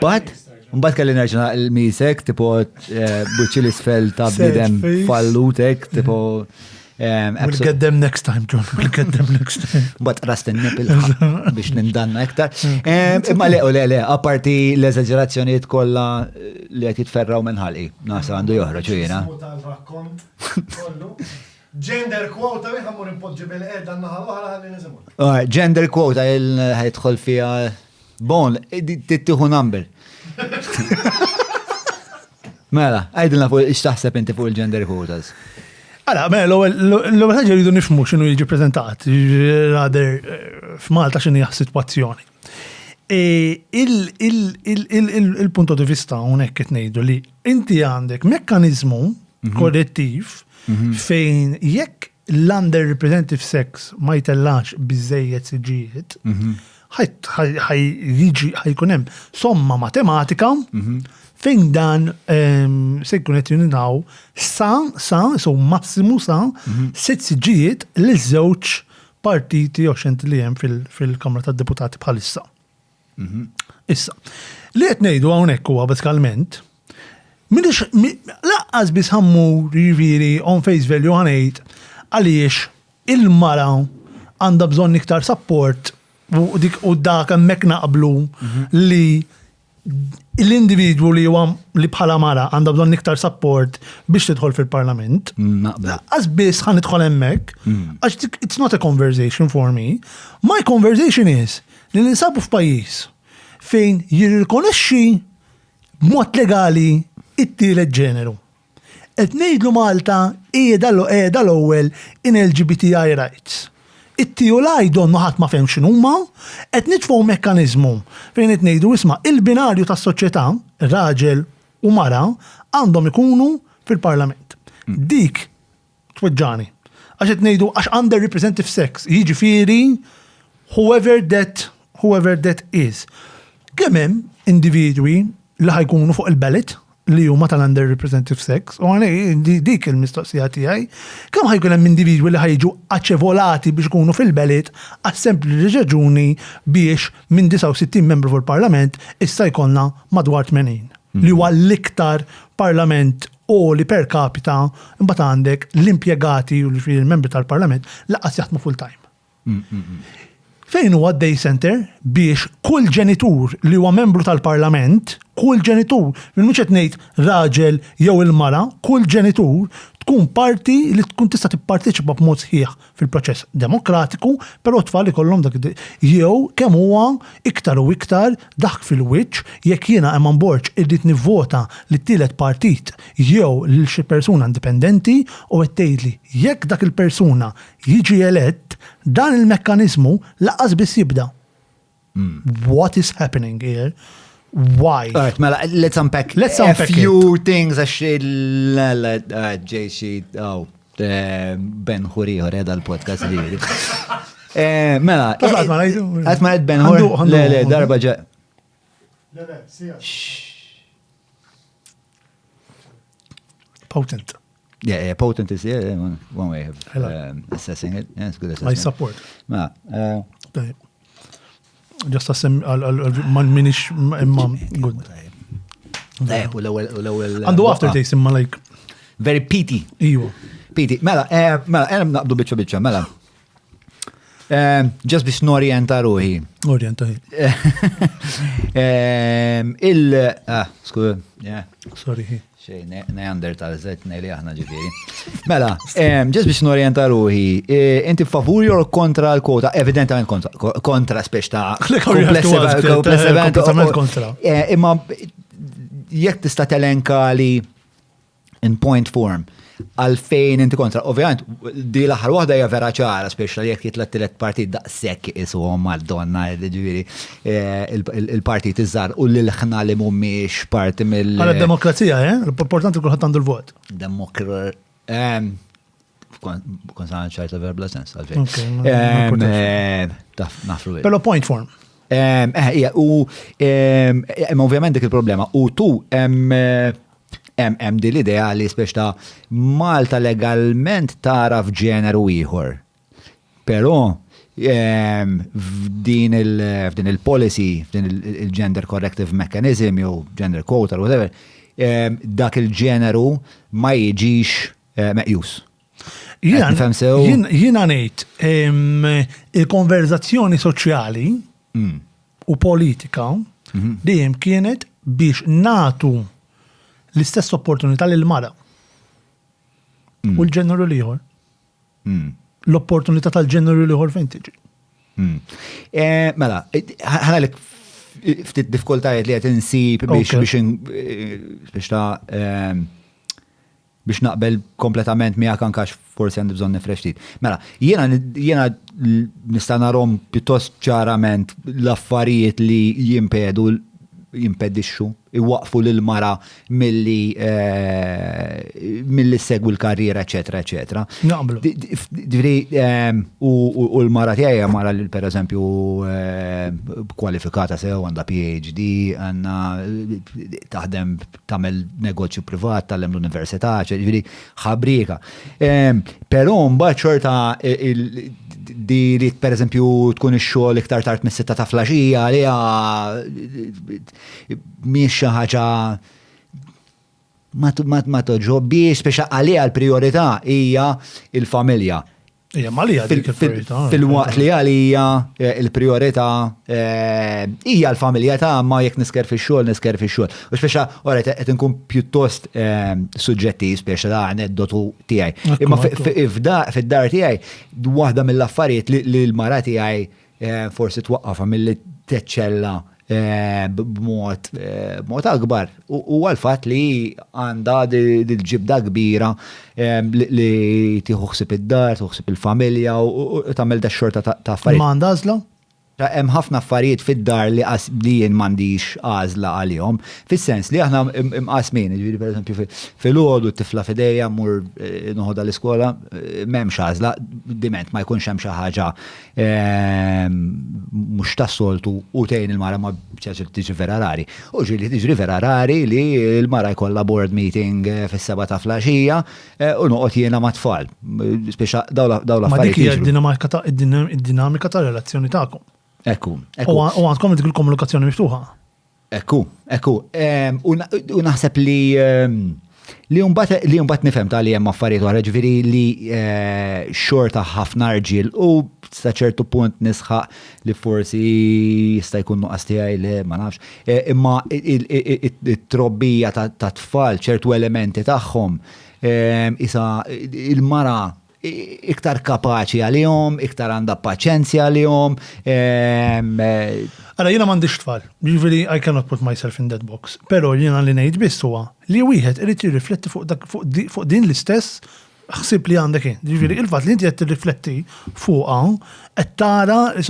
But, umbat kelli nerġna il-misek, tipo buċi l-isfel ta' bnidem face. fallutek, tipo. We'll get them next time, John. We'll get them next time. But rasten nipil biex nindanna iktar. Imma le, apparti l-eżagġerazzjoniet kollha li qed jitferraw minn ħalqi. Nasa għandu joħroġ jiena. tal-rakkont kollu. Gender quota mi ħammur impoġġi bil-qedda naħa l-oħra ħalli nisimgħu. Gender quota ħajtħol fija bon, tittieħu number. Mela, għajdilna fuq ix-taħseb inti fuq il-gender quotas. Għala, l-ewwel ħaġa rridu nifhmu x'inhu jiġi preżentat, rather f'Malta x'inhi situazzjoni. Il-punto di vista hawnhekk qed ngħidu li inti għandek mekkaniżmu korrettiv fejn jekk l-underrepresentative sex ma jtellax biżejjed siġijiet, ħajkun hemm somma matematika fejn dan se jkun qed jininaw so massimu sa sitt siġijiet lil żewġ partiti oċent li hemm fil-Kamra tad-Deputati bħalissa. Issa, li qed ngħidu hawnhekk huwa bażikalment laqqas biss ħammur jiġifieri on face value ħanejt għaliex il-mara għandha bżonn iktar support u dak hemmhekk naqblu li l-individwu li huwa li bħala mara għandha bżonn iktar support biex tidħol fil-Parlament. Laqqas biss ħanidħol hemmhekk għax it's not a conversation for me. My conversation is li ninsabu f'pajjiż fejn jirrikonoxxi b'mod legali it-tielet ġeneru. Qed ngħidlu Malta qiegħda l-ewwel in LGBTI rights. It-tiolaj donnu ħadd ma fehm x'inhuma, qed nitfgħu mekkaniżmu fejn qed ngħidu isma' il-binarju tas-soċjetà, raġel u mara għandhom ikunu fil-Parlament. Dik tweġġani. Għax qed ngħidu għax underrepresentative sex, jiġifieri whoever that is. Kemm hemm individwi li ħajkunu fuq il-ballot li huma tal-underrepresentative sex, u dik il-mistoqsija tiegħi, kemm ħajkun hemm individwi li ħajġu aċċevolati biex ikunu fil-ballot għas-sempli raġuni biex minn 69 membru fil-Parlament issa jkollna madwar 80. Li huwa l-iktar Parlament u li per capita imbagħad għandek l-impjegati u l-membri tal-Parlament laqqas jaħdmu full-time. Fejn huwa day center biex kull ġenitur li huwa membru tal-Parlament, kull ġenitur, minn mhux qed ngħid raġel jew il-mara, kull ġenitur tkun parti li tkun tista' tipparteċipa b'mod sħiħ fil-proċess demokratiku, però tfal ikollhom dak jew kemm huwa iktar u iktar dak fil-wiċċ jekk jiena hemm bord irrid nivvota li t-tielet partit jew lil xi persuna indipendenti u qed tgħidli jekk dak il-persuna jiġi elett dan il-mekkaniżmu laqas biss jibda. What is happening here? Why? All right, mela, let's unpack a few things għax ġejxi, Ben Huriħor edha l-podcast li. Mela, għatma għed Ben Hur, le, darba ġa. Le, sija. Potent. Yeah, potent is one way of assessing it. Yeah, it's good assessment. I support. Mela, Just assem man minix imma good. u l-ewel. Għandu aftertaste imma like. Very peaty. Iwa. Peaty. Mela, naqbdu bicċa, mela. Just biex norienta ruħi. Orienta hi. Skur, yeah. Sorry hi. Xej, Neandertal, zet, nejli aħna ġifiri. Mela, ġes biex norienta ruħi, inti favuri or kontra l-kota? Evidentament kontra spiex ta' kompletament kontra. Imma jek tista' telenka li in point form, għalfejn inti kontra. Ovvijament, di l-aħħar waħda hija vera ċara, speċjali jekk jitlet partit daqshekk isuhom Madonna, ġifieri il-partit iżgħar u l-ħna li mhumiex parti mill. Għal-demokrazija, l-importanti kulħadd għandu l-vot. Konsan ċajta verbla sens, għalfejn. Nafru. Pero point form. U ovvjament dik il-problema. U tu hemm din l-idea li spiex ta' Malta legalment tara f'ġeneru ieħor. Però f'din il-policy, f'din il-gender corrective mechanism, jew gender quota, whatever, dak il-ġeneru ma jiġix meqjus. Jiena ngħid il-konverzazzjoni soċjali u politika dejjem kienet biex natu l-istess opportunità lil mara. U l-ġeneru liħor. L-opportunità tal-ġeneru liħor fejn tiġi. Mela, ħanalik ftit diffikultajiet li qed insib biex naqbel kompletament miegħek anke forsi għandi bżonn nifresh ftit. Mela, jiena nista' narhom pjuttost ċarament l-affarijiet li jimpedixxu, iwaqfu lil mara milli segwi l-karriera, eċetera, eċetera. Naqblu. U l-mara tiegħi mara li pereżempju kwalifikata sew għandha PhD, għandna taħdem tagħmel negozju privat, tagħlem l-università, ġifieri ħabrika. Però mbagħad xorta di li per eżempju tkun ix-xogħol iktar tard mis-sitta ta' flaxija għaliha mhix xi ħaġa ma toġobbiex speċa għaliha l-prijorità hija il-familja. Hija malija dik il-priorità. Fil-waqt li għalija il-priorità hija l-familja ta' ma jekk nisker fix-xogħol. U speċa qed inkun pjuttost suġġettiv speċa da aneddotu tiegħi. Imma fid-dar tiegħi waħda mill-affarijiet li l-mara tiegħi forsi twaqqafha milli teċċella b'mod akbar u għal-fatt li għandha dil-ġibda kbira li tieħu ħsieb id-dar, tuħsib il-familja u tagħmel dax-xorta ta' affarijiet. M'għandha għażla? Hemm ħafna affarijiet fid-dar li jien m'għandix għażla għalihom, fis-sens li aħna imqasmin, jiġifieri pereżempju fil-għodu t-tifla f'idejja mmur noħodha l-iskola, m'hemmx għażla, diment ma jkunx hemm xi ħaġa mhux tas-soltu u tgħin il-mara ma tiġi vera rari. U ġieli tiġri vera rari li l-mara jkollha board meeting fis-7 ta' flaxija u noqgħod jiena ma' tfal. Speċa dawn l-affarijiet. Ma dik hija d-dinamika tar-relazzjoni tagħkom. Ekku. U għandkom dik il-komunikazzjoni miftuħa. Ekku. U naħseb li mbagħad nifhem ta' li hemm affarijiet oħra ġifieri li xorta ħafna rġiel u sa ċertu punt nisħaq li forsi jista' jkun nuqqas tiegħi li ma nafx. Imma it-trobbija ta' tfal ċertu elementi tagħhom isa il-mara iktar kapaċi għalihom, iktar għandha paċenzja għalihom. Ara jiena m'għandix tfal, ġifieri I cannot put myself in that box. Però jiena li ngħid biss huwa li wieħed irid jirrifletti fuq din l-istess ħsib li għandek jien. Ġifieri il-fatt li inti qed tirrifletti fuqha qed tara li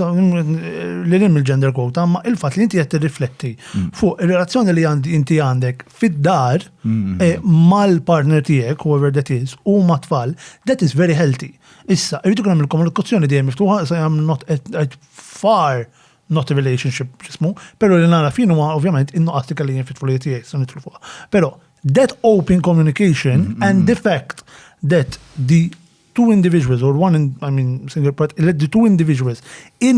hemm il-gender quota, ma il-fatt li inti qed tirrifletti fuq ir-relazzjoni li inti għandek fid-dar mal-partner tiegħek, whoever that is, u ma' tfal, that is very healthy. Issa, irridu kien hemm il-komunikazzjoni dejjem miftuħa, so I'm not at far not a relationship ġismu, però li nara fin huwa ovvjament in-nuqqas li jien fit-tfulijiet tiegħek se nidħlu fuqha. Però that open communication and the fact that the two individuals or single part, let the two individuals in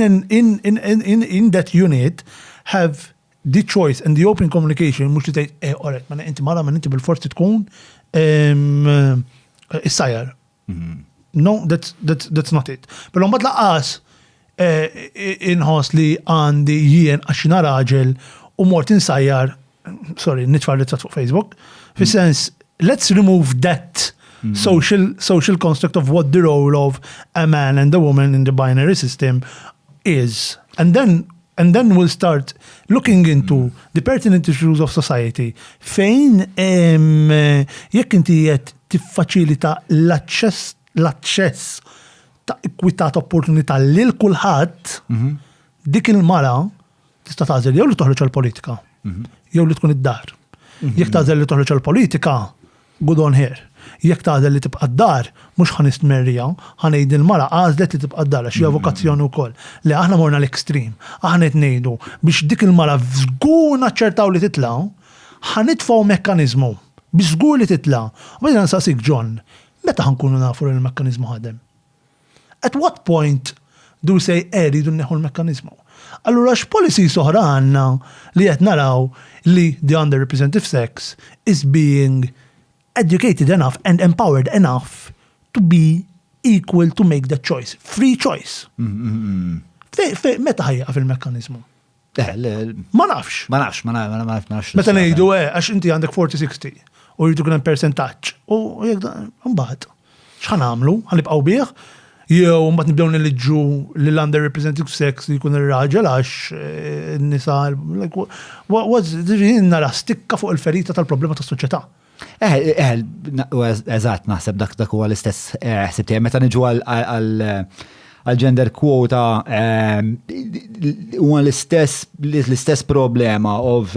that unit have the choice and the open communication mhux li tgħid alright, ma inti mara ma inti bil-forsi tkun is-sajjar. No, that's not it. Però mbagħad laqas inħoss li għandi jien għax jiena raġel u mort insajjar, sorry, nitfar li fuq Facebook, fis-sens let's remove that social construct of what the role of a man and a woman in the binary system is. And then we'll start looking into the pertinent issues of society fejn jekk inti qed tiffaċilita l-aċċess ta' ikwitat opportunità lil kulħadd, dik il-mara tista' tagħżel jew li toħroġ għall-politika jew li tkun id-dar. Jekk tagħżel li toħroġ għall-politika, good on her. Jekk tagħżel li tibqa' d-dar, mhux ħanistmerrija, ħanejd il-mara għażlet li tibqa' d-dar għax hija vokazzjoni wkoll. Li aħna morna l-ekstrem. Aħna qed ngħidu biex dik il-mara żgur naċċertaw li titla', ħanitfgħu mekkaniżmu biex żgur li titla'. U jiena nsaqsik John, meta ħankunu nafu li l-mekkaniżmu ħadem? At what point du say eridu neħu l-mekkanizmu. Allura x'policy soħra għandna li qed naraw li the underrepresented sex is being educated enough and empowered enough to be equal to make that choice. Free choice. Meta ħajja fil-mekkanizmu? Ma nafx. Ma nafx. Meta ngħidu għax inti għandek 40-60 u jridu kien hemm percentaġġ. U jekk mbagħad x'ħan nagħmlu? Ħanibqgħu bih? Jew mbagħad nibdew niliġġu lil underrepresented sex li jkun ir-raġel għax n-nisa nara stikka fuq il-ferita tal-problema tas-soċjetà. Eżatt, naħseb dak huwa l-istess ħsib tiegħi meta niġu għal-gender quota huwa l-istess problema of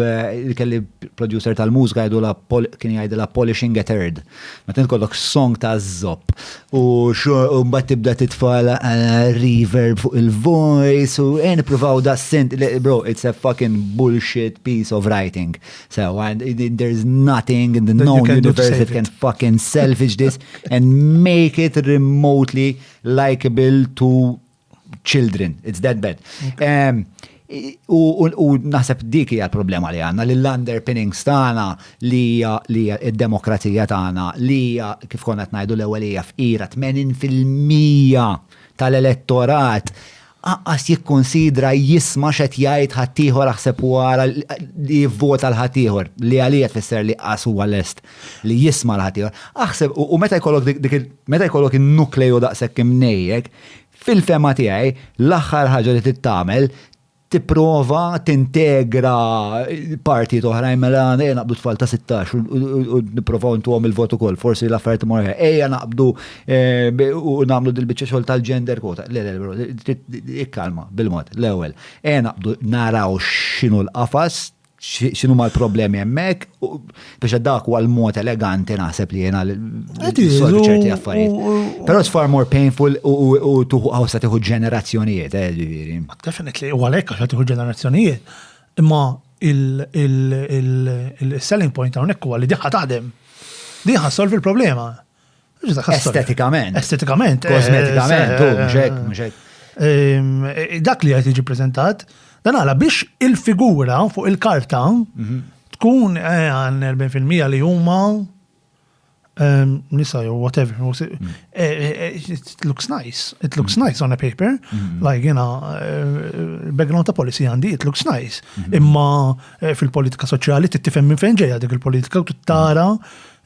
kelli producer tal-mużika kien jgħidilha polishing a third. Meta nkollok song ta' żopp u mbagħad tibda titfal reverb fuq il-voice u nippruvaw da sint bro, it's a fucking bullshit piece of writing. So and there's nothing in the known universe that can fucking salvage this and make it remotely likable to children. It's that bad. U naħseb dik hija l-problema li għandna li l-underpinnings tagħna li hija d-demokrazija tagħna li hija kif konna qed ngħidu l-ewwel hija fqira 80% tal-elettorat aqqas jikkonsidra jisma' x'qed jgħid ħaddieħor aħseb wara li jivvota l-ħaddieħor li għalija tfisser li qas huwa lest li jisma' l-ħaddieħor. Aħseb u meta jkollok in-nukleu daqshekk imnejjek fil-fema tiegħi l-aħħar ħaġa li tittamel tipprova tintegra parti oħrajn mela naqbdu tfal ta' 16 u nipprovaw ntuhom il-vot ukoll, forsi l-affarijiet imorru ejja naqbdu u nagħmlu dil-biċċa xogħol tal-gender quota. Le bro, ikkalma bil-mod l-ewwel. Naqbdu naraw x'inhu l-qafas, x'inhu mal-problemi hemmhekk biex dak huwa l-mod eleganti naħseb li jiena solvi ċerti affarijiet. Però it's far more painful u tuħawsa tieħu ġenerazzjonijiet, ġifieri. Definitely, u għalhekk għax tieħu ġenerazzjonijiet. Imma il-selling point hawnhekk huwa li diħa taħdem. Diħa solvi l-problema. Estetikament. Kosmetikament, mhux hekk. Dak li qed jiġi preżentat dan għala biex il-figura fuq il-karta tkun għan 40% li huma nisa jew whatever. It looks nice. It looks nice on a paper. Like, background ta' policy għandi, it looks nice. Imma fil-politika soċjali tittifhem minn fejn ġejja dik il-politika u tittara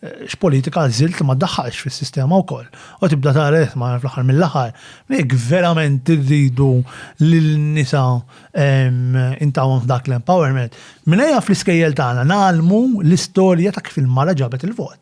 x'politika għażilt ma ddaħħalx fis-sistema wkoll. U tibda tara ma fl-aħħar mill-aħħar nek verament irridu lin-nisa intawhom f'dak l-empowerment. Minnejja fl-iskejjel tagħna nagħlmu l-istorja ta' kif il-mara ġabet il-vot.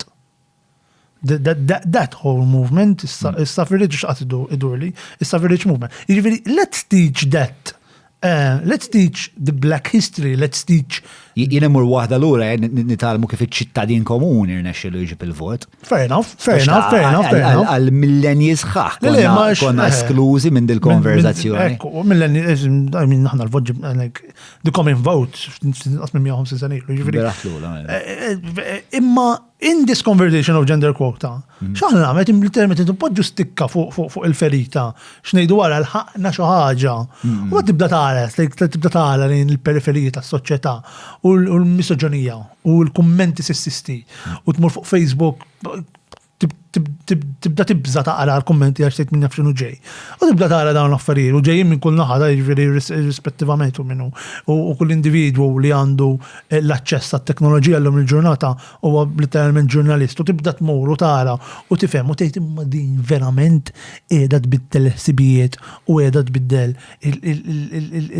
That whole movement is suffrage qatt idurli, is suffrage movement. Jiġifieri let's teach that. Let's teach the black history, let's teach... Jien imur waħda l-ura, nitalmu kif iċ-ċittadin komuni rnexxielu jġib il-vot. Fair enough. Għal-millenji sħaħ konna esklużi minn dil-konverzazzjoni. Ekku, millenji, naħna l-vot the common vote, għasmin 150 sanilu. Imma in this conversation of gender quota, xaħna għamet il-termet poġġu stikka fuq il-ferita, xnejdu għara l-ħakna xaħġa, u ma tibda tara il-periferija tas-soċjetà u l-misoġonija u l-kummenti sessisti u tmur fuq Facebook tibda tibza taqra l-kommenti għax tgħid minn naf x'inhu ġej. U tibda tara dawn l-affarijiet u ġejjin minn kull naħa jiġifieri rispettivament u minnu u kull individwu li għandu l-aċċess għat-teknoloġija llum il-ġurnata huwa literalment ġurnalist u tibda tmur u tara u tifhem u tgħid imma din verament qiegħda tbiddel ħsibijiet u qiegħda tbiddel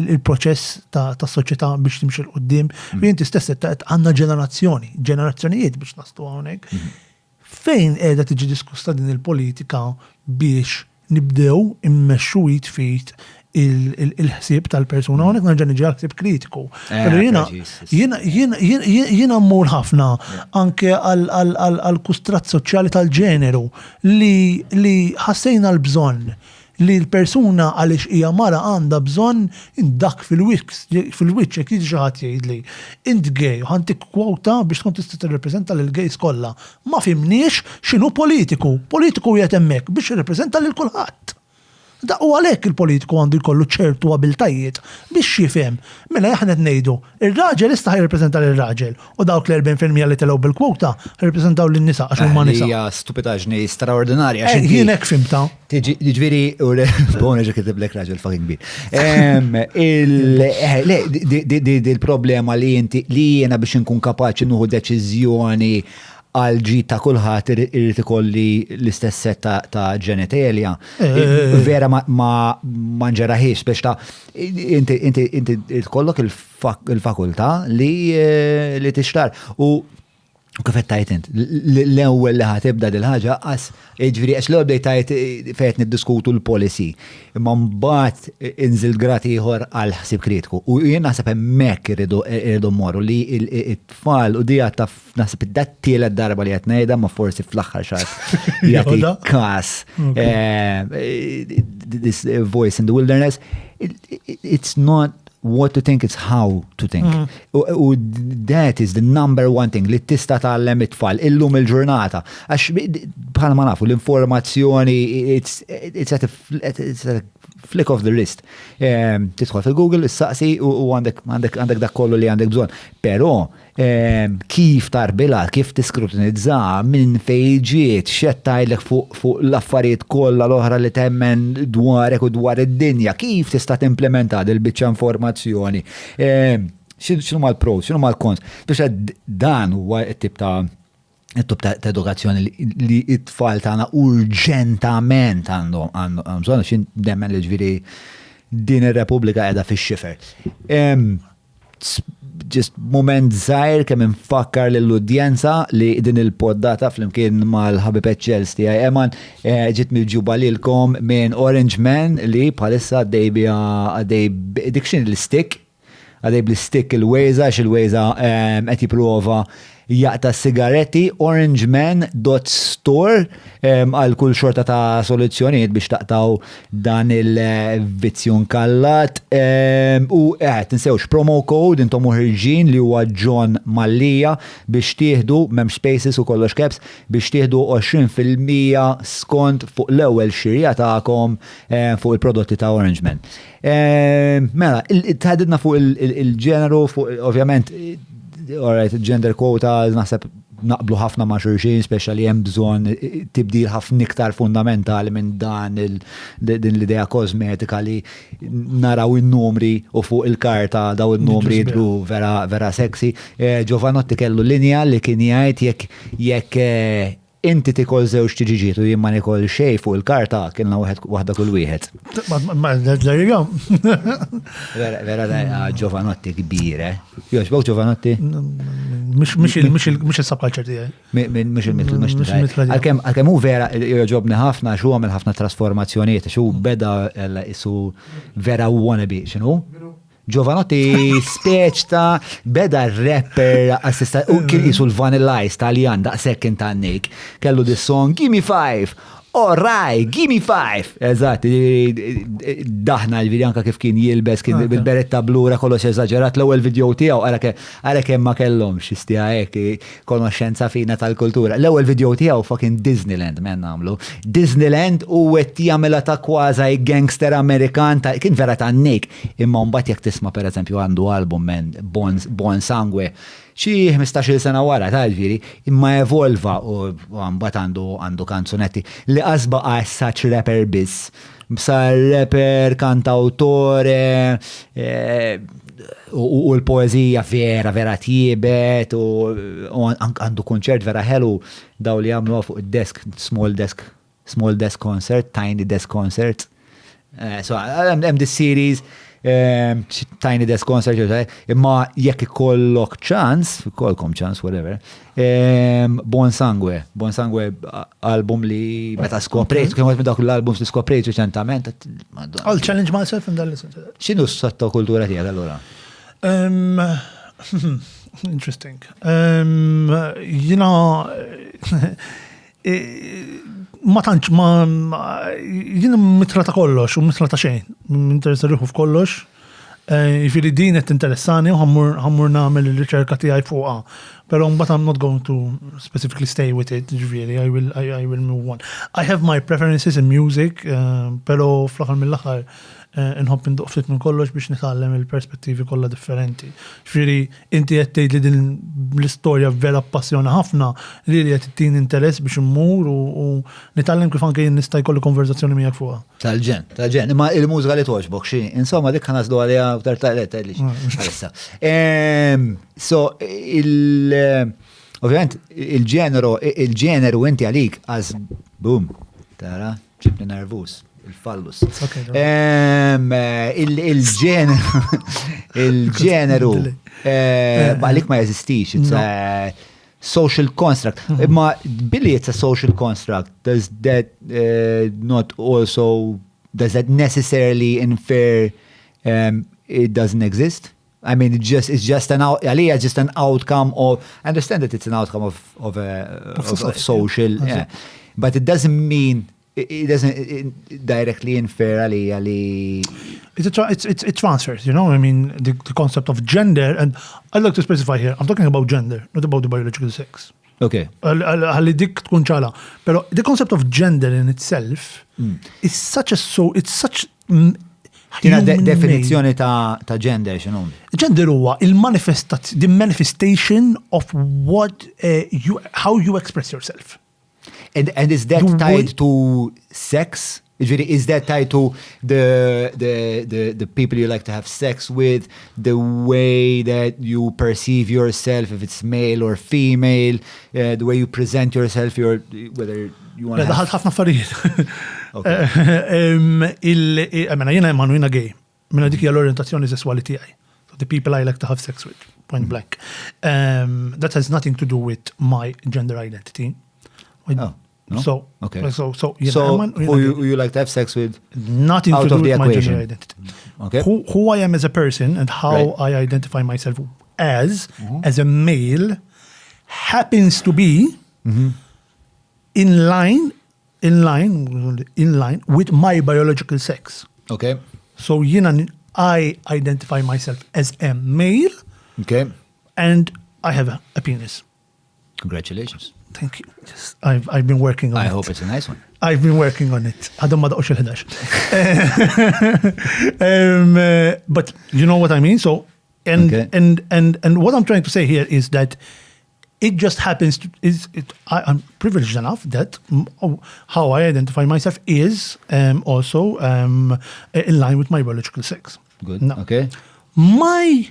il-proċess tas-soċjetà biex timxi l-qudiem. Inti stess għandna ġenerazzjonijiet biex naslu hawnhekk. Fejn qiegħda tiġi diskussa din il-politika biex nibdew immexxu jitfit il-ħsieb tal-persuna hawnhekk nerġa' niġi ħsieb kritiku. Però jiena mmur ħafna anke għal kustrat soċjali tal-ġeneru li ħassejna l-bżonn li l-persuna għaliex hija mara għandha bżonn indak fil-wiċċ jekk jiġi xi ħadd jgħidli int gay u ħantik kwota biex tkun tista' tirrepreżenta lil gays kollha. Ma fimniex x'inhu politiku. Politiku qiegħed hemmhekk biex jirrepreżenta lil kulħadd. Da u għalhekk il-politiku għandu jkollu ċertu abiltajiet biex jifhem. Mela aħna qed ngħidu, ir-raġel ista' jirrepreżenta lill-raġel u dawk l-40% li telgħu bil-kwota jirrepreżentaw lin-nisa għax huma nisa. Hija stupidaġni straordinarja. Jien hekk fimta. Ġifieri u bona ġekitiblek raġel fucking kbir. Il-problema li jiena biex inkun kapaċi nuħu deċiżjoni għal ġi ta' kulħadd irid ikolli l-istess set ta' ġenitelja. Vera ma nġeraħiex biex ta' inti tkollok il-fakultà li tixtar. U kif qed tajt int, l-ewwel li ħatibda dil-ħaġa ġifieri għax l-ewwel bdejt tajt fejn niddiskutu l-policy. Imma mbagħad inżil grat ieħor għal ħsieb kritiku. U jien naħseb hemmhekk irridu mmorru li t-tfal u dija ta' naħseb id-tielet darba li qed ngħidha ma forsi fl-aħħar xahar jagħti każ this voice in the wilderness. It's not what to think, it's how to think. U that is the number one thing li tista tgħallem it-tfal illum il-ġurnata. Għax bħal ma nafu l-informazzjoni it's at a flick of the wrist. Tidħol fil-Google, issaqsi u għandek dak kollu li għandek bżonn. Però kif tarbila, kif tiskrutinizza, minn fejġiet, xettajlek fuq l-affarijiet kollha l-oħra li temmen dwarek u dwar id-dinja, kif tista' timplementa dil-biċċa informazzjoni. X'inhu mal-pros, x'inhu mal-cons. Biex dan huwa t-tip ta' edukazzjoni li it-tfal tagħna urġentament għandhom bżonn x'in demmen li ġifieri din ir-Repubblika qiegħda fix-xifer. Just moment żgħir kemm infakkar lill-udjenza li din il-poddata flimkien mal-ħabib Eċċels tiegħi Eman ġiet miġuba lilkom minn Orange Man li bħalissa għaddej dik x'in l-stick għaddej bl-stick il-wejża x'il-wejża qed jipprova jaqta sigaretti orangeman.store għal kull xorta ta' soluzzjonijiet biex taqtaw dan il-vizzjun kallat u tinsewx promo code intom uħirġin li huwa John Mallija biex tieħdu mem spaces u kollox caps biex tieħdu 20% skont fuq l-ewwel xirja tagħkom fuq il-prodotti ta' Orange Man. Mela, tħaddidna fuq il-ġeneru, fuq ovvjament alright, gender quota, naħseb naqblu ħafna ma' xurxin, speċjali hemm bżonn tibdil ħafna iktar fundamentali minn din l-idea kosmetika li naraw in-numri u fuq il-karta daw in-numri jidru vera sexy. Giovanotti kellu linja li kien jgħid jekk inti tikol żewġ tiġiġiet u jien ma nikol xejn fuq il-karta kienna waħda kull wieħed. There you go. Vera Giovanotti kbire. Jox bok Giovanotti? Mhux il-subculture tiegħi. Mhux il-mitl. Għalkemm hu vera jogħġobni ħafna x'hu għamel ħafna trasformazzjonijiet, x'hu beda isu vera wannabe, x'inhu? Giovanotti speċ ta' beda rapper assista u kien jisu l-Vanilla Ice Taljan daqshekk kien tannik. Kellu dis song Gimme 5. All right, gimme 5. Eżatt, daħna l-video anka kif kien jilbes, kien bil-beretta blura kollox eżaġerat l-ewwel video tiegħu ara kemm ma kellhomx istija hekk konoxxenza fina tal-kultura. L-ewwel video tiegħu fucking Disneyland men nagħmlu. Disneyland u qed jagħmilha ta' kważi gangster Amerikan kien vera tannik. Imma mbagħad jekk tisma' pereżempju għandu album men Bon Sangue xi 15 sena wara tal-ġieri imma evolva u mbagħad għandu kanzunetti li qasba such rapper biss. Sar rapper, kantautore u l-poezija vera tiebet u għandu konċert vera ħelu daw li għamlu fuq id-desk, small desk concert, tiny desk concert. So hemm this series tiny desk concert, imma jekk ikollok kolkom ċans, whatever. Bon Sangue album li meta skoprejt, kien minn dawk l-albums li skoprejt reċentament. I'll challenge myself in that listen. X'inhu s-sottokultura tiegħek allura? Interesting. Ma tantx jien mitra ta' kollox u mitra ta' xejn. Interessa ruħu f'kollox. Ġifieri din qed interessani u ħammur nagħmel ir-riċerka tiegħi fuqha. Però mbagħad I'm not going to specifically stay with it, ġifieri I will move on. I have my preferences in music, però fl-aħħar mill-aħħar nħobb indoq ftit minn kollox biex nitgħallem il-perspettivi kollha differenti. Ġifieri inti qed tgħid li din l-istorja vera appassjona ħafna li qed tittin interess biex immur u nitgħallem kif anke nista' jkolli konverzazzjoni miegħek fuqha. Tal-ġen. Imma il-mużika li togħġbok xi, insomma dik ħanaslu għaliha tartalet għalix. So ovvjament il-ġeneru inti għalik għaz boom, tara, ġibni nervus. Il-fallus. Il-ġeneru għalik ma jeżistix, it's a social construct. Imma billi it's a social construct, does that necessarily infer it doesn't exist? I mean, it's just an outcome of, I understand that it's an outcome of social, yeah. But it doesn't mean, it doesn't directly infer Ali. It transfers, you know. I mean, the concept of gender, and I'd like to specify here. I'm talking about gender, not about the biological sex. Okay. Għalli dik tkun ċala. Pero the concept of gender in itself is such Tina definizzjoni ta' gender, xinu? Gender huwa the manifestation of what how you express yourself. And is that tied to sex? Is that tied to the people you like to have sex with, the way that you perceive yourself, if it's male or female, the way you present yourself, whether you want to have... ħafna affarijiet. Jena jena gay. Minna dik hija l-orientazzjoni sessuali tiegħi. So the people I like to have sex with, point blank. That has nothing to do with my gender identity. Oh. No? So, okay. So who you like to have sex with? Nothing to do with my gender identity. Okay. Who I am as a person and how I identify myself as a male happens to be in line with my biological sex. Okay. So I identify myself as a male. Okay. And I have a penis. Congratulations. Thank you. Yes, I've been working on it. I hope it's a nice one. I've been working on it. Għadhom ma daqgħux il-11. But you know what I mean? So and what I'm trying to say here is that it just happens to I'm privileged enough that how I identify myself is also in line with my biological sex. Good. No. Okay. My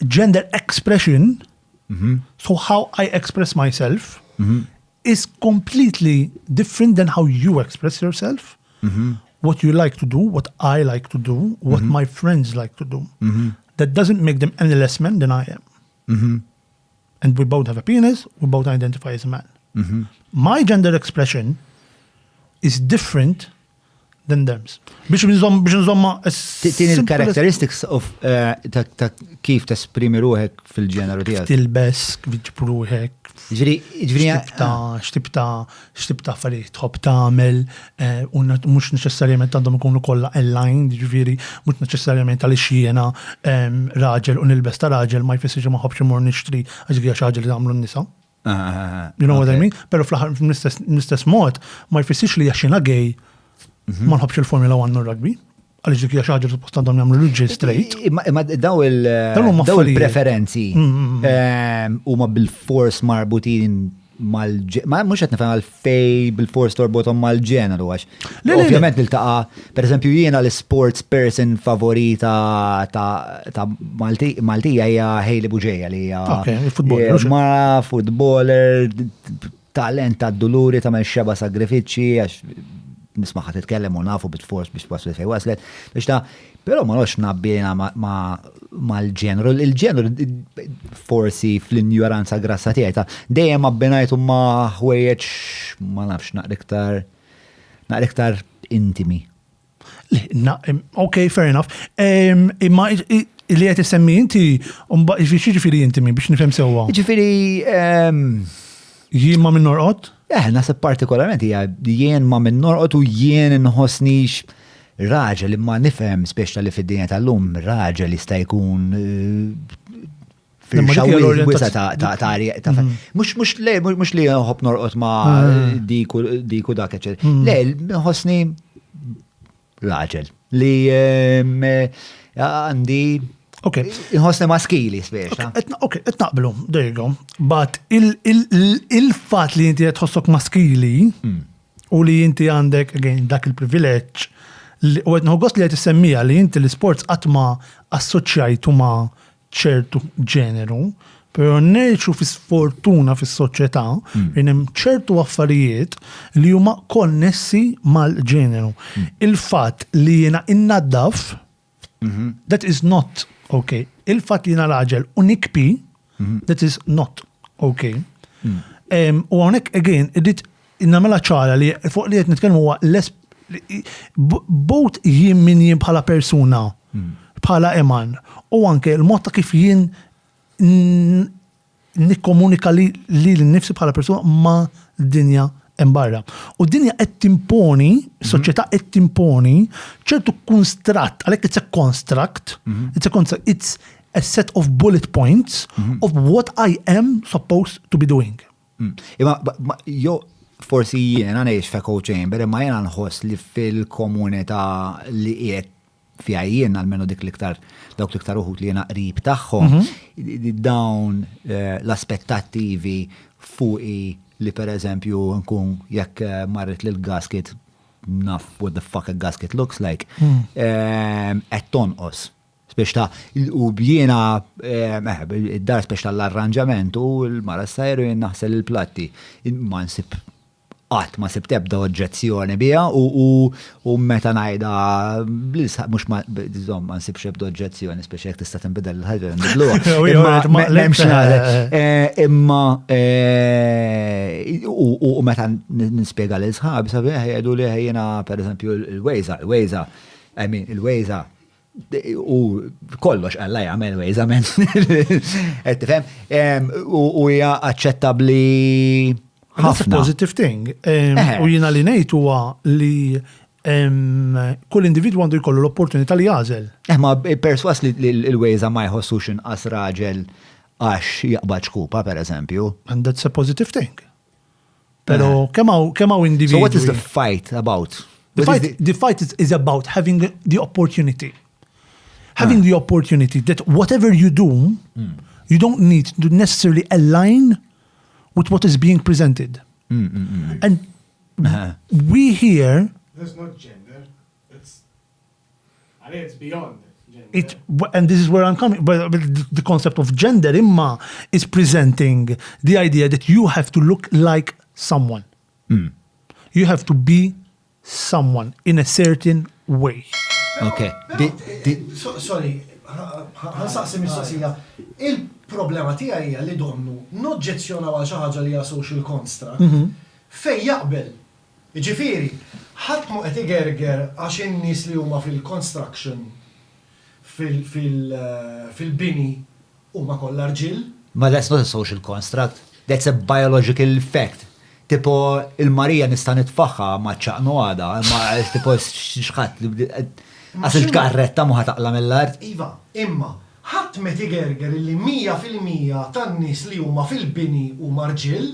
gender expression, so how I express myself, is completely different than how you express yourself. What you like to do, what I like to do, what my friends like to do. That doesn't make them any less men than I am. And we both have a penis, we both identify as a man. My gender expression is different than theirs. Biex nżomma Tini l-characteristics of ta' kif tesprimi ruħek fil-ġeneru tiegħek. Tilbes, kif ruħek. Ġifieri x'tibta affarijiet tħobb tagħmel u mhux neċessarjament għandhom ikunu kollha aligned, ġifieri mhux neċessarjament għaliex jiena raġel u nilbes ta' raġel ma jfissirx ma ħobbx imur nixtri għax hija xi ħaġa li tagħmlu n-nisa. You know what I mean? Però fl-aħħar fl-istess mod ma jfissirx li għax jiena gay ma nħobbx il-Formula 1 u rugby. Għaliex dik hija xi ħaġa suppost għandhom jagħmlu luġġi straight. Imma daw il-preferenzi huma bil-fors marbutin ma mhux qed nifhem għalfejn bil-fors torbothom mal-ġeneru għax. Ovvjament niltaqa' pereżempju jiena l-sports person favorita ta' Maltija hija Hailey Buġejja li hija mara futboler, talent tad-duluri tagħmel xeba sagrifiċċji għax nismaħat titkellem u nafu bit-fors biex waslet fej waslet. Pero ma nox nabbina mal-ġenru. Il-ġenru forsi fl-ignoranza grassa tiegħi dejjem abbinajtu ma' ħwejjeġ ma nafx naqra intimi. Okay, fair enough. Imma li qed issemmi inti ġifieri intimi biex nifhem sewwa. Ġifieri jien ma minn norqod? Nasib partikolarment hija jien ma minn norqod u jien inħossnix raġel imma nifhem speċta li fid-dinja tal-lum raġel jista' jkun firxa wisa ta' mux li hop norqot ma' diku dak eċet. Le, nħossni raġel li għandi nħossni maskili speċta. Ok, etnaqblu, there you go. But il-fat li jinti tħossok maskili u li jinti għandek, again, dak il-privileġġ u għed nħoggos li għed semmija li jinti l-sports għatma assoċjajtu ma' ċertu ġeneru, pero neċu fi sfortuna fi s-soċjetà hemm ċertu affarijiet li huma konnessi mal-ġeneru. Il-fatt li jiena innaddaf, that is not okay. Il-fatt li jiena raġel u nikpi, that is not okay. U għonek, again, id-dit innamela ċara li fuq li qed nitkellmu huwa less both jien min jien bħala persuna, bħala eman, u anke il-mod ta' kif jien nikkomunika li l-nifsi bħala persuna ma' dinja embarra. U dinja qed timponi, soċjetà qed timponi ċertu konstratt, għalhekk it's a construct, it's a set of bullet points of what I am supposed to be doing. Jo forsi jiena ngħix f'echo chamber, imma jiena nħoss li fil-komunità li qiegħed fiha jien għalmenu dawk l-iktar uħud li jiena qrib tagħhom, dawn l-aspettattivi fuqi li pereżempju nkun jekk marret lil gasket naf what the fuck a gasket looks like, qed tonqos. Speċta, u bjiena id-dar speċta l-arranġament u l-mara sajru naħsel il-platti. Ma nsib ma sib tebda oġġezzjoni bija u meta ngħidha mhux ma nsibx ebda oġġezzjoni speċi jekk tista' tinbidel il-ħaġa nbidluha. Imma u meta nispjega lil sħab sabiħ jgħidu li jiena pereżempju il-wejża, il-wejża u kollox għalla jgħamil wejżament. U hija aċċettabbli That's a positive thing. U jina li ngħid huwa li kull individwu għandu jkollu l-opportunità li jażel. Ma perswas li l-wejża ma jħossux inqas raġel għax jaqbad xkupa, pereżempju. And that's a positive thing. Pero kemm hawn individwi. So what is the fight about? The fight is about having the opportunity. Having the opportunity that whatever you do, you don't need to necessarily align with what is being presented. And we here... There's not gender. It's beyond gender. And this is where I'm coming. But the concept of gender imma is presenting the idea that you have to look like someone. You have to be someone in a certain way. Okay. Sorry, ħansaqsi mistoqsija. Il-problema tiegħi hija li donnu noġġezzjonaw għal xi ħaġa li hija social construct fejn jaqbel. Jiġifieri, ħadd mu qed igerger għax in-nies li huma fil-construction fil-bini huma kollha rġiel. Ma that's not a social construct. That's a biological fact. Tipo il-Marija nista' nitfaħħa ma ċaqnu għada, ma tipo xħat għas il-karretta muħa taqla mill-art. Iva, imma, ħadd met igerger illi 100% tan-nies li huma fil-bini huma rġiel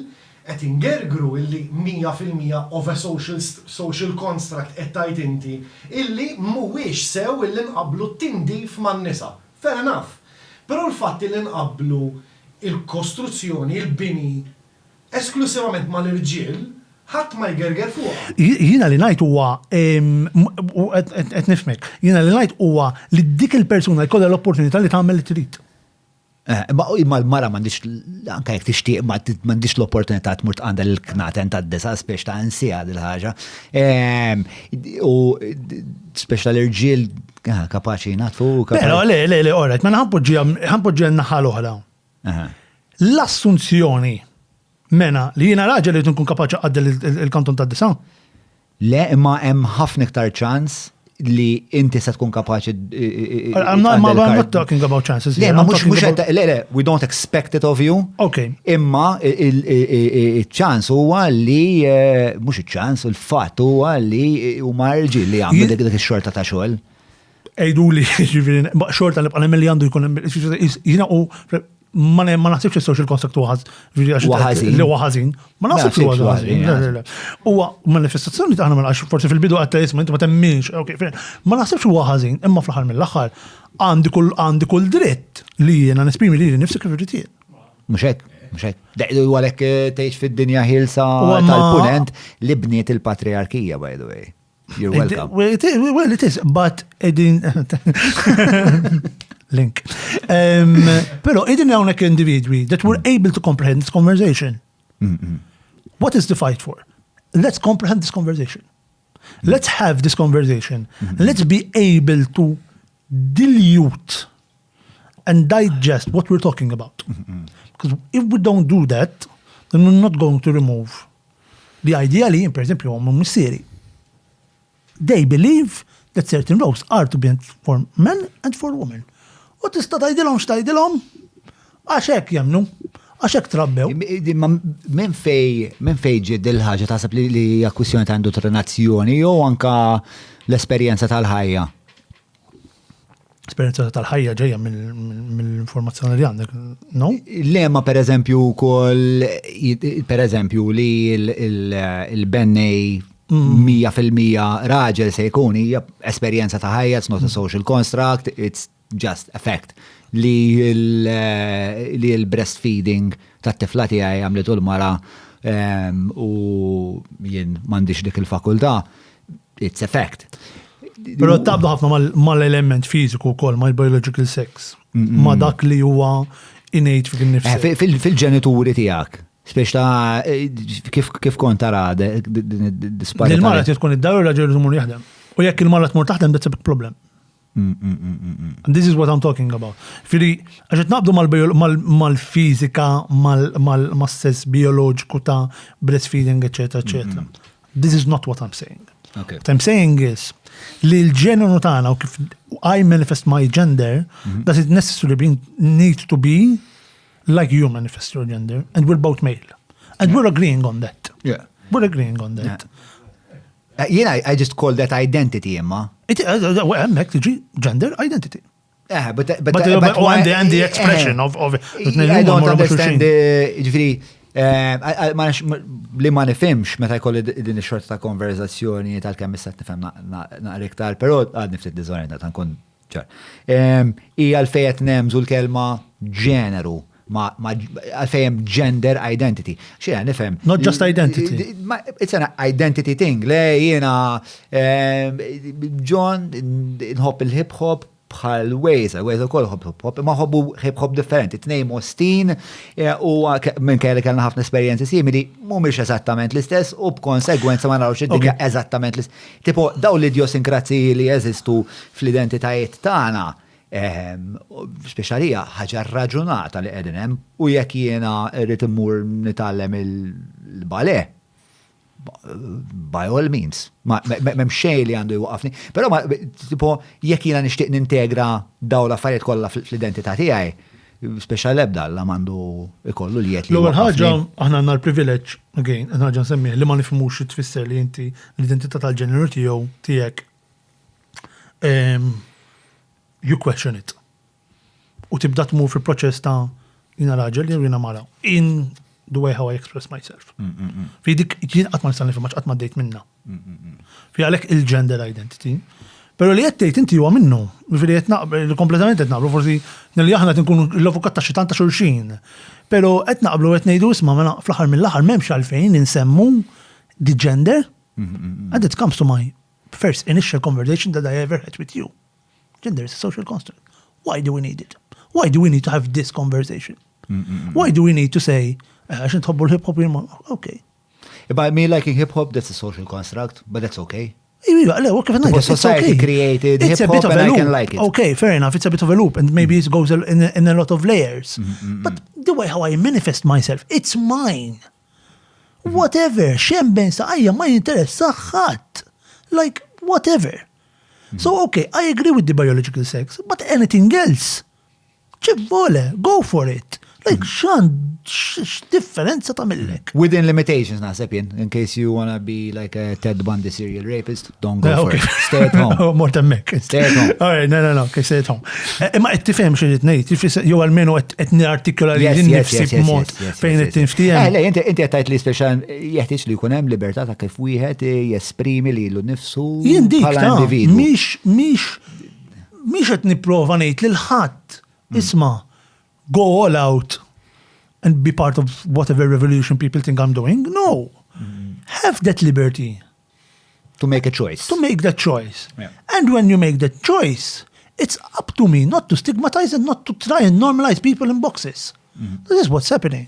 qed ingergru illi 100% of a social construct qed tgħid inti illi mhuwiex sew illi nqabblu t-tindif man-nisa. Fair enough. Però l-fatt illi nqabblu il-kostruzzjoni, il-bini esklusivament mal-irġiel ħadd ma jgerger fuqha. Jiena li ngħid huwa qed nifhmek. Jiena li ngħid huwa li dik il-persuna jkollha l-opportunità li tagħmel li trid. Imma l-mara m'għandix anke jekk tixtieq m'għandix l-opportunità tmur għandha l-knaten tad-disa speċi ta' insija dil-ħaġa. U speċi l-irġiel kapaċi jingħatfu. Però le, orajt, ma ħanpoġġi n-naħa l-oħra. L-assunzjoni mena li jiena raġel li nkun kapaċi għaddel il-kanton tad-disa? Le, imma hemm ħafna iktar ċans li inti se tkun kapaċi. I'm not talking about chances. Le, here. ma I'm mux, talking about- le, we don't expect it of you. Okay. Imma il-ċans huwa li, mux il-ċans, il-fatt huwa li huma rġil li għamlu dik ix-xorta ta' xogħol. Ejdu li ġifieri xorta li bqal li għandu jkun jiena u ma naħsibx il-social construct huwa Ħażin. li huwa ħażin. Ma naħsibx huwa ħażin. Le, le, le. Huwa manifestazzjoni tagħna ma forsi fil-bidu qatt isma' inti ma temmix, okay, ma naħsibx huwa ħażin, imma fl-aħħar mill-aħħar għandi kull dritt li jiena nesprimi li nifsi kif irrid. Mux hekk, mux hekk. Deqdu għalek tgħix fid-dinja ħilsa Huwa ma- tal-punent li bniet il-patriarkija, by the way. You're welcome. Well, it is, but edin link. Pero edin hawnhekk individwi that were able to comprehend this conversation. What is the fight for? Let's comprehend this conversation. Let's have this conversation. Let's be able to dilute and digest what we're talking about. Because if we don't do that, then we're not going to remove the ideally, per esempio, missieri. They believe that certain roles are to be for men and for women. U tista' tgħidilhom x'tgħidilhom? Għax hekk jemnu, għax hekk trabbew. Minn fej ġid il-ħaġa taħseb li hija kwistjoni ta' indottrinazzjoni jew anka l-esperjenza tal-ħajja? Esperjenza tal-ħajja ġejja mill-informazzjoni li għandek, no? Le, ma per eżempju li il-bennej 100% raġel se jkun hija esperjenza ta' ħajja, it's not a social construct, it's just a fact li l-breastfeeding tat-tifla tiegħi għamlet l-mara u jien m'għandix dik il-fakultà, it's a fact. Però tabdu ħafna mal-element fiżiku wkoll, mal-biological sex, ma dak li huwa innate fik innifsek. Fil-ġenituri tiegħek. Spiex ta' kif kont tara disparità. Il-mara tkun id-dar u raġel tmur jaħdem. U jekk il-mara tmur taħdem, that's a big problem. And this is what I'm talking about. Fili, għaxet naqbdu mal-fizika, mal-sess bioloġiku ta' breastfeeding, etc. This is not what I'm saying. Okay. What I'm saying is li l-ġeneru tagħna u kif I manifest my gender, does it necessarily need to be like you manifest your gender, and we're both male. And we're agreeing on that. Yeah. We're agreeing on that. I just call that identity, imma. Hemmhekk tiġi gender identity. But and the expression of I don't understand ġifiri, li ma nifimx meta jkolli din ix-xorta ta' konverzazzjoni tal-kemm issa nifhem naqra iktar, però għadni ftit diżorientat nkun ċar. Hija l-fejn nemżu l-kelma ġeneru. Għalfejem gender identity. Xina nifhem. Not just identity. It's an identity thing. Le jiena John nħobb il-hip hop bħal Waze u koll hip hop, ma hobbu hip hop differenti. Tnejn Mostin u minn kelli kellna ħafna esperjenzi simili mhumiex eżattament l-istess u b'konsegwenza ma narawx id-dinja eżattament l-istess. Tipo daw l-idiosinkraziji li jeżistu fl-identitajiet tagħna. Speċalija ħaġa raġunata li qegħdin hemm u jekk jiena rrid immur nitgħallem il-bale by all means. M'hemm xejn li għandu jwaqafni. Però tipo jekk jiena nixtieq nintegra daw l-affarijiet kollha fl-identità tiegħi, speċjal ebda l għandu ikollu li jgħid li. L-ewwel ħaġa aħna għandna l-privilege, again, ħaġa nsemmih li ma nifhmux tfisser li inti l-identità tal-ġeneru tiegħek you question it. U tibda tmur fil-proċess ta' jina raġel jina mara. In the way how I express myself. Fi dik jien qatt ma nista' nifhem qatt ma ddejt minnha. Fi għalhekk il-gender identity. Però li qed tgħid inti huwa minnu. Fi qed naqbel kompletament qed naqblu forsi li aħna qed nkunu l-avukat ta' xi ta' xulxin. Però qed naqblu qed ngħidu isma' fl-aħħar mill-aħħar m'hemmx għalfejn insemmu the gender. And it comes to my first initial conversation that I ever had with you. Gender is a social construct. Why do we need it? Why do we need to have this conversation? Why do we need to say, għaxin tħobbu l-hip-hop, okay. By me liking hip-hop, that's a social construct, but that's okay. Society created hip-hop and I can like it. Okay, fair enough, it's a bit of a loop and maybe it goes in a lot of layers. But the way how I manifest myself, it's mine. Whatever, xemben saqajja ma jinteressa ħadd. Like, whatever. So, okay, I agree with the biological sex, but anything else, ċivvole, go for it. Like, differenza tamillek. Within limitations, naħseb jien, in case you wanna be like a Ted Bundy serial rapist, don't go for it. Stay at home. More temmek. Stay at home. All right, no, okay, stay at home. Imma t-tifem xie jitnejt, jew għalmenu għetni artikola li nifsi b'mod fejn it-tinftijem. Le, inti għattajt li speċan jeħtieġ li jkun hemm libertà ta' kif wieħed jesprimi li l-nifsu bħala individu. Miex qed nipprova ngħid lil ħadd isma' go all out and be part of whatever revolution people think I'm doing. No. Have that liberty. To make a choice. To make that choice. Yeah. And when you make that choice, it's up to me not to stigmatize and not to try and normalize people in boxes. This is what's happening.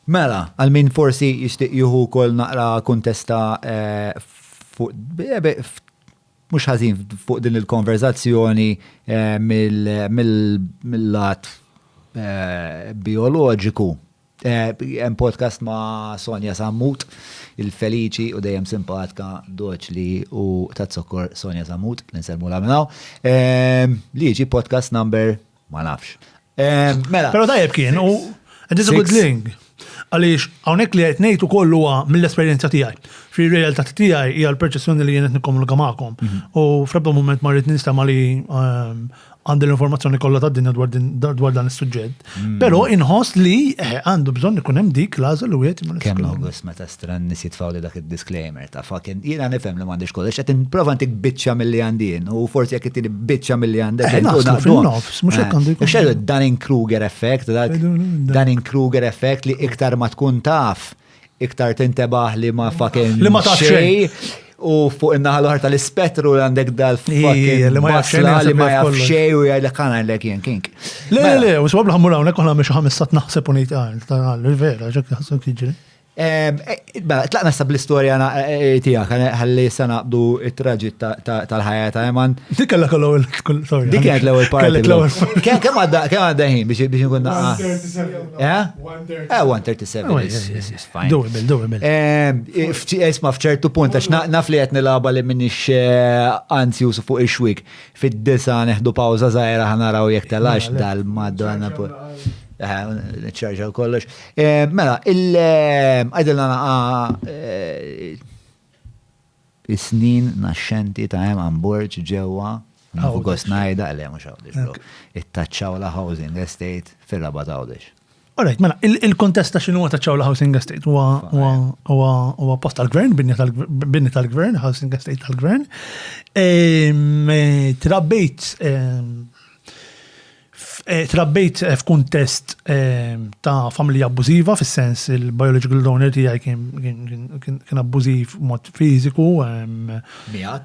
Mela, għal-min forsi jishtiq juhu kol naqra kontesta mux ħazin fuq din il-konverzazzjoni mill-lat bioloġiku. Hemm podcast ma' Sonja Sammut, il-Feliċi u dejjem simpatika doċli u tat-sokkor Sonja Sammut, ninselmu la minnaw. Li ġi podcast number ma nafx. Mela. Pero tajjeb kien, u it is a good thing. Għaliex, għawnek li għetnejtu kollu mill-esperienza tijaj. Fi realtà tijaj hija l-perċezzjoni li jenet nikkomunika ma'kom. U f'rebda moment marrit nistama li għandi l-informazzjoni kollha tad-dinja dwar dan is-suġġett. Però inħoss li għandu bżonn ikun hemm dik l-għażel u wieħed imma kemm l-August meta stran nies jitfgħu li dak id-disclaimer ta' fucking jiena nifhem li m'għandix kollox qed nipprova ntik biċċa milli għandin u forsi jekk ittini biċċa milli għandek. Naħslu fil-nofs, mhux hekk għandu jkun. X'għidu Dunning-Kruger effect, Dunning-Kruger effect li iktar ma tkun taf, iktar tintebaħ li ma fucking li ma taf xejn. U fuq in-naħa l-oħra tal-ispettru għandek dal-fucking basla li ma jaf xej u jgħidlek għana l-lek jien kink. Le, u s-wabla ħammur għawnek uħna miex ħamissat naħseb unit għal, vera, ġek naħseb kħiġri. Tlaqna sa bl-istoria tijak, għalli sanaqdu it-traġit tal-ħajja ta' Eman. Dik kellek l-ewwel, sorry. Dik kienet l-ewwel parti. Kemm għadda ħin biex nkun naqqa? 137. 137 is fine. Dowibel. Isma' f'ċertu punt għax naf li qed nilagħba li minix ansjus fuq ix-xwik. Fid-disa neħdu pawża żgħira ħanaraw jekk telax dal-Madonna. Nċarġa u kollox. Mela, għajdilna is-snin naxxenti ta' Eman Borġ ġewa, nafu għosnajda, għalli mux għawdix, it-taċċaw la housing estate fil-raba ta' għawdix. Alright, mela, il-kontesta xinu taċċaw la housing estate huwa post tal-gvern, binni tal-gvern, housing estate tal-gvern. Trabbejt f'kuntest ta' familja abbużiva, fis-sens il-biological donor tiegħi kien abbużiv mod fiżiku. Miegħek?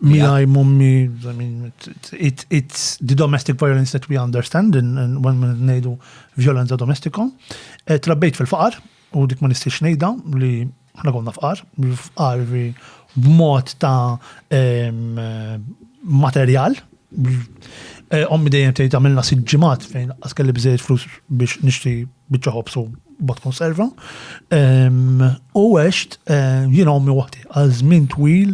Miegħi mummi, it's the domestic violence that we understand and when ngħidu violenza domestika. Trabbejt fil-faqar u dik ma nistix ngħidha li ħna konna fqar b'mod ta' materjal. Ommi dejjem tgħid għamilna siġġimat fejn kelli bżejjed flus biex nixtri biċċa ħobsu bot konserva. U għext jiena ommi waħdi għal żmien twil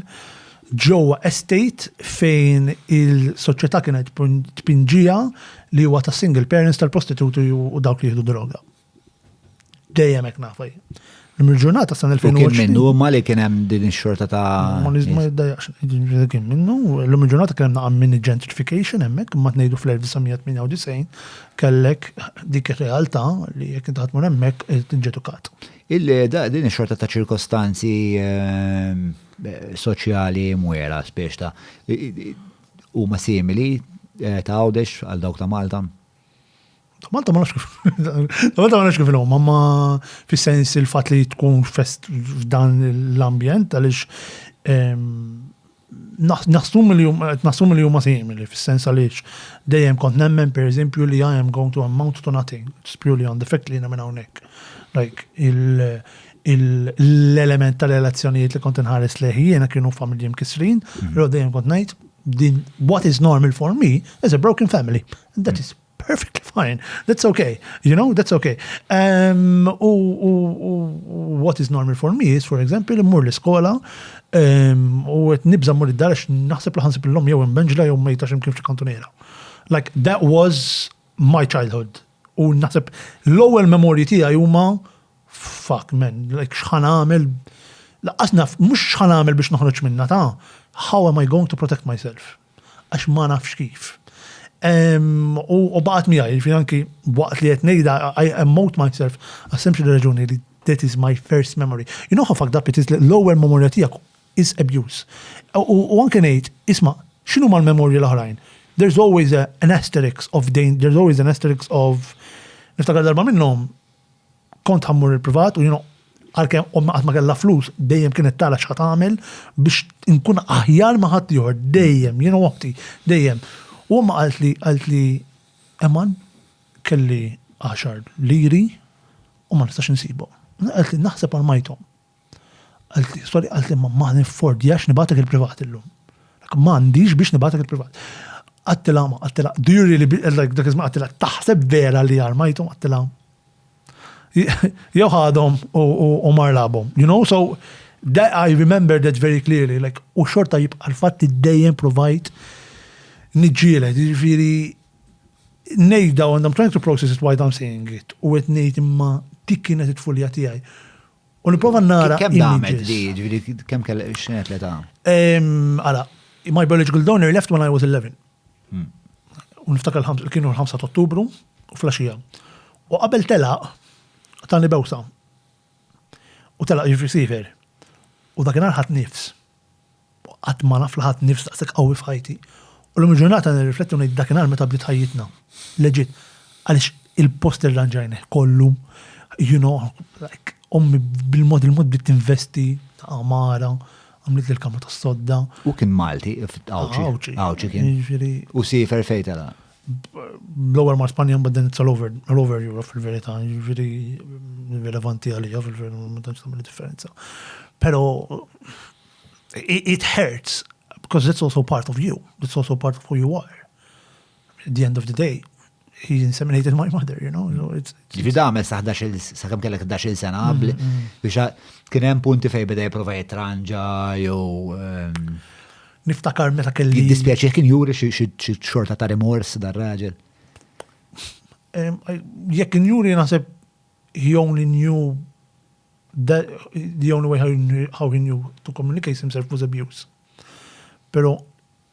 ġewwa estate fejn il-soċjetà kienet tpinġija li huwa ta' single parents tal-prostituti u dawk li jieħdu droga. Dejjem hekk nafa. Il-ġurnata san 2020. U kien minnu ma li kien hemm din ix-xorta ta' ma jiddajaqx kien minnu. L-ġurnata kien hemm naqam minn gentrification hemmhekk, imma tngħidu fl-1998 kellek dik ir-realtà li jekk inti ħadmur hemmhekk tinġedukat. Din ix-xorta ta' ċirkostanzi soċjali mwera spiex ta' huma simili ta' Għawdex għal dawk ta' Malta. Malta ma nafx kif il-hom, ma fis-sens il-fat li tkun fest f'dan l-ambjent, għalix naħsum li huma simili, fis-sens għalix dejjem kont nemmen per eżempju li I am going to amount to nothing, it's purely on the fact li jena minn hawnhekk. Like l-element tal-relazzjonijiet li kont inħares leħi jena kienu familji mkisrin, però dejjem kont ngħid what is normal for me is a broken family. And that is perfectly fine. That's okay. That's okay. What is normal for me is, for example, immur l-iskola u qed nibża mmur id-dar għax naħseb li ħansib l-lom jew imbenġla jew ma jitax imkien f'xi kantuniera. Like that was my childhood. U naħseb l-ewwel memorji tiegħi huma fuck man, like x'ħan għamel laqqas naf mhux x'ħan għamel biex noħroġ minnha ta' how am I going to protect myself? Għax ma nafx kif. U baqgħet miegħi, jiġifieri anki waqt li qed ngħidha I emote myself għas-sempliċi raġuni li that is my first memory. You know how fucked up it is l-ewwel memorja tiegħek is abuse. U anke ngħid, isma' x'inhu mal-memorji l-oħrajn? There's always an asterisk of there's always an asterisk of niftakar darba minnhom kont ħammur il-privat u għalkemm qatt ma kellha flus dejjem kienet tara x'ħad tagħmel biex inkun aħjar ma ħadd ieħor dejjem, waqti dejjem. U ma qalt li Eman kelli 10 liri u ma nistax insibhom. Qalt li naħseb armajthom. Qalt li ma nifordjax nibatek il-privat illum. M'għandix biex nibatek il-privat. Għattila, do you really, like, dak izma għattila, taħseb vera li armajtom, għattila, jew ħadhom u marlabhom, so that I remember that very clearly, like, u xorta jibqa' l-fatt li dejjem provide niġġieled, jiġifieri ngħidha and I'm trying to process it while I'm saying it, u qed ngħid imma dik kienet it-tfulja tiegħi. U nipprova nara kemm damet di, ġifieri kemm kellha x'kienet l-età? Ara, my biological donor left when I was 11. U niftakar kienu l-5 ta' Ottubru u flaxija. U qabel telaq tani bewsa. U telaq jirrisiver. U dakinhar ħadd nifs. Qatt ma naf li ħadd nifs daqshekk qawwi f'ħajti. U l-lum ġurnata nirriflettu ngħid dakinhar meta bdiet ħajjitna. Leġit għaliex il-post irranġajnih kollu, like ommi bil-mod bdiet tinvesti ta' amara, għamlit l-kamra ta' sodda. U kien Malti, Awċi kien. U sifer fejn tara. Lower ma' Spanja, but then it's all over Europe fil-verità, ġifieri rilevanti għalija fil-verità, ma tantx tagħmel differenza. Pero it hurts because that's also part of you. That's also part of who you are. At the end of the day, he inseminated my mother, so it's Ġifi dagħmel sakemm kellek 11 sena biex kien hemm punti fejn beda jipprova jitranġa jew niftakar meta kelli jiddispjaċih kien juri xi xorta ta' remors dar-raġel. Jekk kien juri naħseb he only knew that the only way how he knew to communicate himself was abuse. Pero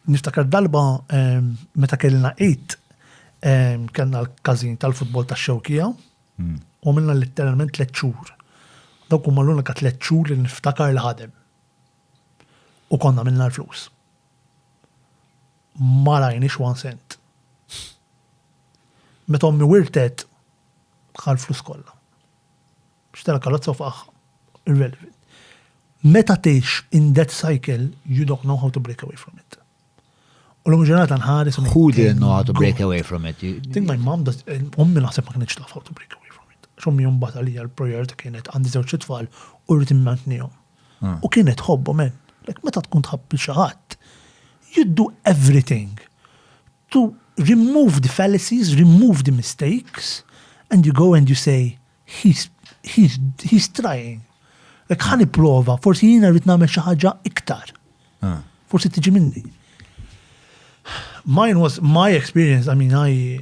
niftakar dalba meta kellna 8 kellna l-każin tal-futbol tax-Xewkija u minna letteralment 3 xhur. Dawk huma l-unika 3 xhur li niftakar li ħadem. U konna minna l-flus. Ma rajniex 1 cent. Meta ommi wirtet bħal flus kollha. Xtela karozza u faqħa. Irrelevant. Meta tgħix in that cycle, you don't know how to break away from it. U l-ġurnata nħares. Who didn't know how to break away from it? I think my mom does, ommi naħseb ma kienx taf how to break away from it. Xommi jumbat għalija l-projert kienet għandi żewġ tfal u rrid immantnihom. U kienet ħobbu men. Meta tkun tħabb xi ħadd, you do everything to remove the fallacies, remove the mistakes, and you go and you say, he's trying. Like ħani prova, forsi jiena rrid nagħmel xi ħaġa iktar. Forsi tiġi minni. Mine was my experience. I mean, I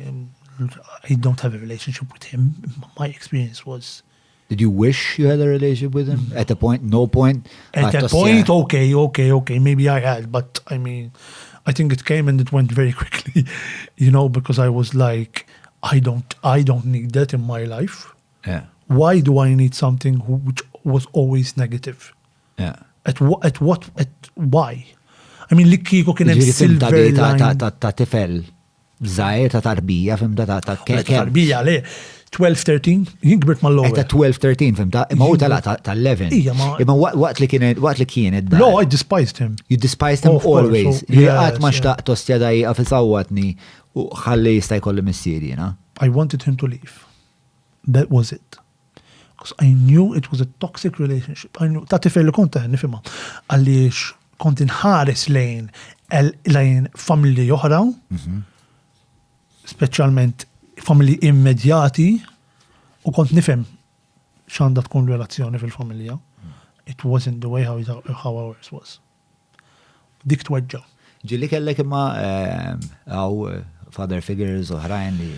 don't have a relationship with him. My experience was. Did you wish you had a relationship with him? At a point, no point? At that point, okay. Maybe I had, but I mean, I think it came and it went very quickly, because I was like, I don't need that in my life. Yeah. Why do I need something which was always negative? Yeah. Why? I mean, li kiku kien hemm silver line. Ta' tifel żgħir ta' tarbija fimta ta' tarbija le 12-13 jien kbirt mal-lower. Ta' 12-13 fimta imma hu tala ta' 11. Imma waqt li kienet No, I despised him. You despised him always. Qatt ma xtaqt ostja dajqa fisawwatni u ħalli jista' jkolli missieri, I wanted him to leave. That was it. Because I knew it was a toxic relationship. I knew ta' tifel li kont nifhimha għaliex kont inħares lejn familji oħra, speċjalment familji immedjati u kont nifhem x'għandha tkun relazzjoni fil-familja. It wasn't the way how ours was. Dik tweġġa. Ġilli kellek imma għaw father figures oħrajn li.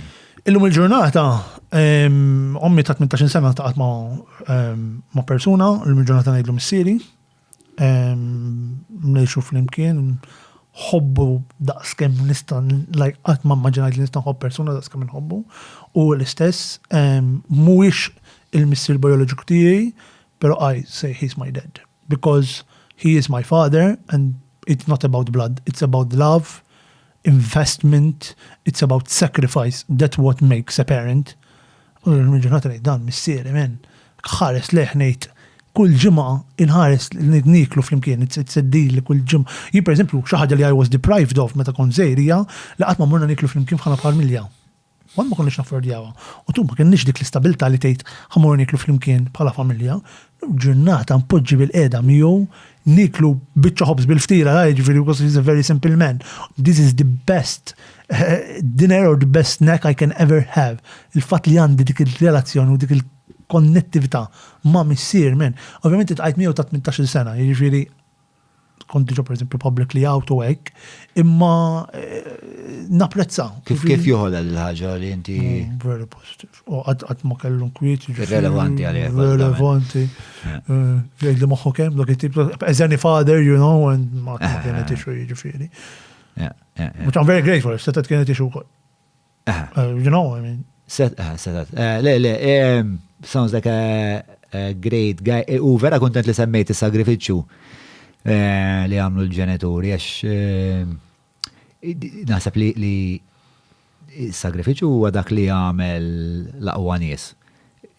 Illum il-ġurnata, ommi ta' 18 sena taqat ma' persuna, illum il-ġurnata ngħidlu missieri, mnejxu fl-imkien, ħobbu daqskemm nista' qatt ma immaġinajt li nista' nħobb persuna daqskemm nħobbu, u l-istess mhuwiex il-missier bioloġiku tiegħi, pero I say he's my dad because he is my father and it's not about blood, it's about love, investment, it's about sacrifice. That's what makes a parent. U l-ġurnata ngħid dan missieri men. Ħares leħ ngħid kull ġimgħa inħares niklu flimkien, it's a deal li kull ġimgħa. Jien pereżempju xi ħaġa li I was deprived of meta kont żgħirija li qatt ma morna niklu flimkien bħala familja. Għan ma konniex naffordjawha. U tu ma kienniex dik l-istabilta li tgħid ħamor niklu flimkien bħala familja. Ġurnata npoġġi bil-qiegħda miegħu niklu biċċa ħobs bil-ftira, ġifieri because he's a very simple man. This is the best dinner or the best snack I can ever have. Il-fatt li għandi dik il-relazzjoni u dik il-konnettività ma' missier men. Ovvjament tqajt miegħu ta' 18 sena, jiġifieri kont diġà pereżempju publicly out u hekk, imma napprezza. Kif joħodha l-ħaġa li inti. Very positive. U qatt ma kellu nkwiet. Irrelevanti għalih. Relevanti. Jgħidli moħħu kemm dak it-tip as any father, you know, and ma kienet ixu jiġifieri. Which I'm very grateful, setat kienet ixu wkoll. You know, I mean. Setat. Sounds like a great guy. U vera kontent li semmejt is-sagrifiċċju li għamlu l-ġenituri, għax naħseb li s-sagrifiċu huwa dak li għamel l-aqwa nies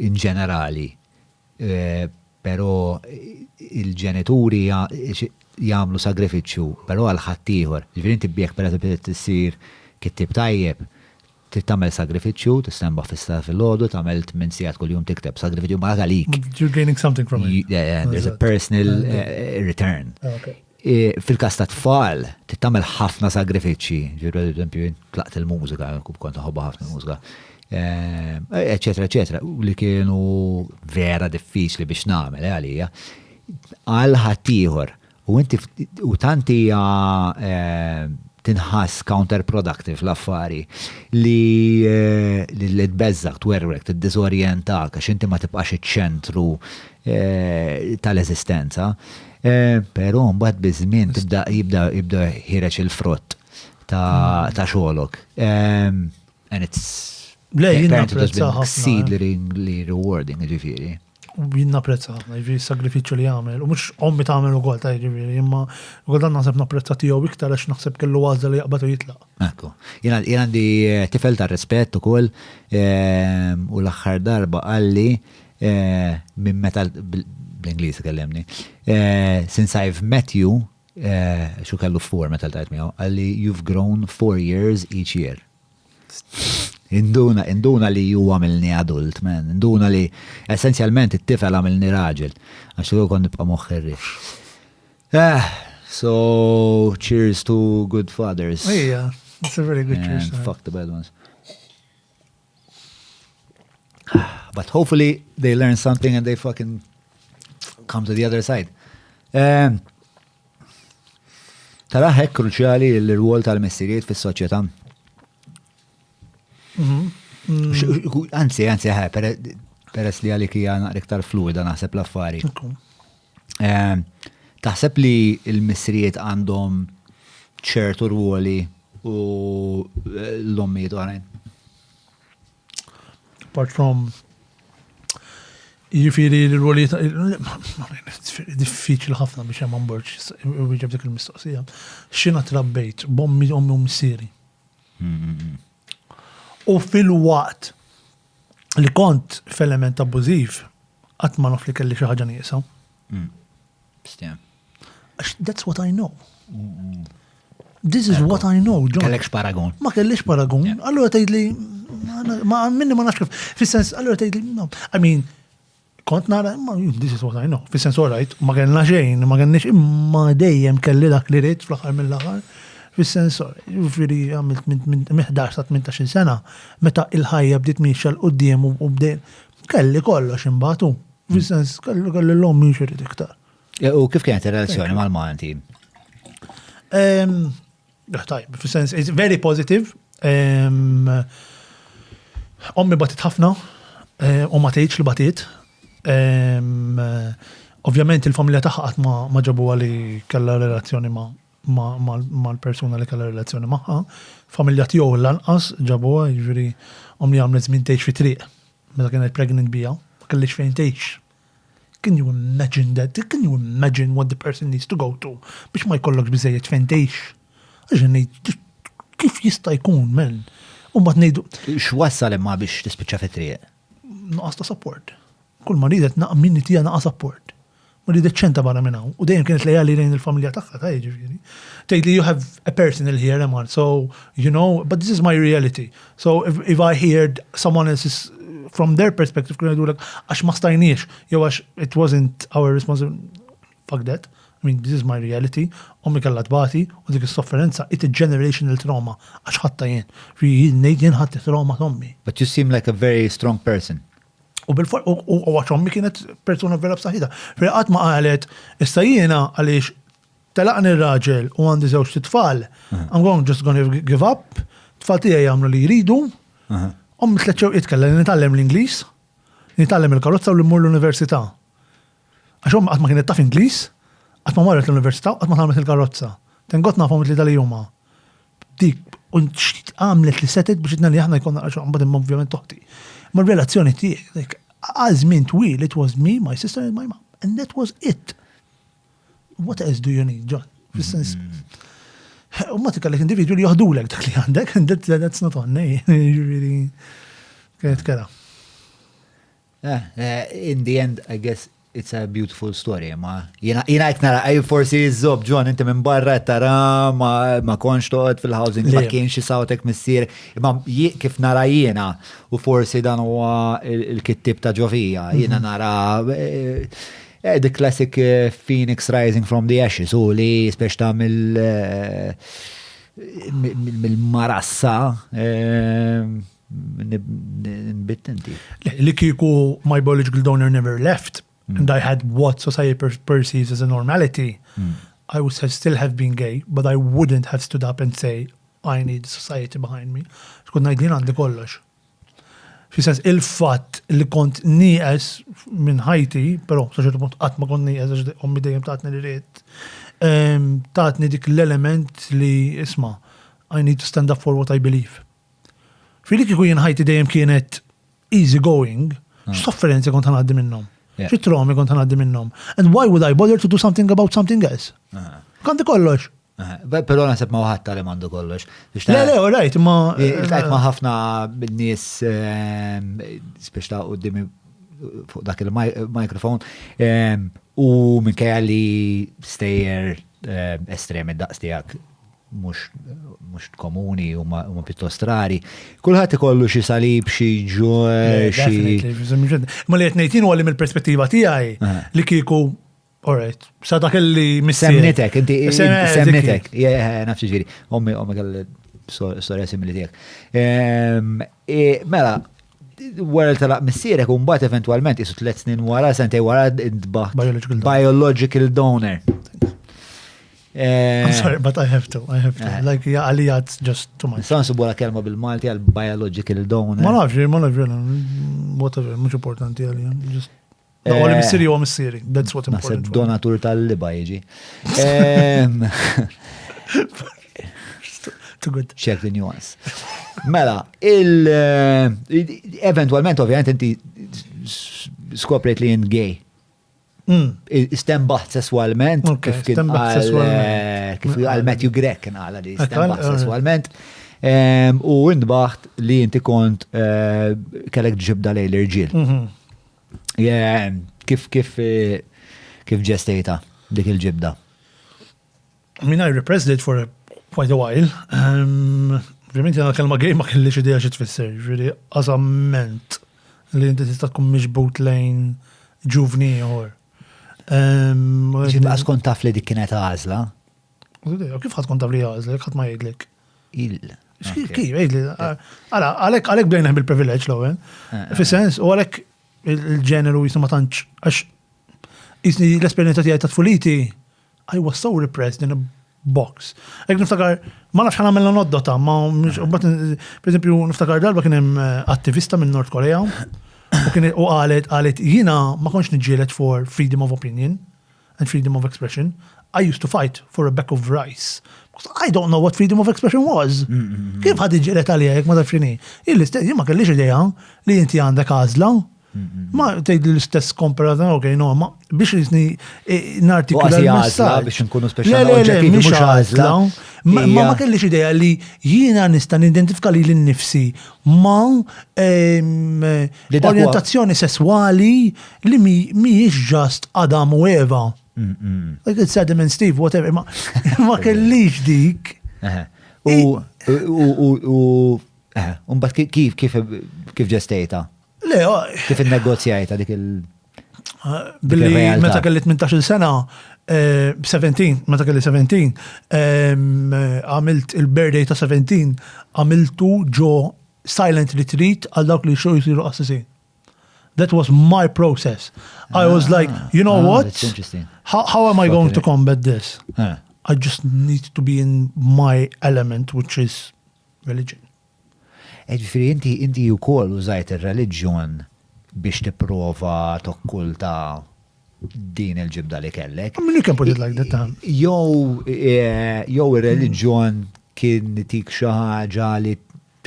in ġenerali, pero il-ġenituri jagħmlu sagrifiċu, pero għal ħaddieħor. Ġifieri inti bjek pereżempju tissir kittib tajjeb, tagħmel sagrifiċċju, tistemba fis-star fil-ħodu, tagħmel 8 sigħat kuljum tikteb sagrifiċċju ma għalik. You're gaining something from it. Yeah, there's a personal return. Okay. Fil-każ ta' tfal, tagħmel ħafna sagrifiċċji, ġifieri eżempju tlaqt il-mużika, kont ħobba ħafna mużika, eċetera, eċetera, li kienu vera diffiċli biex nagħmel għalija. Għal ħaddieħor, u tanti tinħass counterproductive l-affari li tbeżżak, twerrek, tiddisorientak, għax inti ma tibqax iċ-ċentru tal-eżistenza, però mbagħad biż-żmien jibda ħireġ il-frott ta' xogħolok. And it's exceedingly rewarding, ġifieri. Jien napprezza ħafna, jiġifieri s-sagrifiċċju li jagħmel. U mhux ommi tagħmel ukoll ta' jiġifieri, imma ukoll dan naħseb napprezza tiegħu iktar għax naħseb kellu għażla li jaqbad u jitlaq. Ekku. Jien għandi tifel ta' rispett ukoll u l-aħħar darba qalli minn meta bl-Ingliż kellemni. Since I've met you, xu kellu 4 meta tajt miegħu, qalli you've grown 4 years each year. Induna li ju għamilni adult, man. Induna li essenzjalment it-tifel għamilni raġel. Għax u kon nibqa moħħirri. So, cheers to good fathers. Yeah, it's a very good cheers. And fuck the bad ones. But hopefully they learn something and they fucking come to the other side. Tara hekk kruċjali l-rwol tal-missirijiet fis-soċjetà. Anzi, peress li għalik hija naqra iktar fluida naħseb l-affari. Taħseb li l-missirijiet għandhom ċertu rwoli u l-ommijiet oħrajn? Apart from jiġifieri l-rwoli diffiċli ħafna biex hemm onboard wieġeb dik il-mistoqsija. X'inha trabbejt b'ommi u missieri. U fil-waqt li kont f'element abbużiv, qatt ma naf li kelli xi ħaġa nieqsa. That's what I know. This is what I know, John. Kellekx paragon. Ma kellix paragon. Allura tgħidli minni ma nafx kif. Fis-sens, allura tgħidli no. I mean, kont nara, this is what I know. Fis-sens all right, ma kellna xejn, ma kellniex imma dejjem kelli dak li rid fl-aħħar mill-aħħar. Fis-sensor, ġifiri għamilt minn 11 sa 18 sena, meta il-ħajja bdiet miexa l-qoddim u bdejn, kelli kollox imbagħtu. Fis-sens, kelli l-lom miex irid iktar. U kif kienet ir-relazzjoni mal-Malti? Tajb, fis-sens, it's very positive. Ommi batit ħafna, u ma tgħidx li batit. Ovvjament il-familja tagħha qatt ma ġabu għali kellha relazzjoni mal-persuna li kellha relazzjoni magħha. Familja tiegħu lanqas ġabuha, jiġri ommi għamlet żmien tgħix fi triq meta kienet pregnant bija, ma kellix fejn tgħix. Can you imagine that? Can you imagine what the person needs to go to biex ma jkollokx biżejjed fejn tgħix? Kif jista' jkun men? U mbagħad ngħidu X'wassal imma biex tispiċċa fi triq? naqas ta' support. Kull ma ridet minni tija naqas support. Ma ridet ċenta barra minnaw. U dejjem kienet lejali lejn il-familja tagħha ta' ġifieri. Tgħidli you have a personal here, Emma, so you know, but this is my reality. So if I heard someone else's from their perspective, kienu jgħidulek għax ma stajniex, jew għax it wasn't our responsibility. Fuck that. I mean, this is my reality. Ommi kalla tbati u dik is-sofferenza, it's a generational trauma. Għax ħatta jien. Jien ħatta trauma tommi. But you seem like a very strong person. U għax ommi kienet persona vera b'saħħitha. Qatt ma qalet, issa jiena għaliex telaqni r-raġel u għandi żewġ tfal, I'm just gonna give up, tfal tiegħi jagħmlu li jridu. Ommi tletxew jitkellem nitgħallem l-Ingliż, nitgħallem il-karozza u l-immur l-università. Għax ommi qatt ma kienet taf Ingliż, qatt ma marret l-università, qatt ma tagħmel il-karozza. Tengot nafhom li tal-juma. Dik u għamlet li setet biex itna li aħna jkollna għax mbagħad ovvjament toħti. Ma relazzjoni tiegħek, għal żmien twil, it was me, my sister and my mom. And that was it. What else do you need, John? Fis-sens. U ma tikallek individwu li joħdulek dak li għandek, and that's not on me. Really kienet kera. In the end, I guess it's a beautiful story, ma jina jek nara, forsi jizzob, John, inti minn barra tara, ma konx toqgħod fil-housing, ma kienx jisawtek missier, ma kif nara jiena, u forsi dan huwa il-kittib ta' ġovija, jiena nara the classic Phoenix rising from the ashes, u li speċta mill-marassa, nbittenti. Li kiku my biological donor never left, and I had what society perceives as a normality, I would still have been gay, but I wouldn't have stood up and say, I need society behind me. Skont ngħidlin għandi kollox. Fis-sens il-fatt li kont nieqes minn ħajti, però saċertu punt qatt ma kont nieqes għax ommi dejjem tatni li ried. Tatni dik l-element li isma' I need to stand up for what I believe. Fili kieku jien ħajti dejjem kienet easy going, x'sofferenzi kont ħanaddi minnhom. Xi traumi kont ħanaddi minnhom. And why would I bother to do something about something else? Kanti kollox. Pero naħseb ma waħat li mandu kollox. Le, rajt, ma. Tajt ma ħafna nies speċta qoddimi fuq dak il-mikrofon u minkejja li stejjer estremi daqs tiegħek mux komuni u ma pittost rari. Kulħadd ikollu xi salib, xi ġuħ, Ma li qed ngħidin huwa li mill-perspettiva tiegħi li kieku alright, sa dak li semnitek, inti semnitek, nafx ġifieri, ommi kelli storja simili tiegħek. Mela, wara talaq missierek u mbagħad eventwalment isu 3 snin wara, sentej wara intbaħ biological donor. I'm sorry, but I have to. Like, għalijat just too much. Sansu buħla kelma bil-Malti għal-biological donor. Ma nafx, whatever, mux importanti għalija. Just, għalli missiri u missiri. That's what important. Nasib donatur tal-liba jieġi. Too good. Check the nuance. Mela, eventualment, ovvijament, inti skopret li jint gay. Istembaħt sessualment, kif kien għal Matthew Grech kien għala li istembaħt sessualment, u indbaħt li inti kont kellek ġibda lej l-irġiel. Kif ġestejta dik il-ġibda? I mean, I repressed it for quite a while. Ovvijament jena kelma gej ma kellix idea xi tfisser, ġifieri għażamment li inti tista' tkun miġbut lejn ġuvni ieħor. Ġibqas kont taf li dik kienet għażla? Kif ħad kont tafli għazlek, ħad ma jgħidlek? Kif, jgħidli? Għalek bdejna bil-privileġ l-għen. Fis-sens, u għalek il-ġeneru jisna ma tantx, għax jisni l-esperienza tijaj ta' tfuliti, I was so repressed in a box. Għek niftakar, ma nafx ħana għamilna noddota, per esempio, niftakar darba kienem attivista minn North Korea, u għalet jina ma konx nġielet for freedom of opinion and freedom of expression. I used to fight for a bag of rice. I don't know what freedom of expression was. Kif ħad iġielet għalija jek ma tafxini? Jien ma kellix ideja li inti għandek għazla. Ma tgħid l-istess komparazzjoni, ok, no, ma biex jisni nartikula l-messaġġ biex nkunu speċjali oġġettivi mhux għażla. Ma kellix idea li jiena nista' nidentifika li l-nifsi ma orientazzjoni sesswali li mhijiex just Adam u Eva. Like it's Adam and Steve, whatever. Ma kellix dik. Mbagħad kif ġestejta? Le, Kif il-negozjajta dik billi meta kelli 18 sena, 17, meta kelli 17, għamilt il-birthday ta' 17, għamiltu ġo silent retreat għal dawk li xo jisiru assisi. That was my process. I was like, you know what? That's interesting. How am I going to combat this? I just need to be in my element, which is religion. Ġifiri, inti u kol użajt il-reliġjon biex tipprova tokkulta din il-ġibda li kellek. I mean, you can put it like that. Jow il-reliġjon kien tik xi ħaġa li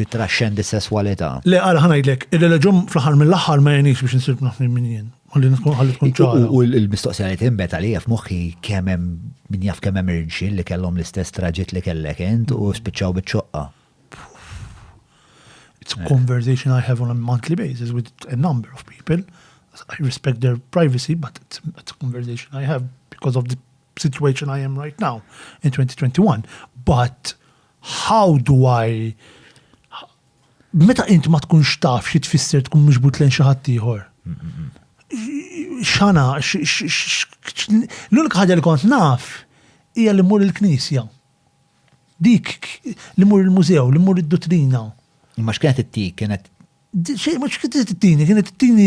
titraxxendi sessualità. Le, għala ħanajdlek, il-reliġjon fl-ħar mill-aħħar ma jenix biex nsir b'naħni minn jien. Għalli tkun ċara. U l-mistoqsija li timbet għalija f'moħħi kemm hemm min jaf kemm hemm irġiel li kellhom l-istess traġit li kellek int u spiċċaw biċ-ċoqqa. It's a conversation I have on a monthly basis with a number of people. I respect their privacy, but it's a conversation I have because of the situation I am right now in 2021. But how do I... Meta inti ma tkunx taf xi tfisser tkun miġbut lejn xi ħadd ieħor. X'ana, l-unika ħaġa li kont naf hija li mmur il-Knisja. Dik li mmur il-mużew, li mmur id-dottrina. Imma x'kienet it-tik, kienet... Mux kienet it-tini, kienet it-tini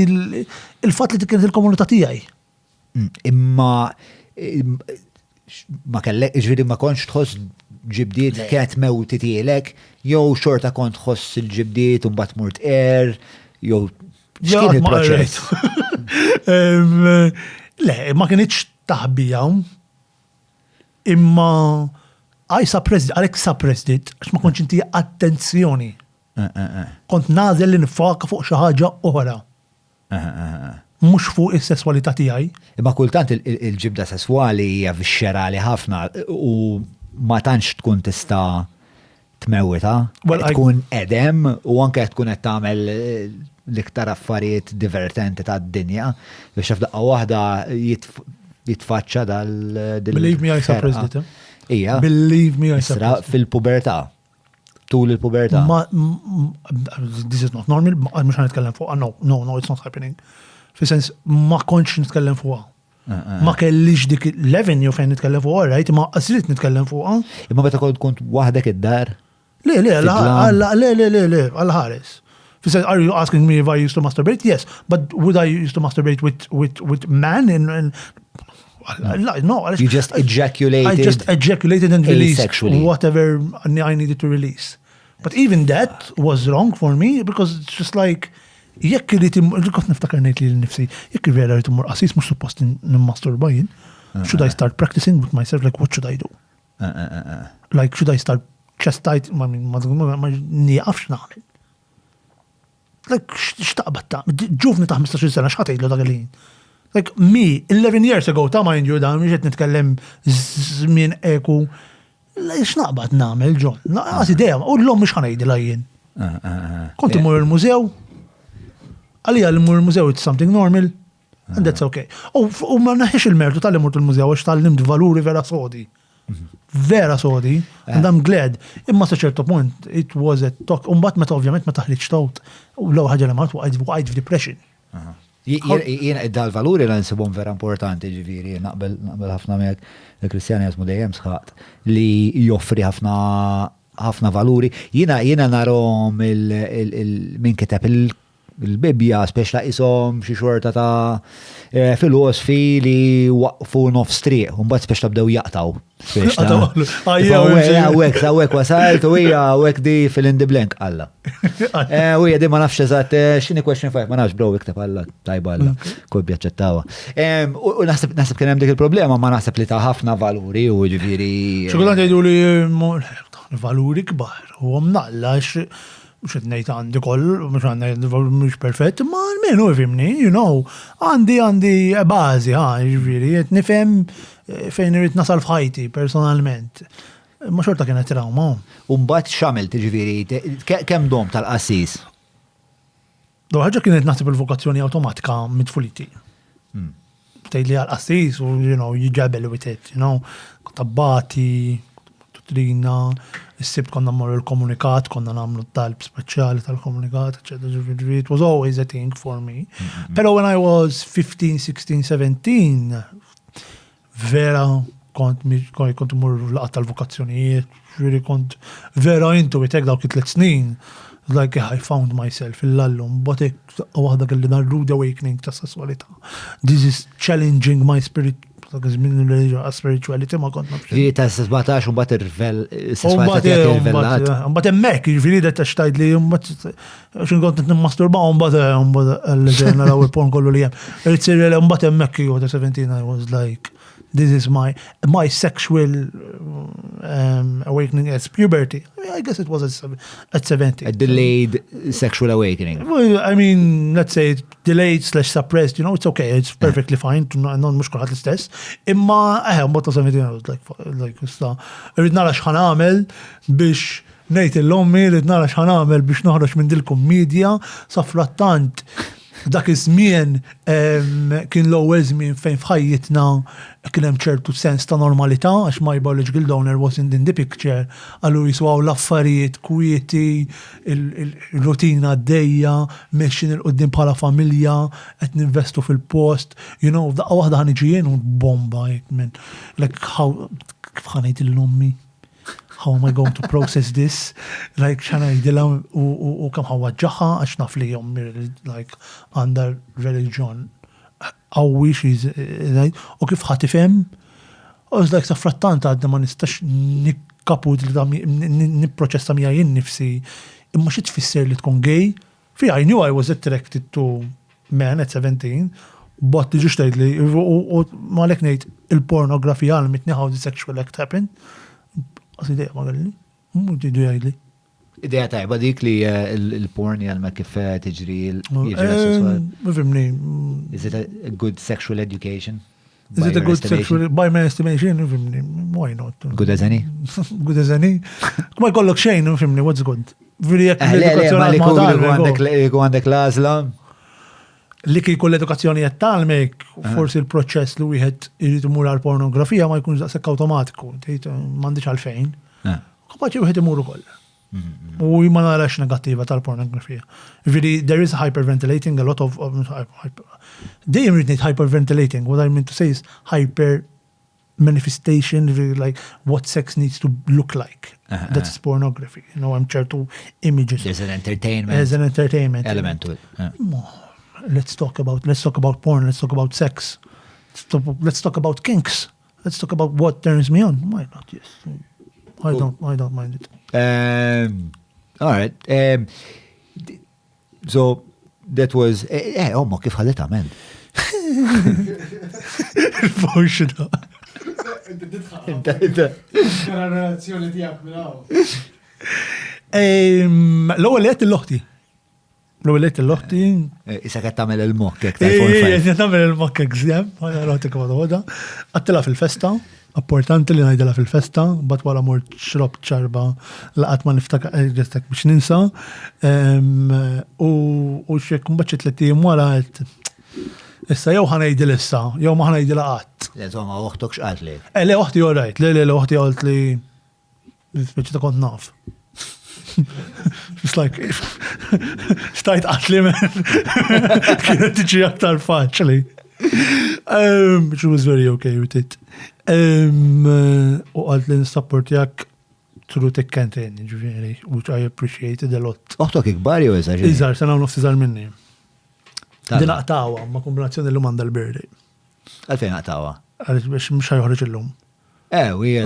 il-fat li kienet il-komunità tiegħi. Imma ma kellek, ġviri ma konx tħoss ġibdiet kienet mewti tiegħek, jew xorta kont tħoss il-ġibdiet u mbagħad murt jew x'kien il-proċess? Le, ma kienitx taħbija, imma għalek suppressed it, għax ma konċ inti attenzjoni. Kont nażel li nifaka fuq xi ħaġa oħra. Mhux fuq is-sesswalità tiegħi. Imma kultant il-ġibda sesswali hija vixxerali ħafna u ma tantx tkun tista' tmewwita, tkun edem u anke tkun qed tagħmel l-iktar affarijiet divertenti tad-dinja biex f'daqqa waħda jitfaċċa dal. Believe me, I suppressed it. Ija. Believe me, I suppressed it. Fil-pubertà. Tul il-pubertà. This is not normal, mux għan nitkellem fuqa, no, it's not happening. Fis-sens, ma konċ nitkellem fuqa. Ma kellix dik l-11 jew fejn nitkellem fuqa, right? Ma qasirit nitkellem fuqa. Imma meta kont waħdek id-dar? Le, għal-ħares. Fis-sens, are you asking me if I used to masturbate? Yes, but would I used to masturbate with man and no. You just ejaculated? I just ejaculated and released asexually. Whatever I needed to release. But even that was wrong for me because it's just like, jekk irrid kont niftakar ngħid li l-nifsi, jekk vera rrid immur qasis mhux suppost nimmasturbajn, should I start practicing with myself, like what should I do? Like should I start chest tight, ma nieqafx nagħmel. Like x'taqbad ta' ġuvni ta' 15 sena x'ħatejdlu dak il-ħin. Like me, 11 years ago, ta' mind you down, miex nitkellem żmien eku, x'naqbad nagħmel John. Naqas idea, u l-lum mhux ħanejdilha jien. Kont imur il-mużew, għalija l-mur il-mużew it's something normal, and that's okay. U ma naħiex il-mertu tal-imur il-mużew, għax tal-limt valuri vera sodi. Vera sodi, and I'm glad. Imma sa ċertu punt, it was a talk. Umbat meta ovvjament ma taħliġ tot, u l-għu ħagġa li martu għajt f'depression. Jiena id-dal-valuri la nsibhom vera importanti ġifieri, naqbel ħafna mek il-Kristjanjażmu dejjem sħaqt li joffri ħafna valuri. Jiena narhom min kiteb il-Bibja speċla isom xi xorta ta' filosofi li waqfu nofs triq, u mbagħad speċla bdew jaqtaw. Għawek wasalt u hija għawek di fill in the blank Alla. U hija di ma nafx eżatt x'inhi question 5, ma nafx bro ikteb Alla tajba Alla, kol bjaċċettawha. U naħseb kien hemm dik il-problema, ma naħseb li ta' ħafna valuri u ġifieri. Xogħol jgħidu li valuri kbar u mnalla mux għednejt għandi koll, mux perfett, ma menu fimni, għandi bazi, ġviri, nifem fejn irrit nasal fħajti personalment. Ma xorta kienet trauma. Umbat xamilt ġviri, kem dom tal-qassis? ħaġa kienet naħseb il-vokazzjoni automatika mit-fuliti. Tejt li għal-qassis u jġabel u bitet, tabbati, tutrina, s-sibt konna mmorru l-komunikat, konna namlu talb speċjali tal-komunikat, etc. It was always a thing for me. Pero when I was 15, 16, 17, vera kont mmorru laqat tal-vokazzjonijiet, kont vera into it, dawk 3 snin. Like I found myself il-lallum, but waħda kelli dar rude awakening ta' sessualità. This is challenging my spirit. Spirituality ma kont nafx. Ġi ta' 17 un bat il-rivellat. Un bat emmek, ġviri da ta' xtajd li xin kont n-masturba un bat l-ġena la' porn kollu li jem. Ritsirri un bat emmek ju ta' 17 I was like, this is my sexual awakening as puberty. I guess it was at 17. A delayed sexual awakening. Well, I mean, let's say delayed/suppressed, it's okay, it's perfectly fine, non mux kulħat l-istess. Imma, mbagħad ta' 17 I was like, rrid nara x'ħan għamel biex ngħid l-ommi, rrid nara x'ħan għamel biex noħroġ minn dil-kummedja, sa frattant dak iż-żmien kien l-ewwel żmien fejn f'ħajjitna kien hemm ċertu sens ta' normalità għax my biological donor wasn't in the picture, allu jiswaw l-affarijiet kwieti, il-rutina għaddejja, mexxin il-qudiem bħala familja, qed ninvestu fil-post, daqqa waħda ħaniġi jien u bomba minn like kif ħanejt il-lummi. How am I going to process this? Like, xana jidila u kam ħawġaħa għax naf li jom like under religion. Għawi xiz, u kif ħatifem? U like sa frattant għadda ma nistax nikkaput li niproċessa mija jien nifsi. Imma xie tfisser li tkun gay? I knew I was attracted to men at 17, but ġiġtajd li, u ma lek nejt il-pornografija għal-mitni how the sexual act happened. Ideja ma għalli, ideja għalli. Ideja tajba dik li il-porn jgħalma kif tiġri il-ġira Is it a good sexual education? Is it a good sexual, by my estimation, why not? Good as any? Good as any? Ma jkollok xejn, what's good? Għandek lazla? Li kieku l-edukazzjoni jattalmek, forsi il-proċess li wieħed irid imur għal-pornografija ma jkunx daqshekk awtomatiku, m'għandix għalfejn. Kapaċi wieħed imur ukoll. U ma narax negattiva tal-pornografija. There is hyperventilating, a lot of dejjem rid ngħid hyperventilating, what I mean to say is hyper manifestation, like what sex needs to look like. That's pornography. I'm ċertu images. There's an entertainment. There's an entertainment element to it. Let's talk about porn, let's talk about sex, let's talk about kinks, let's talk about what turns me on. Why not? Yes. I don't mind it. All right. So that was omma kif ħadetha men. Il-forxina. Relazzjoni tiegħek minnaw. L-ewwel qed il-loħti. L-għulet il-loħti. Issa qed tagħmel il-mokkek tal-forfajt. Qed tagħmel il-mokkek żjem, ħana rotek għoda. Għattila fil-festa, importanti li ngħidilha fil-festa, bat wara mort xrob ċarba laqat ma niftakar biex ninsa. U xek mbagħad 3 ijiem wara qed issa jew ħanejdil issa, jew ma ħanejdil qatt. Le żomma oħtok x'qalt li. Le oħti orajt, le oħti qalt li speċi ta' kont naf. It's like, stajt għatli kienet tiġi aktar faċli. She was very okay with it. U għalt li n-supportjak through thick and thin, ġifieri, which I appreciated a lot. Oħtok ikbar jew iżgħar? Iżgħar, sena u nofs iżgħar minni. Din aqtawa, ma kombinazzjoni l-lum għandha l-birthday. Għalfejn aqtawa? Għalix biex mux ħajħorġ il-lum. Wija,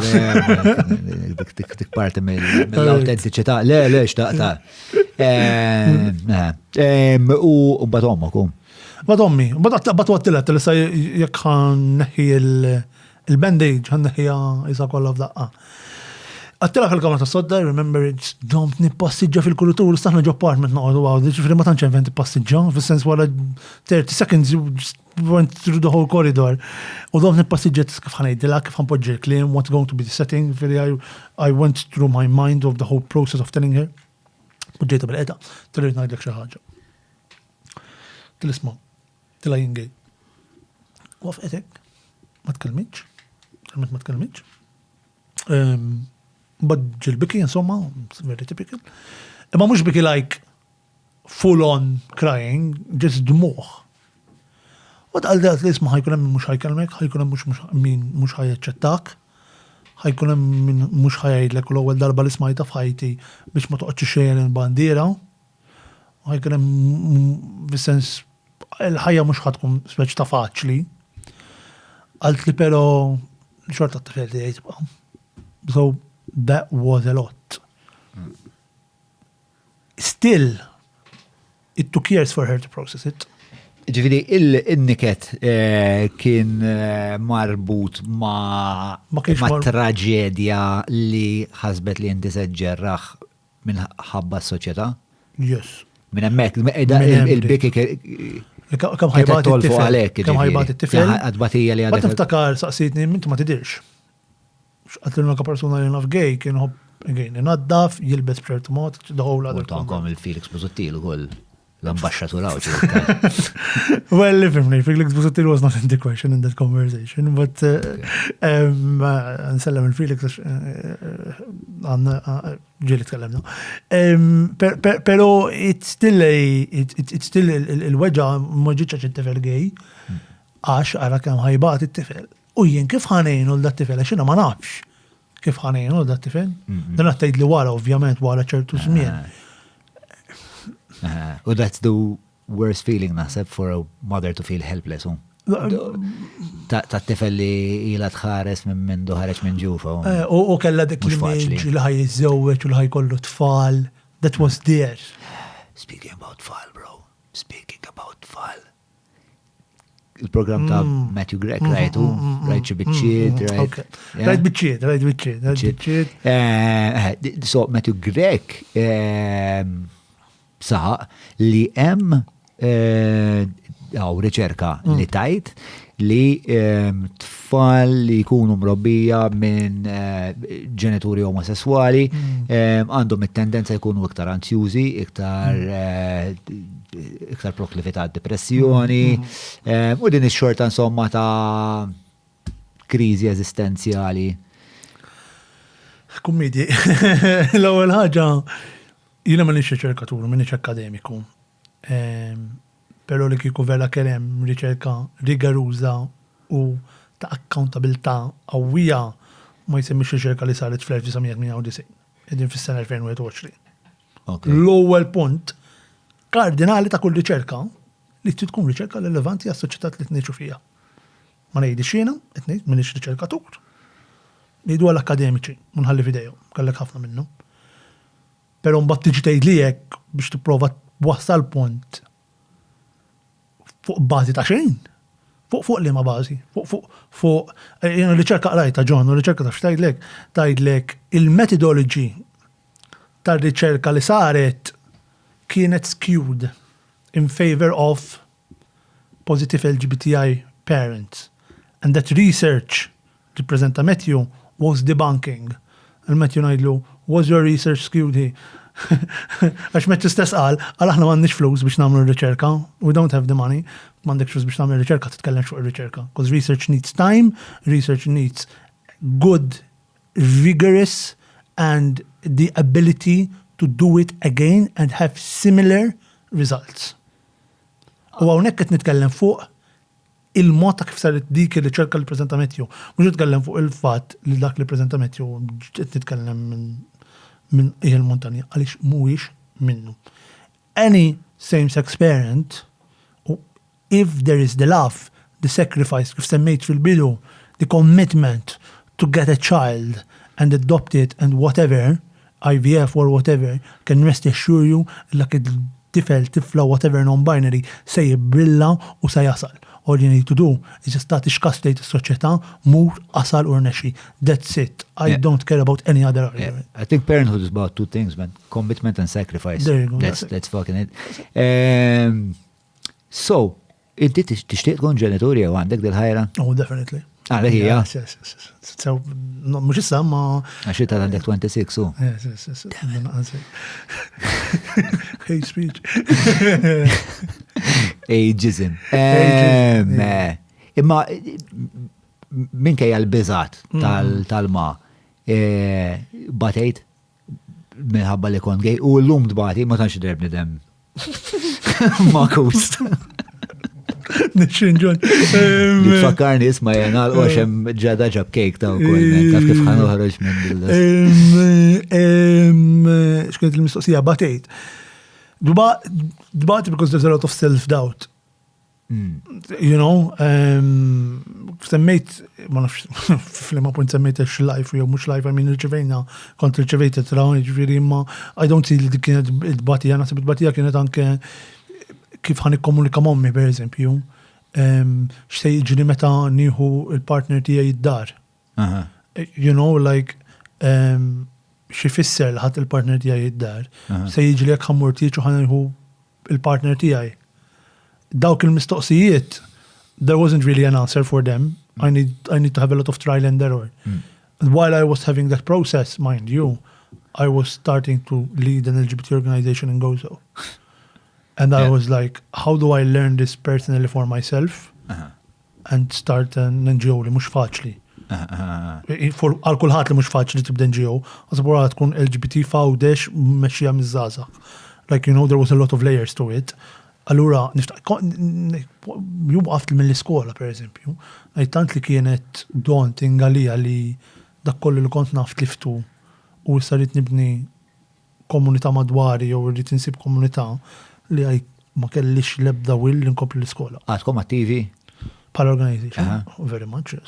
dik parti mill-autentiċità. Le, xtaqta. U bat ommok, Bat ommi, bat wattilet, li sa jek ħan neħi il-bandage, ħan neħi jisa kolla f'daqqa. Għattilak il-kamra ta' sodda, remember, domt nippassiġġa fil-kultur, staħna ġo apartment naqdu għaw, ġifri ma tanċen venti passiġġa, fil-sens wara 30 seconds you just went through the whole corridor. U domt nippassiġġa kif ħanajdilak, kif ħanpoġġi l-klim, what's going to be the setting, I went through my mind of the whole process of telling her. Poġġejta bil-qeda, t-tirrit najdlek xaħġa. Til-isma, tila jingej. U għafetek, ma tkelmitx, ma tkelmitx. Badġil biki, insomma, very typical. Imma mux biki like full on crying, just dmuħ. U għal-dat li isma ħajkunem mux ħajkelmek, ħajkunem mux ħajċettak, ħajkunem mux ħajajdlek u l-ewwel darba li smajta f'ħajti biex ma toqgħodx xejn il-bandiera. Ħajkunem bis-sens il-ħajja mux ħadkun speċ ta' faċli. Għalt li pero xorta t-tifel di jgħid. So that was a lot. Still, it took years for her to process it. Ġifiri, il-niket kien marbut ma traġedja li ħasbet li jinti seġġerraħ minn ħabba s-soċieta? Yes. Minn emmek, il-biki Kam ħajbat it-tifel. Kam ħajbat it-tifel. Għadbatija li Ma għadek. tiftakar saqsitni mintu ma tidirx. Għatlinu ka persona li naf gay kien hob inaddaf, jilbes bċertu mod, the whole other Tankom il-Felix Busuttilu kol l-ambasċatur għawġi. Well, lifimni, Felix Busuttilu was not in the question in that conversation, but nsellem il-Felix ġili tkellemna. Pero it's still il-weġa maġiċa ċ-tifel gay, għax għara kem ħajbat it-tifel. U jien kif ħanejnu l-dat-tifel, xina ma nafx kif ħanejnu l-dat-tifel. Dan għattajt li wara, ovvjament, wara ċertu żmien. U that's the worst feeling naħseb for a mother to feel helpless. Ta' tifel li ila tħares minn ħareġ minn ġufa. U kella dik l-image li ħaj jizzewweġ u li ħaj kollu tfal. That was there. Speaking about tfal, bro. Speaking about tfal. Il-program ta' Matthew Gregg, rajtu? Rajt bitċiet, Rajt bitċiet. So, Matthew Gregg saħaq li hemm riċerka li tajt li tfal li jkunu mrobbija minn ġenituri omosessuali għandhom it-tendenza jkunu iktar anzjużi, iktar proklività depressjoni u din ix-xorta insomma ta' kriżi eżistenzjali. Kummidi, l-ewwel ħaġa jiena m'għandix riċerkatur, m'għandix akademiku. Però li kieku vera kelem riċerka rigaruża u ta' accountabilità qawwija ma jsemmix riċerka li saret fl-1998, qegħdin fis-sena 2021. L-ewwel punt kardinali ta' kull riċerka li tkun riċerka rilevanti għas-soċjetà li tniexu fiha. Ma ngħidix jiena, qed ngħid m'iniex riċerkatur. Ngħidu għall-akademiċi, nħalli f'idejhom, kellek ħafna minnhom. Però mbagħad tiġi tgħidli hekk biex tipprova wassal punt fuq bażi ta' xejn. Fuq liema bażi. Fuq jiena riċerka qrajta John, u riċerka ta' x'tgħidlek, tgħidlek il-methodology tar-riċerka li saret kienet skewed in favor of positive LGBTI parents. And that research li prezenta Matthew was debunking. Il-Matthew ngħidlu, was your research skewed here? Għax Matthew stess qal aħna m'għandniex flus biex nagħmlu r-riċerka, we don't have the money, m'għandek flus biex nagħmlu r-riċerka titkellem fuq ir-riċerka. Because research needs time, research needs good, vigorous and the ability to do it again and have similar results. U hawnhekk qed nitkellem fuq il-mod ta' kif saret dik ir-riċerka li preżenta Matthew. Mhux nitkellem fuq il-fatt li dak li preżenta Matthew qed nitkellem minn il-montanja għaliex mhuwiex minnu. Any same-sex parent, if there is the love, the sacrifice, kif semmejt fil-bidu, the commitment to get a child and adopt it and whatever, IVF or whatever, can rest assure you like tifel, tifla, whatever non-binary, se jibrilla u se jasal. All you need to do is just start ixkastrate is-soċjetà, mur, asal u rnexxi. That's it. I don't care about any other argument. I think parenthood is about two things, man. Commitment and sacrifice. There you go. That's fucking it. So, inti tixtieq tkun ġenitori jew għandek dil-ħajra? Oh, definitely. Għalek hija? Yes. So, mhux issa ma. Għax inti għandek 26 u. Yes. Hate speech. Ageism. Imma minkejja l-biżat tal-ma batejt minħabba li kon gej u l-lum dbati ma tantx drebni dem ma kust. Nixinġun. Li tfakkarni isma jena l-qoxem ġada ġab kejk ta' u kol, taf kif ħan uħroġ minn bil-das. Xkent il-mistoqsija batejt. Dbati because there's a lot of self-doubt. You know, semmejt, ma nafx, fl-ma punt semmejt x-life, jew mux life, I mean, rċevejna, kont rċevejt it-trawn, ġviri, ma, I don't see li dik kienet id-batija, nasib id-batija kienet anke kif ħan ikkomunika mommi, per eżempju, xtej ġini meta nieħu il-partner tiegħi id-dar. You know, like, xi fisser li ħadd il-partner tiegħi id-dar, se jiġi li jekk ħammur tiegħu ħan nieħu il-partner tiegħi. Dawk il-mistoqsijiet, there wasn't really an answer for them. I need to have a lot of trial and error. And while I was having that process, mind you, I was starting to lead an LGBT organization in Gozo. And I was like, how do I learn this personally for myself and start an NGO li mux faċli. Għal kulħat li mux faċli tibda NGO, għasabura tkun LGBT fawdex meċċija mizzazax. Like, you know, there was a lot of layers to it. Allura, jum għaft mill-iskola, per eżempju, għajtant li kienet dont ingalija li dak kollu li kont naft liftu u sarit nibni komunità madwari jew rrid insib komunità li għaj ma kellix lebda will li nkopli l-iskola. Għadkom attivi? Pal organization, very much, yes.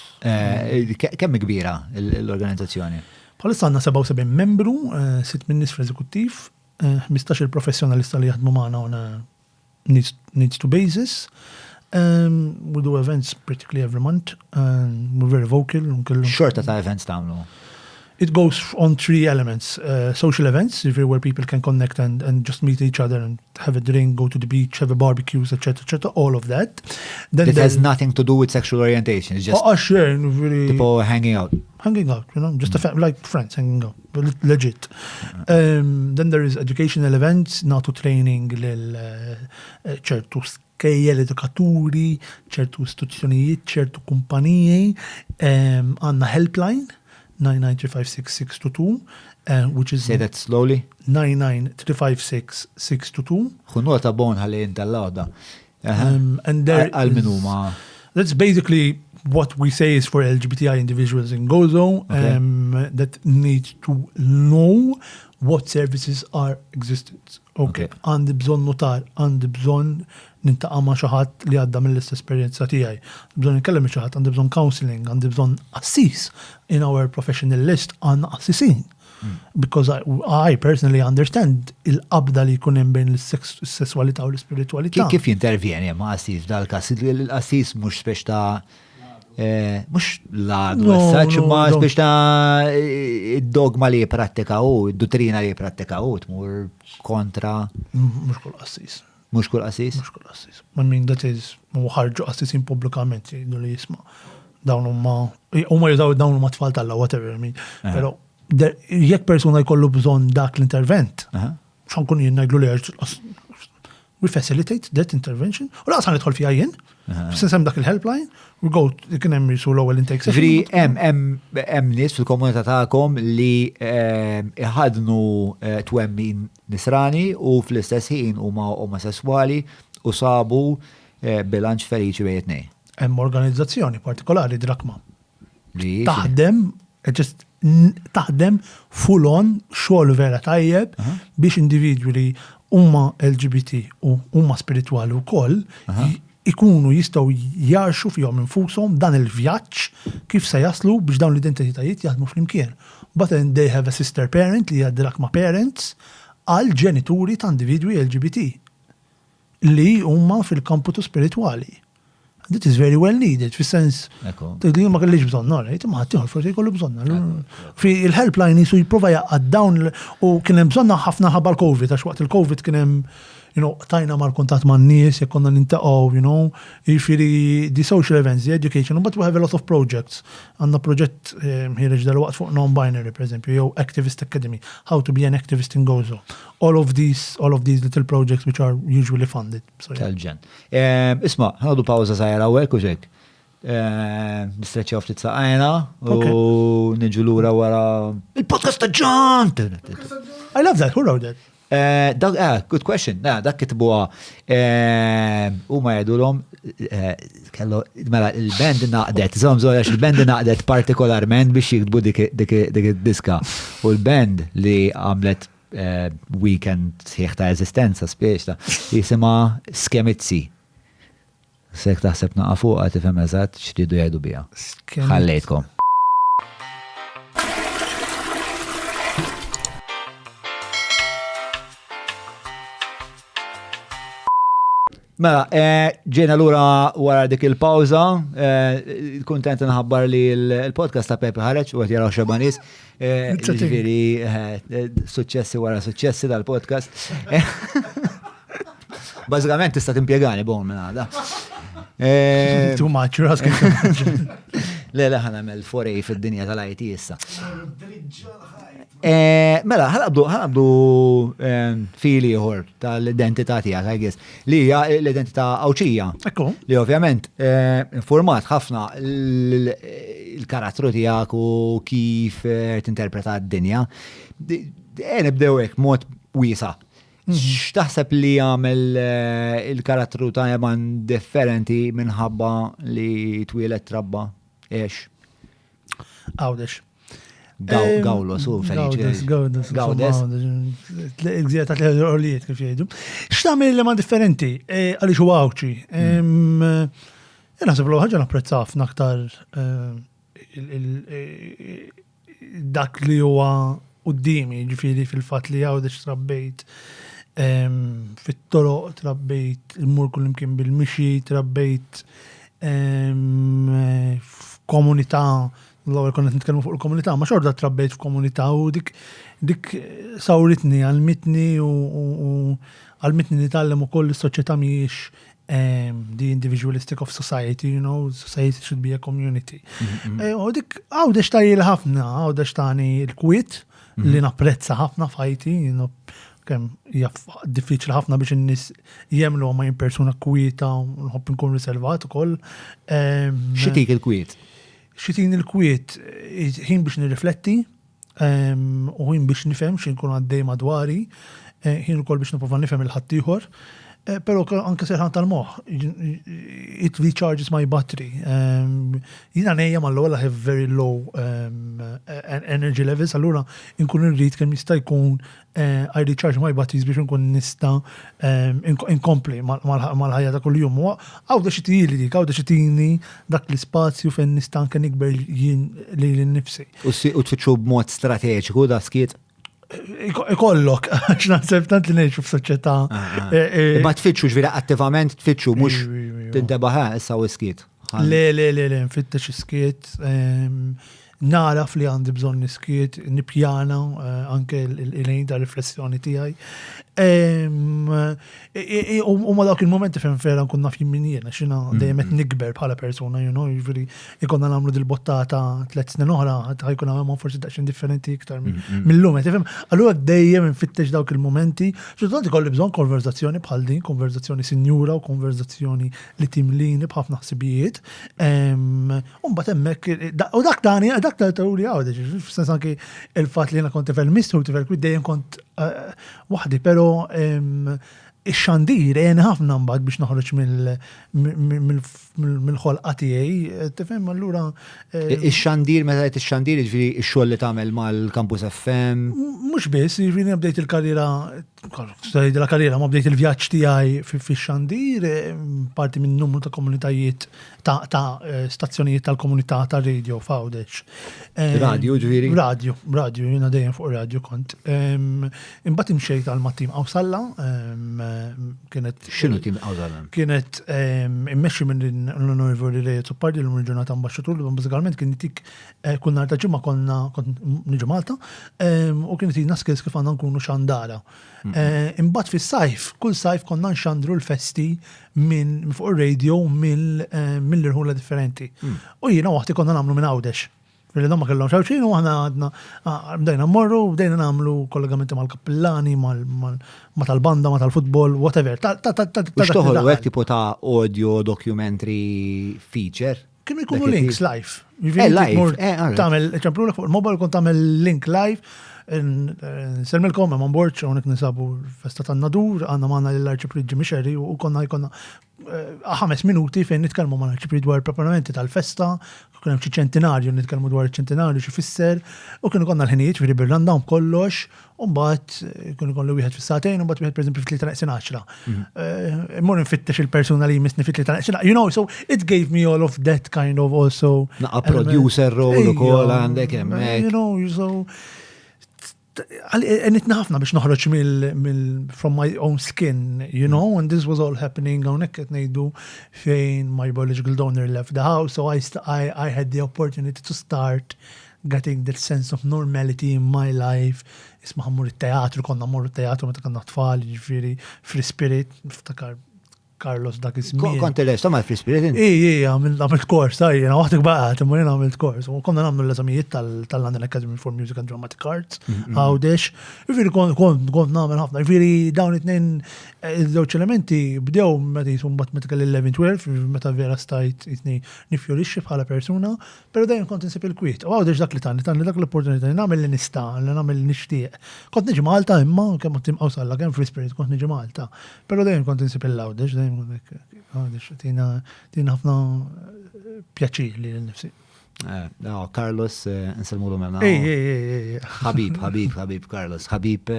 Kemm kbira l-organizzazzjoni? Palissa għanna 77 membru, 6 min nies fl-eżekuttiv, 15 il-professjonalista li jaħdmu magħna on a needs to basis. We do events practically every month, and we're very vocal. Xorta ta' events tagħmlu? It goes on 3 elements. Social events, where people can connect and just meet each other and have a drink, go to the beach, have a barbecues, etc., all of that. Then it has nothing to do with sexual orientation. It's just sure, really, people hanging out. Hanging out, you know, just like friends hanging out, legit. Then there is educational events, natu training ċertu skejjel edukaturi, ċertu istituzzjonijiet, ċertu kumpaniji, għanna helpline, 99356622, which is... Say that slowly. 99356622. Xunota bon ħalli intallawda. And there Għal-minuma. That's basically what we say is for LGBTI individuals in Gozo, that need to know what services are existent. Okay. Għandi bżon notar, għandi bżon nintaqa' ma' xi ħadd li għadda mill-esperjenza tiegħi. Bżon nitkellem ma' xi ħadd, għandi bżon counseling, għandi bżon assis. In our professional list għandna assisin. Because I personally understand il-qabda li jkun hemm bejn is-sesswalità u l-ispiritualità. Kif jintervjeni ma' assis dal-każ? L-assis mhux spex ta' mux l-għad, ma spex ta' id-dogma li jiprattika u, id-dottrina li jiprattika u, tmur kontra. Mux kull assis. Mux kull assis? Mux kull assis. I mean, that is, ħarġu assisin publikament, jiddu li jisma. Dawn huma jużaw dawn huma tfal talla, whatever, I mean. Pero, jekk persuna jkollu bżon dak l-intervent, xankun jien ngħidlu li we facilitate that intervention, u laqas ħanidħol fiha jien. F'sensem dak il-helpline, we go, kien hemm risu l-ewwel intake session. Ġifieri hemm nies fil-komunità tagħkom li iħadnu twemmin nisrani u fl-istess ħin huma omosessuali u sabu bilanċ feliċi bejn it-tnejn. Hemm organizzazzjoni partikolari Drakma. Li Taħdem full on xogħol vera tajjeb biex individwi li huma LGBT u huma spiritwali wkoll ikunu jistgħu jarxu fihom infushom dan il-vjaġġ kif se jaslu biex dawn l-identitajiet jaħdmu flimkien. But then they have a sister parent li hija Drakma Parents għal ġenituri ta' individwi LGBT li huma fil-kamputu spiritwali. That is very well needed, fis-sens li ma kellix bżonna, ma ħaddieħor forsi jkollu bżonna. Fi il-helpline jisu jipprova jaqgħad dawn u kien hemm bżonna ħafna ħabba l-COVID għax waqt il-COVID kien hemm tajna mal-kuntatt man nies jekk konna nintaqgħu, jiġifieri the social events, the education, but we have a lot of projects. Għandna proġett ħireġ dal-waqt fuq non-binary, per eżempju, jew Activist Academy, how to be an activist in Gozo. All of these little projects which are usually funded. Tal-ġen. Isma, ħadu pawza sajra għek u ġek. Nistreċċaw ftit saqajna u niġu lura wara il-podcast ta' John. I love that. Who wrote that? Good question. Dak kitbuha huma jgħidulhom kellu mela il-band naqdet, għax il-band naqdet partikolarment biex jiktbu dik id-diska. U l-band li għamlet weekend sieħ ta' eżistenza spiex jisima Skemizzi. Sek taħseb naqa' fuqha tifhem eżatt x'tridu jgħidu biha. Ħallejtkom. Mela, ġejna lura wara dik il-pawza, kuntent nħabbar li l-podcast ta' Pepe ħareġ u għet jaraw xabanis, ġifiri successi wara successi dal-podcast. Bazzikament tista' timpiegani bon minn għada. Too much, you're asking too much. Le, ħana mel forej fil-dinja tal-IT issa. Mela, ħalabdu fili ieħor tal-identità tiegħek, I guess, li hija l-identità awċija. Li ovvjament informat ħafna il-karattru tiegħek u kif tinterpreta d-dinja. Nibdew hekk mod wiesa'. X'taħseb li jagħmel il-karattru ta' Eman differenti minħabba li twieled trabba għex? Għawdex. Gawlo, su, feliċi. Gawdes. Il-gżieta l-orlijiet kif jgħidu. X'tagħmel li ma differenti, għaliex huwa għawċi. Naħseb l ħaġa napprezza ħafna aktar dak li huwa qudiemi, ġifieri fil-fatt li għawdex trabbejt fit-toroq, trabbejt il-mur kullimkien bil-mixi, trabbejt f'komunità. L-għor konnet nitkellmu fuq il-komunità, ma xorda trabbejt f'komunità u dik sawritni għalmitni u għalmitni nitallem ukoll is-soċjetà mhijiex the individualistic of society, society should be a community. U dik għawdex tajjel ħafna, għawdex tani l-kwiet li napprezza ħafna fajti, kemm hija diffiċli ħafna biex in-nies jemlu ma persuna kwieta u nħobb nkun riservat ukoll. X'tik il-kwiet? Xitin il-kwiet ħin biex nirrifletti u ħin biex nifhem x'inkun għaddej madwari, ħin ukoll biex nipprova nifhem il-ħaddieħor, però anke serħan tal-moħħ. It recharges my battery. Jiena ngħejja mal-ewwel I have very low energy levels, allura inkun irrid kemm jista' jkun I recharge my batteries biex inkun nista' inkompli mal-ħajja ta' kuljum. Għawda xi tieli dik, għawda xi tini dak l-ispazju fejn nista' anke nikber jien lili nnifsi. U tfittxu b'mod strateġiku da skiet? Ikollok, għax naħseb tant li ngħixu f'soċjetà. Ma tfittxu ġvira attivament tfittxu mhux tintebaħ issa u skiet. Le, nfittex iskiet, naraf li għandi bżonn niskiet, nipjana anke il-lejn ta' riflessjoni tiegħi. U ma dawk il-momenti fejn vera nkun naf jimmin jiena, xina dejjem qed nikber bħala persuna, jiġifieri ikonna nagħmlu dil-bottata 3 snin oħra, ħajkun hemm forsi daqsxejn differenti iktar mill-lum, tifhem? Allura dejjem infittex dawk il-momenti, xultant ikolli bżonn konverzazzjoni bħal din, konverzazzjoni sinjura u konverzazzjoni li timlini b'ħafna ħsibijiet. U mbagħad hemmhekk u dak tani, dak tawli għawdeġ, f'sens anke il-fatt li jiena kont tifel mistru tifel kwid dejjem kont waħdi, però ix-xandir jeni ħafna mbagħad biex noħroġ mill-ħolqa tiegħi, tifhem allura. Ix-xandir meta qed ix-xandir jiġifieri x-xogħol li tagħmel mal-Campus FM. Mhux biss, jiġifieri bdejt il-karriera, ma bdejt il-vjaġġ tiegħi fix-xandir, parti minn numru ta' komunitajiet ta' stazzjonijiet tal-komunità ta' radio f'Għawdex. Radio ġifieri? Radio, jiena dejjem fuq radio kont. Imbagħad imxejt għal mat-tim Awsalla, kienet. X'inhu tim Awsalla? Kienet immexxi minn l-Onorevoli Reja Zuppardi l-Ġurnata Ambaxxatur, li bażikalment kien tik kull nhar ta' ġimgħa kont niġu Malta, u kienet jina skills kif għandna nkunu xandara. Imbagħad fis-sajf, kull sajf konna nxandru l-festi minn fuq ir-radio mill-irħula differenti. U jiena waħdi konna nagħmlu minn Għawdex. Fili ma kellhom xawxin u aħna għadna bdejna mmorru, bdejna nagħmlu kollegamenti mal-kappellani, ma tal-banda, ma tal-futbol, whatever. Biex toħolqu hekk tipo ta' audio documentary feature. Kienu jkunu links live. Live. Tagħmel ċemplu fuq il-mobile kont tagħmel link live. Selmilkom hemm borċ hawnhekk nisabu festa tan-nadur, għandna magħna l-Arċiprid Ġimmi Xerri u konna 5 minuti fejn nitkellmu mal-Arċiprid dwar preparamenti tal-festa, kien hemm xi ċentinarju nitkellmu dwar iċ-ċentinarju xi fisser, u kienu konna l-ħinijiet fi Birlanda kollox, u mbagħad kienu kollu wieħed fis-satejn u mbagħad wieħed pereżempju fit-3 Immur nfittex il-persuna li jmissni fit-3 so it gave me all of that kind of also. Naqa producer role ukoll għandek hemmhekk. Nitna ħafna biex noħroġ from my own skin, and this was all happening hawnhekk qed ngħidu fejn my biological donor left the house, so I had the opportunity to start getting that sense of normality in my life. Isma' ħammur it-teatru, konna mmur it-teatru meta konna tfal, ġifieri free spirit, niftakar Carlos dak ismi. Kont il-lesta ma' Free Spirit? Għamilt kors, jena waħtek baqgħet, imma jena għamilt kors. U konna nagħmlu l-eżamijiet tal-London Academy for Music and Dramatic Arts, Għawdex. Jifieri kont nagħmel ħafna. Jifieri dawn it-tnejn iż-żewġ elementi bdew meta jisumbat meta kelli 11-12, meta vera stajt nifjorixxi bħala persuna, però dejjem kont insib il-kwiet. U Għawdex dak li tani dak l-opportunità nagħmel li nista', li nagħmel li nixtieq. Kont niġi Malta imma kemm tim Awsalla kemm Free Spirit kont niġi Malta. Però dejjem kont insib il-Għawdex, tina ħafna pjaċir li l-nifsi. Carlos, nselmulu memna. Habib, Carlos. Habib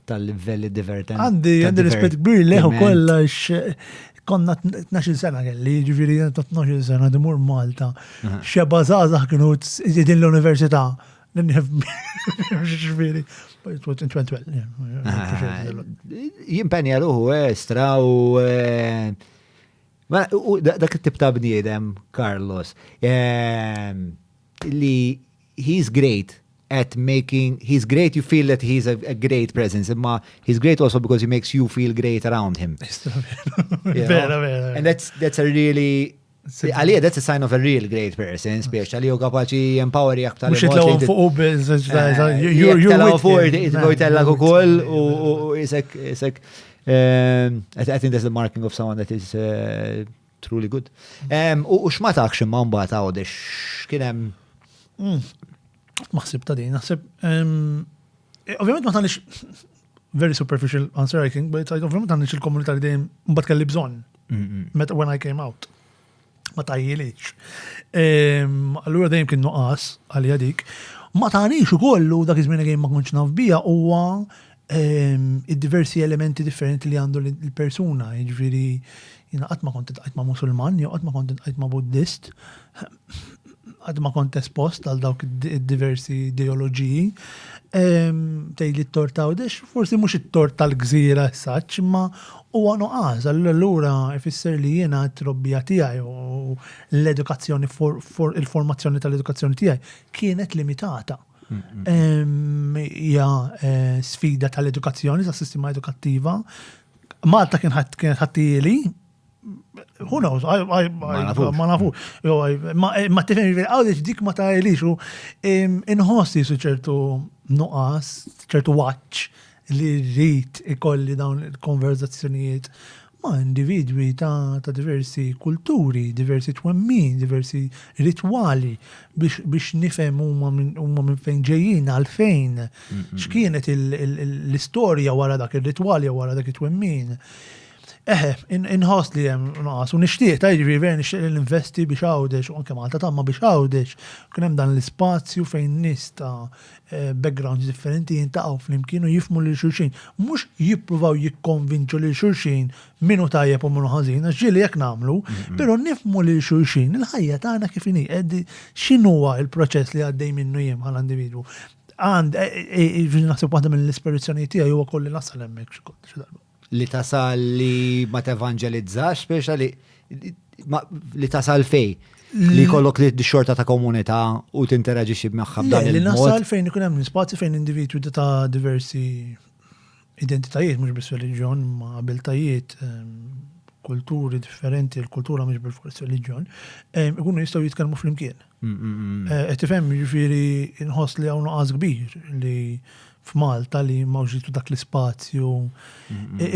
tal-livelli divertenti. Għandi rispet kbir leħu kollax konna 12 sena kelli, ġifiri 12 sena dimur Malta. Xeba zazax kienu din l-università. Ġifiri. Jimpenja ruħu estra u dak it-tip ta' bniedem, Carlos, li he's great at he's great, you feel that he's a great presence, imma he's great also because he makes you feel great around him. Vera. And that's a really Għalija, that's a sign of a real great person, spiex, għalija kapaċi empoweri aktar. Mux jitlaw fuq biz, jitlaw fuq, jitlaw u koll, u jisek, I think that's the marking of someone that is truly good. U xmata action ma mbagħad Għawdex, kienem? Maħsib ta' din, naħseb, ovvijament ma tanix very superficial answer, I think, but ovvijament tanix il-komunità li dejjem mbagħad kelli bżonn, when I came out. Ma tajjilix. Allura dejjem kien nuqqas għalija dik. Ma tanix ukollu dak iż-żmien ma kontx naf bija huwa id-diversi elementi differenti li għandu l-persuna. Jiġifieri jiena qatt ma kont qajt ma' Musulman, jew qatt ma kont qajt ma' Buddist, qatt ma kont espost għal dawk id-diversi ideoloġiji. Tgħidli t-tort Għawdex, forsi mhux it-tort tal-gżira saċ, imma huwa nuqqas. Allura ifisser li jiena t-trobbija tiegħi u l-edukazzjoni il-formazzjoni tal-edukazzjoni tiegħi kienet limitata. hija sfida tal-edukazzjoni, tas-sistema edukattiva. Malta kien ħattili, who knows, ma nafu. Ma tifem, għawdex dik ma ta' ilixu, inħossi su ċertu nuqqas, ċertu watch li rrit ikolli dawn il-konverzazzjonijiet ma' individwi ta' diversi kulturi, diversi twemmin, diversi rituali biex nifhem huma minn fejn ġejjin għalfejn. X'kienet l-istorja wara dak ir-ritwali wara dak it-twemmin. Inħoss li hemm naqas u nixtieq ta' jiġri nixtieq l-investi biex għawdex u anke Malta tamma biex għawdex. Kien hemm dan l-ispazju fejn nies ta' backgrounds differenti jintaqgħu flimkien u jifhmu lil xulxin. Mhux jippruvaw jikkonvinċu lil xulxin minnu tajjeb u minnu ħażin, għax ġieli jekk nagħmlu, però nifhmu lil xulxin il-ħajja tagħna kif inhi, x'inhuwa l-proċess li għaddej minnu jiem bħala individwu. Naħseb waħda mill-ispirazzjonijiet tiegħi huwa kolli nasal hemmhekk xi darba. Li tasal li ma tevangelizzax, speċa li tasal fej. Li kollok li xorta ta' komunità u t-interaġiċi b'maħħab dan il-mod. Li nasal fejn ikun hemm spazju fejn individwi ta' diversi identitajiet, mhux biss reliġjon, ma' abiltajiet, kulturi differenti, l-kultura mhux bil-forsi reliġjon, ikunu jistgħu jitkellmu flimkien. Qed tifhem jiġifieri inħoss li hawn nuqqas kbir li f'Malta li mawġitu dak l-ispazju.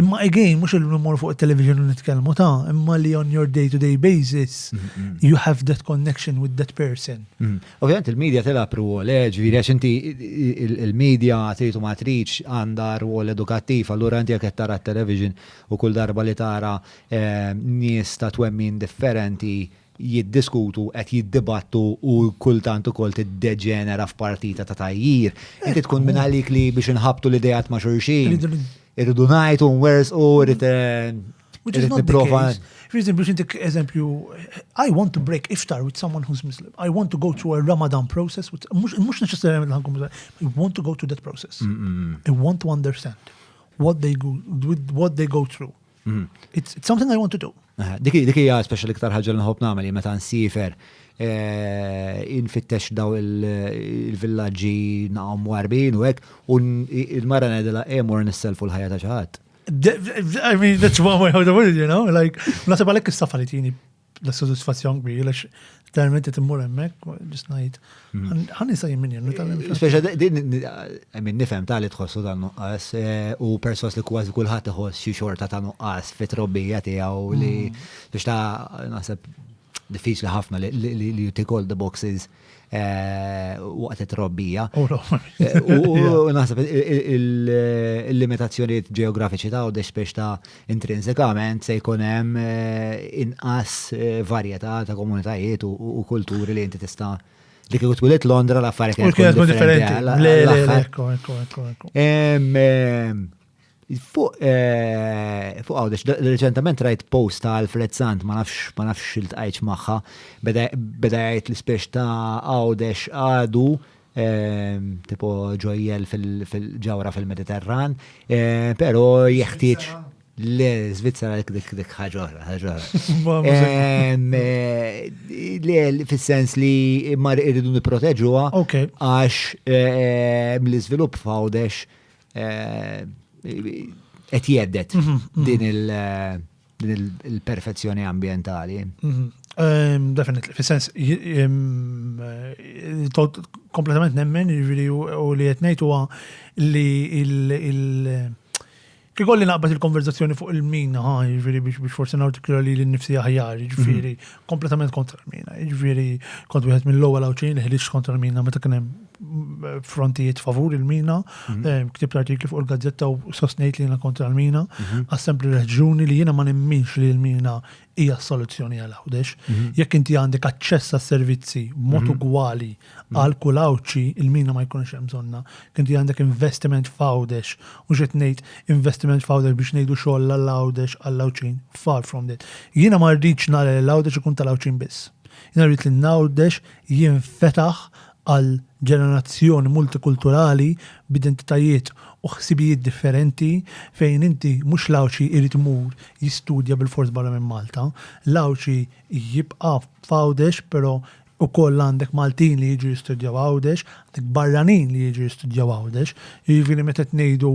Imma again, mhux il-numru fuq it-television u nitkellmu imma li on your day-to-day basis you have that connection with that person. Ovvjament il-medja tilab rwol, ġifieri għax inti il-medja tritu matriċ għandha rwol edukattiv, allura inti jekk qed tara t-television u kull darba li tara nies ta' twemmin differenti jiddiskutu, qed jiddibattu u kultant ukoll tiddeġenera f'partita ta' tajjir. Inti tkun minn għalik li biex inħabtu l-idejat ma' xulxin. Irridu ngħidu nwers u irrid nipprova. For example, eżempju, I want to break iftar with someone who's Muslim. I want to go through a Ramadan process. Mhux neċessarjament I want to go through that process. I want to understand what they go through. It's something I want to do. Dik hija speċjali iktar ħaġa li nħobb nagħmel meta nsifer infittex daw il-villaġġi naqgħu mwarbin u hekk u l-mara ngħidilha mor nisselfu l-ħajja ta' xi ħadd. I mean, that's one way how to put it, you know? Like, nasib għalhekk is-safa li tieni l-soddisfazzjon kbir għax terment qed immur hemmhekk just ngħid. Ħanisa jimmin nifhem ta' li tħossu ta' nuqqas u persos li kważi kulħadd iħoss xi xorta ta' nuqqas fit-trobbija tiegħu li biex ta' naħseb diffiċli ħafna li tick all the boxes waqt it-trobbija. U naħseb il-limitazzjonijiet ġeografiċi ta' u biex ta' intrinsikament se jkun hemm inqas varjetà ta' komunitajiet u kulturi li inti tista' li kieku twilet Londra l-affarijiet kienu differenti. Fuq għawdex, reċentament rajt post ta' Alfred Sant, ma nafx il-tqajċ maħħa, beda jgħajt l-spiex ta' għawdex għadu, tipo ġojjel fil-ġawra fil-Mediterran, pero jeħtieġ le, Svizzera dik ħaġa. Le, fil-sens li mar irridu niproteġuha għax mill-iżvilupp f'għawdex qed jeddet din il-perfezzjoni ambientali. Definitely. Fis-sens kompletament nemmen u li qed ngħid huwa li Kikolli naqbad il-konverzazzjoni fuq il-mina, ġifiri biex forse nartikula li l-nifsija ħajar, ġifiri kompletament kontra l-mina, ġifiri kont wieħed mill-ewwel għawċin li ħedix kontra l-mina meta kien hemm frontijiet favur il-mina, ktibt artikli fuq il-gazzetta u sostnejt li jiena kontra l-mina, għas-sempli raġuni li jiena ma nemminx li l-mina hija soluzzjoni għal għawdex. Jekk inti għandek aċċess għas-servizzi b'mod ugwali għal kull għawċi, il-mina ma jkunx hemm bżonna. Inti għandek investiment f'għawdex u ġiet ngħid investiment f'għawdex biex ngħidu xogħol għall-għawdex għall-għawċin. Far from that. Jiena ma rridx nara l-għawdex ikun tal-għawċin biss. Jiena rrid li l-għawdex jinfetaħ għal ġenerazzjoni multikulturali b'identitajiet u ħsibijiet differenti fejn inti mhux l-għawċi irid imur jistudja bil-fors barra minn Malta, l-għawċi jibqa' f'għawdex però u koll għandek Maltin li jiġu jistudjaw għawdex, għandek barranin li jiġu jistudjaw għawdex, jivini meta t-nejdu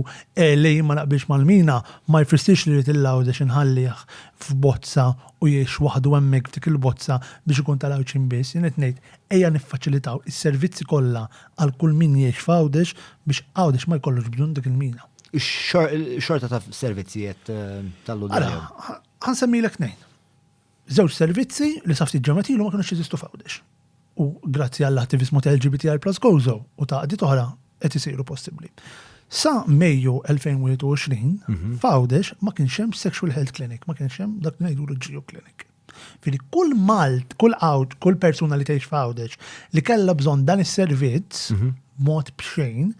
li ma naqbix mal-mina, ma jfristix li l-għawdex nħalliħ f'bozza u jiex waħdu għemmek f'dik il-bozza biex ikun tal-għawċin bis, jenet nejt, eja niffaċilitaw is-servizzi kollha għal kull min jiex f'għawdex biex għawdex ma jkollux bżon dik il-mina. Xorta ta' servizzijiet tal-Lulja. Ħansemmilek nejn. Żewġ servizzi li safti ġematilu ma kienux jeżistu f'għawdex. U grazzi għall-attivismu ta' LGBTI+ Gozo u ta' għaddit oħra qed isiru possibbli. Sa Mejju 2021 f'għawdex ma kienx hemm Sexual Health Clinic, ma kienx hemm dak li ngħidu Geo Clinic. Fili kull Malt, kull persuna li tgħix f'għawdex li kellha bżonn dan is-servizz mod bxejn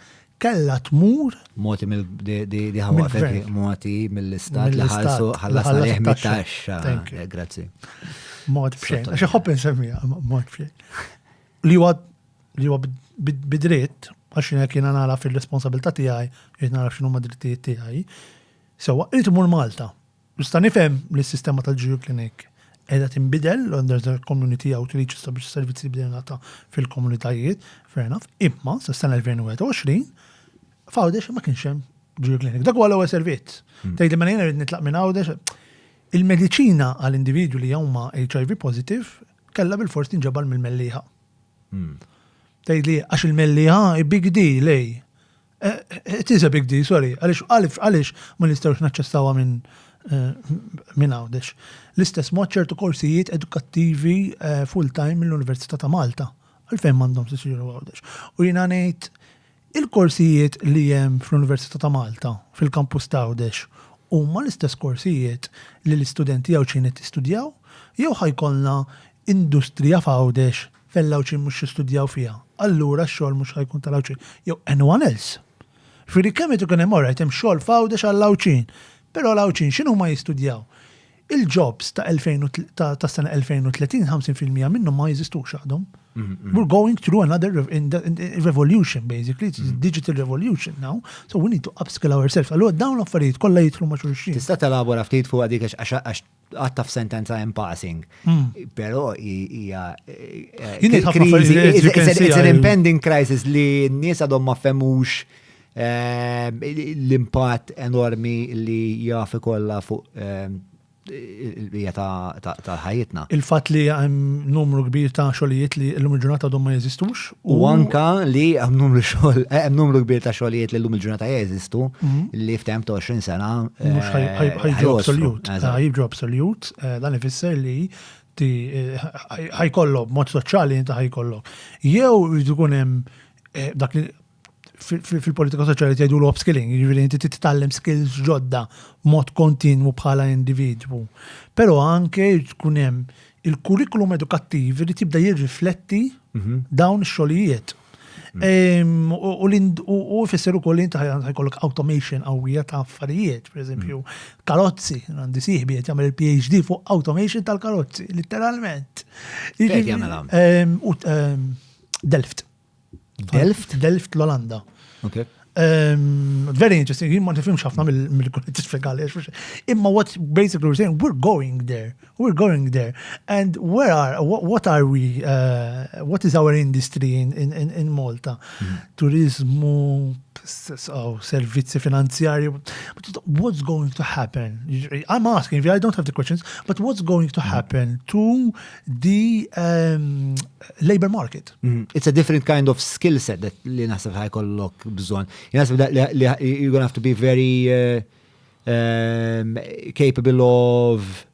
kella tmur moti moti mill-istat li ħallasna liħ mit-taxxa. Grazzi. Mod bxejn. Għax ħobb insemmija mod bxejn. Li huwa bidritt għax jiena nara fil-responsabilità tiegħi, jrid nara x'inhuma drittijiet tiegħi. Sewwa irid imur Malta. Nista' nifhem li s-sistema tal-Geo Clinic qiegħda tinbidel under the community outreach biex servizzi bdejna nagħta fil-komunitajiet, fair enough, imma s-sena 2021 f'għawdex ma kienx hemm Geo Clinic. Dak huwa l-ewwel servizz. Tgħid li ma jiena rid nitlaq minn għawdex. Il-mediċina għall-individwu li huma HIV positive kellha bil-fors tinġabar mill-mellieħa. Tgħid li għax il-mellieħa big deal lej. It is a big deal, sorry. Għaliex ma nistgħux naċċessawha minn għawdex. L-istess mod ċertu korsijiet edukattivi full-time mill-Università ta' Malta. Għalfejn m'għandhom isiru għawdex. U jiena ngħid il-korsijiet li hemm fl-Università ta' Malta fil-kampus ta' għawdex huma l-istess korsijiet li l-istudenti għawċin qed jistudjaw, jew ħajkollna industrija f'għawdex fell-għawċin mhux jistudjaw fiha. Allura x-xogħol mhux ħajkun tal-għawċin. Jew anyone else. Firri kemm qed ikun hemm orajt hemm xogħol f'għawdex għall-għawċin, però l-għawċin x'inhuma jistudjaw? Il-jobs ta' sena 2030 50% minnhom ma jeżistux għadhom. We're going through another revolution, basically. It's a digital revolution now. So we need to upskill ourselves. Allora dawn l-affarijiet kollha jidħlu ma' xulxin. Tista' telabora ftit fuq dik għax għatta f'sentenza in passing. Però hija it's an impending crisis li n-nies għadhom ma femmux l-impatt enormi li jaf ikollha fuq il-bija ta' ħajjitna. Il-fat li hemm numru kbir ta' xogħlijiet li l-lum il-ġurnata għadhom ma jeżistux. U anka li hemm numru kbir ta' xogħlijiet li l-lum il-ġurnata jeżistu li f'temp ta' 20 sena. Mhux ħajġu absolut. Ħajġu absolut, dan ifisser li ħajkollok mod soċjali inta ħajkollok. Jew ikun hemm dak li fil-politika soċjali jgħidu l-upskilling, jiġifieri inti titgħallem skills ġodda mod kontinwu bħala individwu. Però anke tkun hemm il-kurrikulum edukattiv li tibda jirrifletti dawn ix-xogħlijiet. U jfisser ukoll inti ħajkollok automation qawwija ta' affarijiet, pereżempju, karozzi, għandi sieħbi qed jagħmel il-PhD fuq automation tal-karozzi, letteralment. Fejn jagħmelha? Delft. Delft l-Olanda. Okay. Very interesting. Jien ma tifhimx ħafna mill-kunnet fiskali. Imma what basically we're saying, we're going there. We're going there. And what are we, what is our industry in Malta? Turizmu, servizzi finanzjari. What's going to happen? I'm asking, I don't have the questions, but what's going to happen to the labor market? It's a different kind of skill set that li naħseb ħajkollok bżonn. Naħseb that you're going to have to be very capable of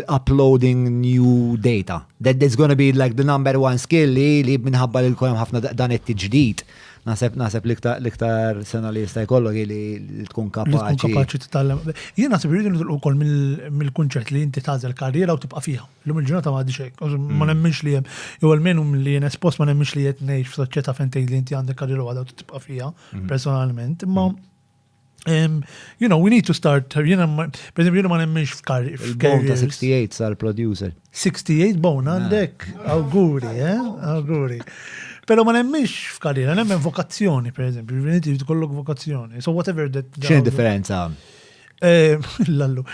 uploading new data. That's going to be like the number one skill li minħabba li l-kolem ħafna dan it-tiġdid. Naħseb l-iktar sena li jista' jkollok li tkun kapaċi. Tkun kapaċi titgħallem. Jien naħseb irridu nidħlu wkoll mill-kunċett li inti tagħżel karriera u tibqa' fiha. Illum il-ġurnata m'għadix hekk. Ma nemminx li hemm jew almenu li jien espost ma nemminx li qed ngħix f'soċjetà fejn tgħid li inti għandek karriera waħda u tibqa' fiha personalment. Imma we need to start, per esempio, ma nemminx f'karriera. Il-bon ta' 68 sar producer. 68 bon għandek. Awguri. Pero ma nemmix f'karriera, nemmen vokazzjoni, per esempio. Inti tkollok vokazzjoni. So whatever that. X'in differenza? Lallu.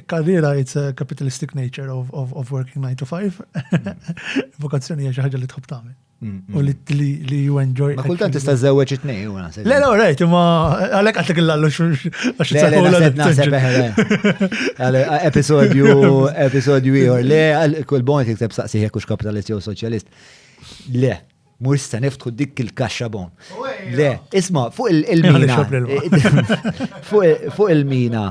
Karriera, it's a capitalistic nature of working 9 to 5. Vokazzjoni hija xi ħaġa li tħobb tagħmel. U li you enjoy. Ma kultant tista' żewweġ it-tnejn u naħseb. Le, rajt, ma għalhekk għatlek il-lallu għax episodju ieħor. Le, kull bon tikteb saqsi jekk hux kapitalist jew soċjalist. Le, mhux se niftħu dik il-kaxxa bon. Le, isma' fuq il-mina. Fuq il-mina.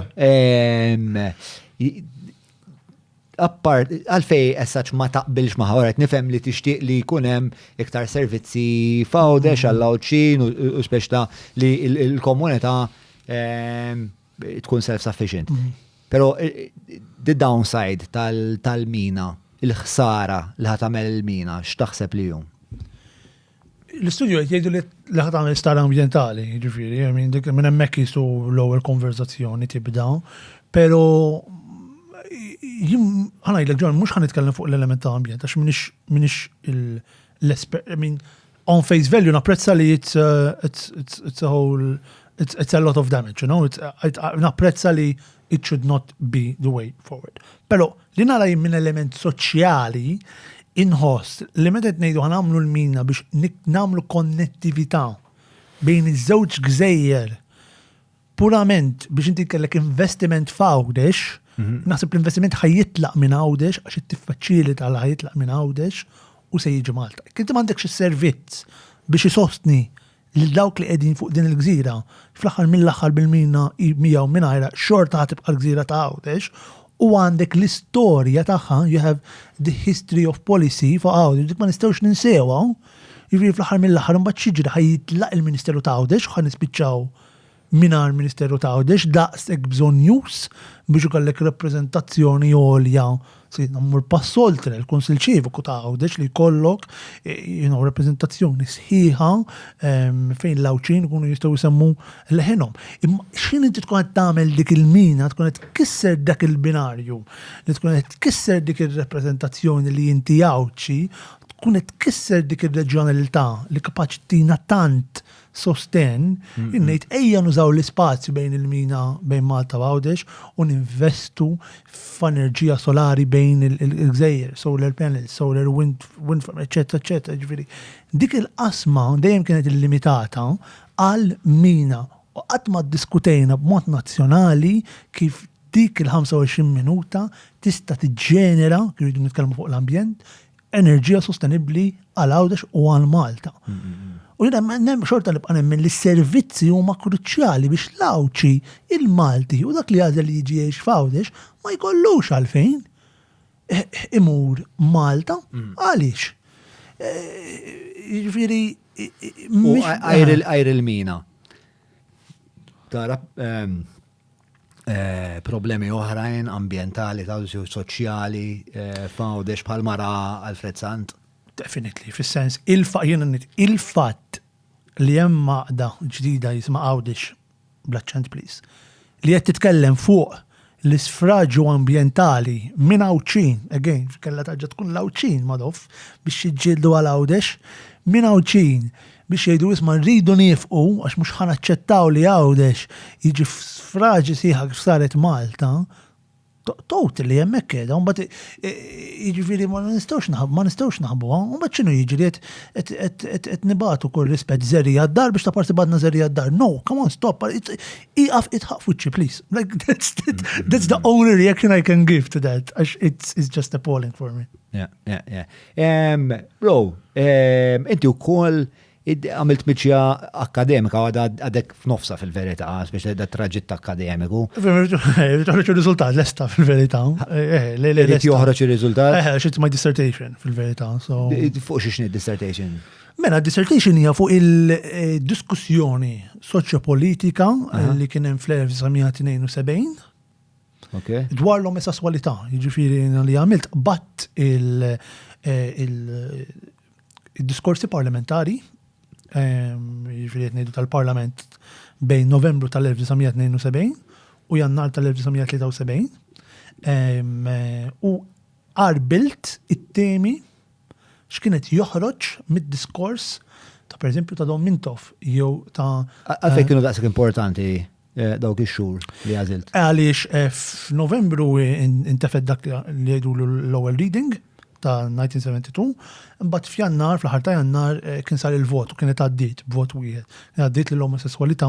Appart, għalfej essaċ ma taqbilx maħawret, nifem li tixtieq li kunem iktar servizzi fawdex għall-lawċin u speċta li l-komunità tkun self-sufficient. Pero the downside tal-mina, il-ħsara li ħatamel il-mina, x'taħseb li jum? L-studio jgħidu li ħatamel stara ambientali, ġifiri, minn hemmhekk jisu l-ewwel konverzazzjoni tibda, pero ħana ġon, mux ħan itkellem fuq l-element ta' ambjent, għax minix on face value napprezza li it's a lot of damage, you know, napprezza li it should not be the way forward. Pero li nara minn element soċjali inħoss li meta ngħidu ħanamlu l-mina biex namlu konnettività bejn iż-żewġ gżejjer purament biex inti kellek investiment f'għawdex. Naħseb l-investiment ħajitlaq minn għawdex, għax it-tiffaċilita għal ħajitlaq minn għawdex u se jiġi Malta. Kinti m'għandekx is-servizz biex isostni lil dawk li qegħdin fuq din il-gżira, fl-aħħar mill-aħħar bil-mina mija u mingħajra xorta ħatibqa' l-gżira ta' għawdex u għandek l-istorja tagħha, you have the history of policy fuq għawdex, dik ma nistgħux ninsewha. Jiġri fl-aħħar mill-aħħar imbagħad xiġri ħajitlaq il-Ministeru ta' għawdex u ħan nispiċċaw minar Ministeru ta' għawdex daqsek bżon news biex ukollek rappresentazzjoni għolja nammur passoltre l-Konsil ċiviku ta' għawdex li jkollok rappresentazzjoni sħiħa fejn l-lawċin kunu jistaw jisemmu l-ħenom. Imma xin inti tkun qed tagħmel dik il-mina, tkun qed tkisser dak il-binarju, li tkun qed tkisser dik ir-rappreżentazzjoni li inti għawċi, tkun qed tkisser dik ir-reġjonalità li kapaċi tina tant sosten, innejt ejja nużaw l-ispazju bejn il-mina bejn Malta u Għawdex u ninvestu f'enerġija solari bejn il-gżejjer, solar panels, solar wind farm, eccetera, eccetera. Ġifieri. Dik il-qasma dejjem kienet illimitata għal mina u qatt ma ddiskutejna b'mod nazzjonali kif dik il-25 minuta tista' tiġġenera, jridu nitkellmu fuq l-ambjent, enerġija sostenibbli għal Għawdex u għal Malta. U jina xorta li bqanem minn li servizzi huma kruċjali biex l-Għawċi, il-Malti u dak li għazel li jiġi jgħix f'Għawdex ma jkollux għalfejn imur Malta għaliex. Ġifieri għajr il-mina. Tara problemi oħrajn ambientali, soċjali, f'Għawdex bħal mara Alfred Sant. Definitely, fis-sens, il-fatt li hemm maqda ġdida jisma' Għawdex, bl-aċċent please, li qed titkellem fuq l-isfraġġju ambjentali minn Għawċin, again, kellha tarġa' tkun l-Għawċin madoff biex jiġġieldu għal Għawdex, minn Għawċin biex jgħidu isma' rridu nifqu għax mhux ħanaċċettaw li Għawdex jiġi f'sfraġġi sieħa kif saret Malta. Totally hemmhekk keda, mbagħad jiġifieri ma nistgħux naħbu, mbagħad x'inhu jiġri qed nibagħtu kull rispett żerrija d-dar biex ta' parti badna żerrija d-dar. No, come on, stop. Iqaf itħaq fuċċi, please. Like that's the only reaction I can give to that. It's just appalling for me. Yeah. Bro, inti wkoll għamilt miċja akademika għadek f'nofsa fil-verità, biex da traġitt akademiku. Toħroġ il-riżultat, l-esta fil-verità. Joħroġ il-riżultat? Xit my dissertation fil-verità. Fuq xiex dissertation? Mela, dissertation hija fuq il-diskussjoni soċjopolitika li kien hemm fl-1972. Dwar l-omosessualità, jiġifieri li għamilt batt il-diskorsi parlamentari jiġifieri ngħidu tal-Parlament bejn Novembru tal-1972 u Jannar tal-1973 u qarbilt it-temi x'kienet joħroġ mid-diskors ta' pereżempju ta' Don Mintoff jew ta' għalfejn kienu daqshekk importanti. dawk ix-xhur li għażilt? Għaliex f'Novembru intefed dak li jgħidu l-ewwel reading ta' 1972, imbagħad f'Jannar, fl-aħħar ta' Jannar kien sar il-vot u kienet għaddiet b'vot wieħed. Għaddiet li l-omosessualità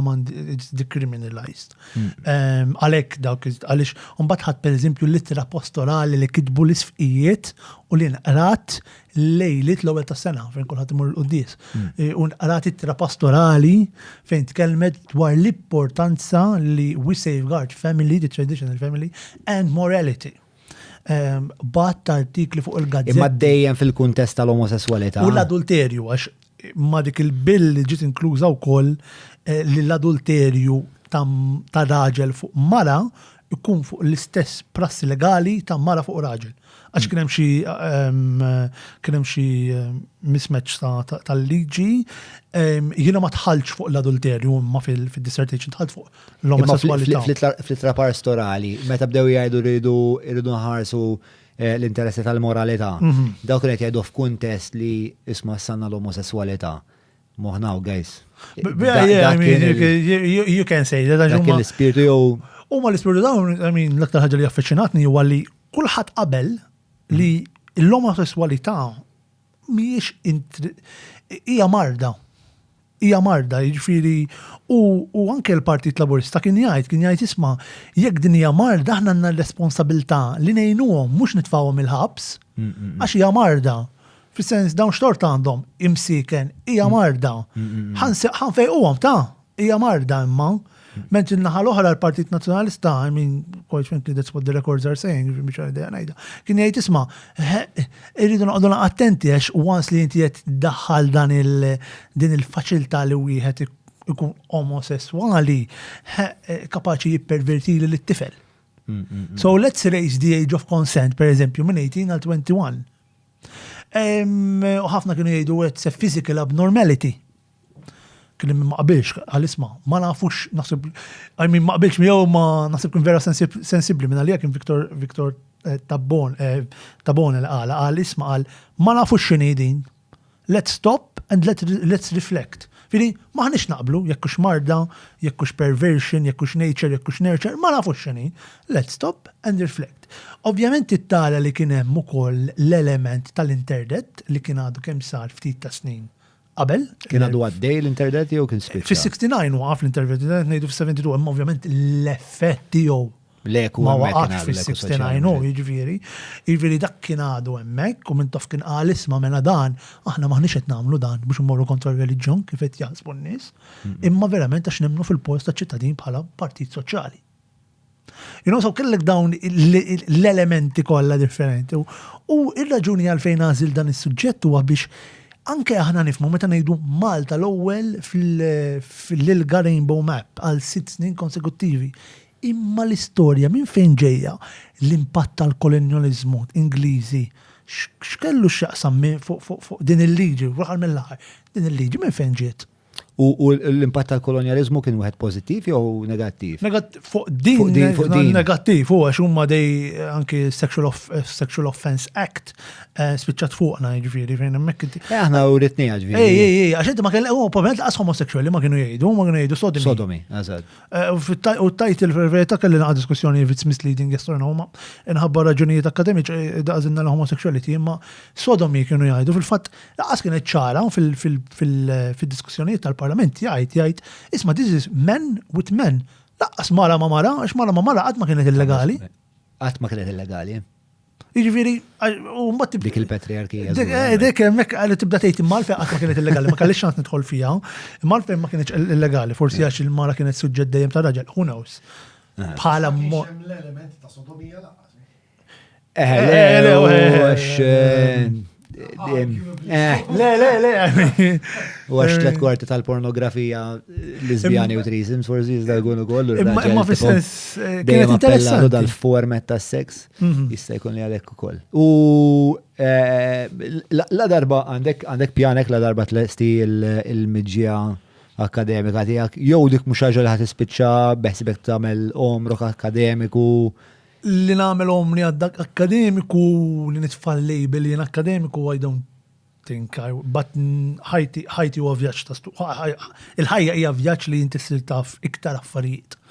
it's decriminalized. Għalhekk dawk għaliex imbagħad ħadd pereżempju l-ittra pastorali li kitbu l-isfqijiet u li nqrat lejlit l-ewwel tas-sena fejn kulħadd imur l-quddies. U nqrat ittra pastorali fejn tkellmet dwar l-importanza li we safeguard family, the traditional family, and morality. Bat artikli fuq il-gazzetta. Imma dejjem fil-kuntest tal-omosessualità. U l-adulterju, għax ma dik il-bill li ġiet inkluża wkoll li l-adulterju ta' raġel fuq mara ikun fuq l-istess prassi legali ta' mara fuq raġel. Għax kien hemm xi mismatch tal-liġi, jiena ma tħallx fuq l-adulterju imma fil-dissertation tħallt fuq l-omosessualità. Fl-ittra pastorali, meta bdew jgħidu rridu nħarsu l-interessi tal-moralità. Dawk li jgħidu f'kuntest li isma' sanna l-omosessualità. Moħnaw, guys. You can say that. Dak l-ispirtu jew. Huma l-ispirtu dawn, l-aktar ħaġa li affaċċinatni huwa li kulħadd qabel li l-omosessualità mhijiex hija marda. Hija marda, jiġifieri u anke l-Partit Laburista kien jgħid isma' jekk din hija marda aħna għandna l-responsabilità li ngħinuhom mhux nitfgħuhom il-ħabs għax hija marda. Fis-sens dawn xtort għandhom imsiken hija marda. Ħanfejquhom hija marda imma. Ment il-naħa l-oħra l-Partit Nazzjonalista, quite frankly, that's what the records are saying, biex għidea ngħidha. Kien jgħid isma' irridu noqogħdu attenti għax once li inti qed daħħal din il-faċilità li wieħed ikun omosessuali kapaċi jippervertili lit-tifel. So let's raise the age of consent, per eżempju, minn 18 għal 21. U ħafna kienu jgħidu it's a physical abnormality. Kien ma qabilx għal-isma, ma nafux naħseb, ma qabilx miegħu ma naħseb kien vera sensibbli minn għalija kien Viktor Tabone għal-isma għal ma nafux x'inhi din. Let's stop and let's reflect. Fili maħniex naqblu, jekkux marda, jekkux perversion, jekkux nature, jekkux nurture, ma nafux x'inhi. Let's stop and reflect. Ovvjament it-tala li kien hemm ukoll l-element tal-internet li kien għadu kemm sar ftit ta' snin. Qabel. Kien għadu għaddej l-internet jew kien spiċċa? Fis-69 waqaf l-internet, ngħidu fis-72, imma ovvjament l-effetti jew ma waqafx fis-69 jiġifieri. Jiġifieri dak kien għadu hemmhekk u minn taf kien qal isma' mela dan, aħna maħniex qed nagħmlu dan biex immorru kontra r-reliġjon kif qed jaħsbu n-nies, imma verament għax nemmnu fil-post taċ-ċittadin bħala partit soċjali. So kellek dawn l-elementi kollha differenti. U ir-raġuni għalfejn għażil dan is-suġġett huwa biex anke aħna nifmu meta ngħidu Malta l-ewwel fil-Lilga Rainbow Map għal 6 snin konsekuttivi. Imma l-istorja minn fejn ġejja l-impatt tal-kolonializmu Ingliżi x'kellu x'jaqsam fuq din il-liġi, waħal mill-aħħar, din il-liġi minn fejn ġiet. U l-impatt tal-kolonializmu kien wieħed pożittiv jew negattiv? Fuq din negattiv, u għax huma dej anki Sexual Offense Act spiċċat fuqna jiġifieri fejn hemmhekk. Aħna uritnija ġifieri. Għax inti ma kellek probablement laqas homosexuali ma kienu jgħidu sodomi. Sodomi, eżatt. U t-tajt il-verità kelli naqa' diskussjoni if it's misleading yes or no, ma inħabba raġunijiet akademiċi daqżinna l-homosexuality imma sodomi kienu jgħidu fil-fatt laqas kienet ċara fil-diskussjonijiet tal-Parlament jgħid isma' this is men with men. Laqqas mara ma mara, għax mara ma mara qatt ma kienet illegali. Qatt ma kienet illegali. Jiġifieri u mbagħad dik il-patriarkija. Dik hemmhekk qal tibda tgħid immalfejn qatt ma kienet illegali, ma kellix ċans nidħol fiha. Immalfejn ma kienx illegali, forsi għax il-mara kienet suġġett dejjem ta' raġel, who knows. Bħala l-elementi ta' sodomija laqqas. Le. U għax 3/4 tal-pornografija lesbjani u threesomes forsi jizda jkunu kollu. Imma fis-sens dejjem appellatu dal-format tas-seks jista' jkun li għalhekk ukoll. U la darba għandek pjanek la darba tlesti il-miġġija akademika tiegħek jew dik mhux ħaġa li ħadd tispiċċa beħsibek tagħmel omrok akademiku. Li nagħmel omri għaddak akademiku li nitfall label jien akademiku I don't think but ħajti huwa vjaġġ ta' il-ħajja hija vjaġġ li inti ssir taf iktar affarijiet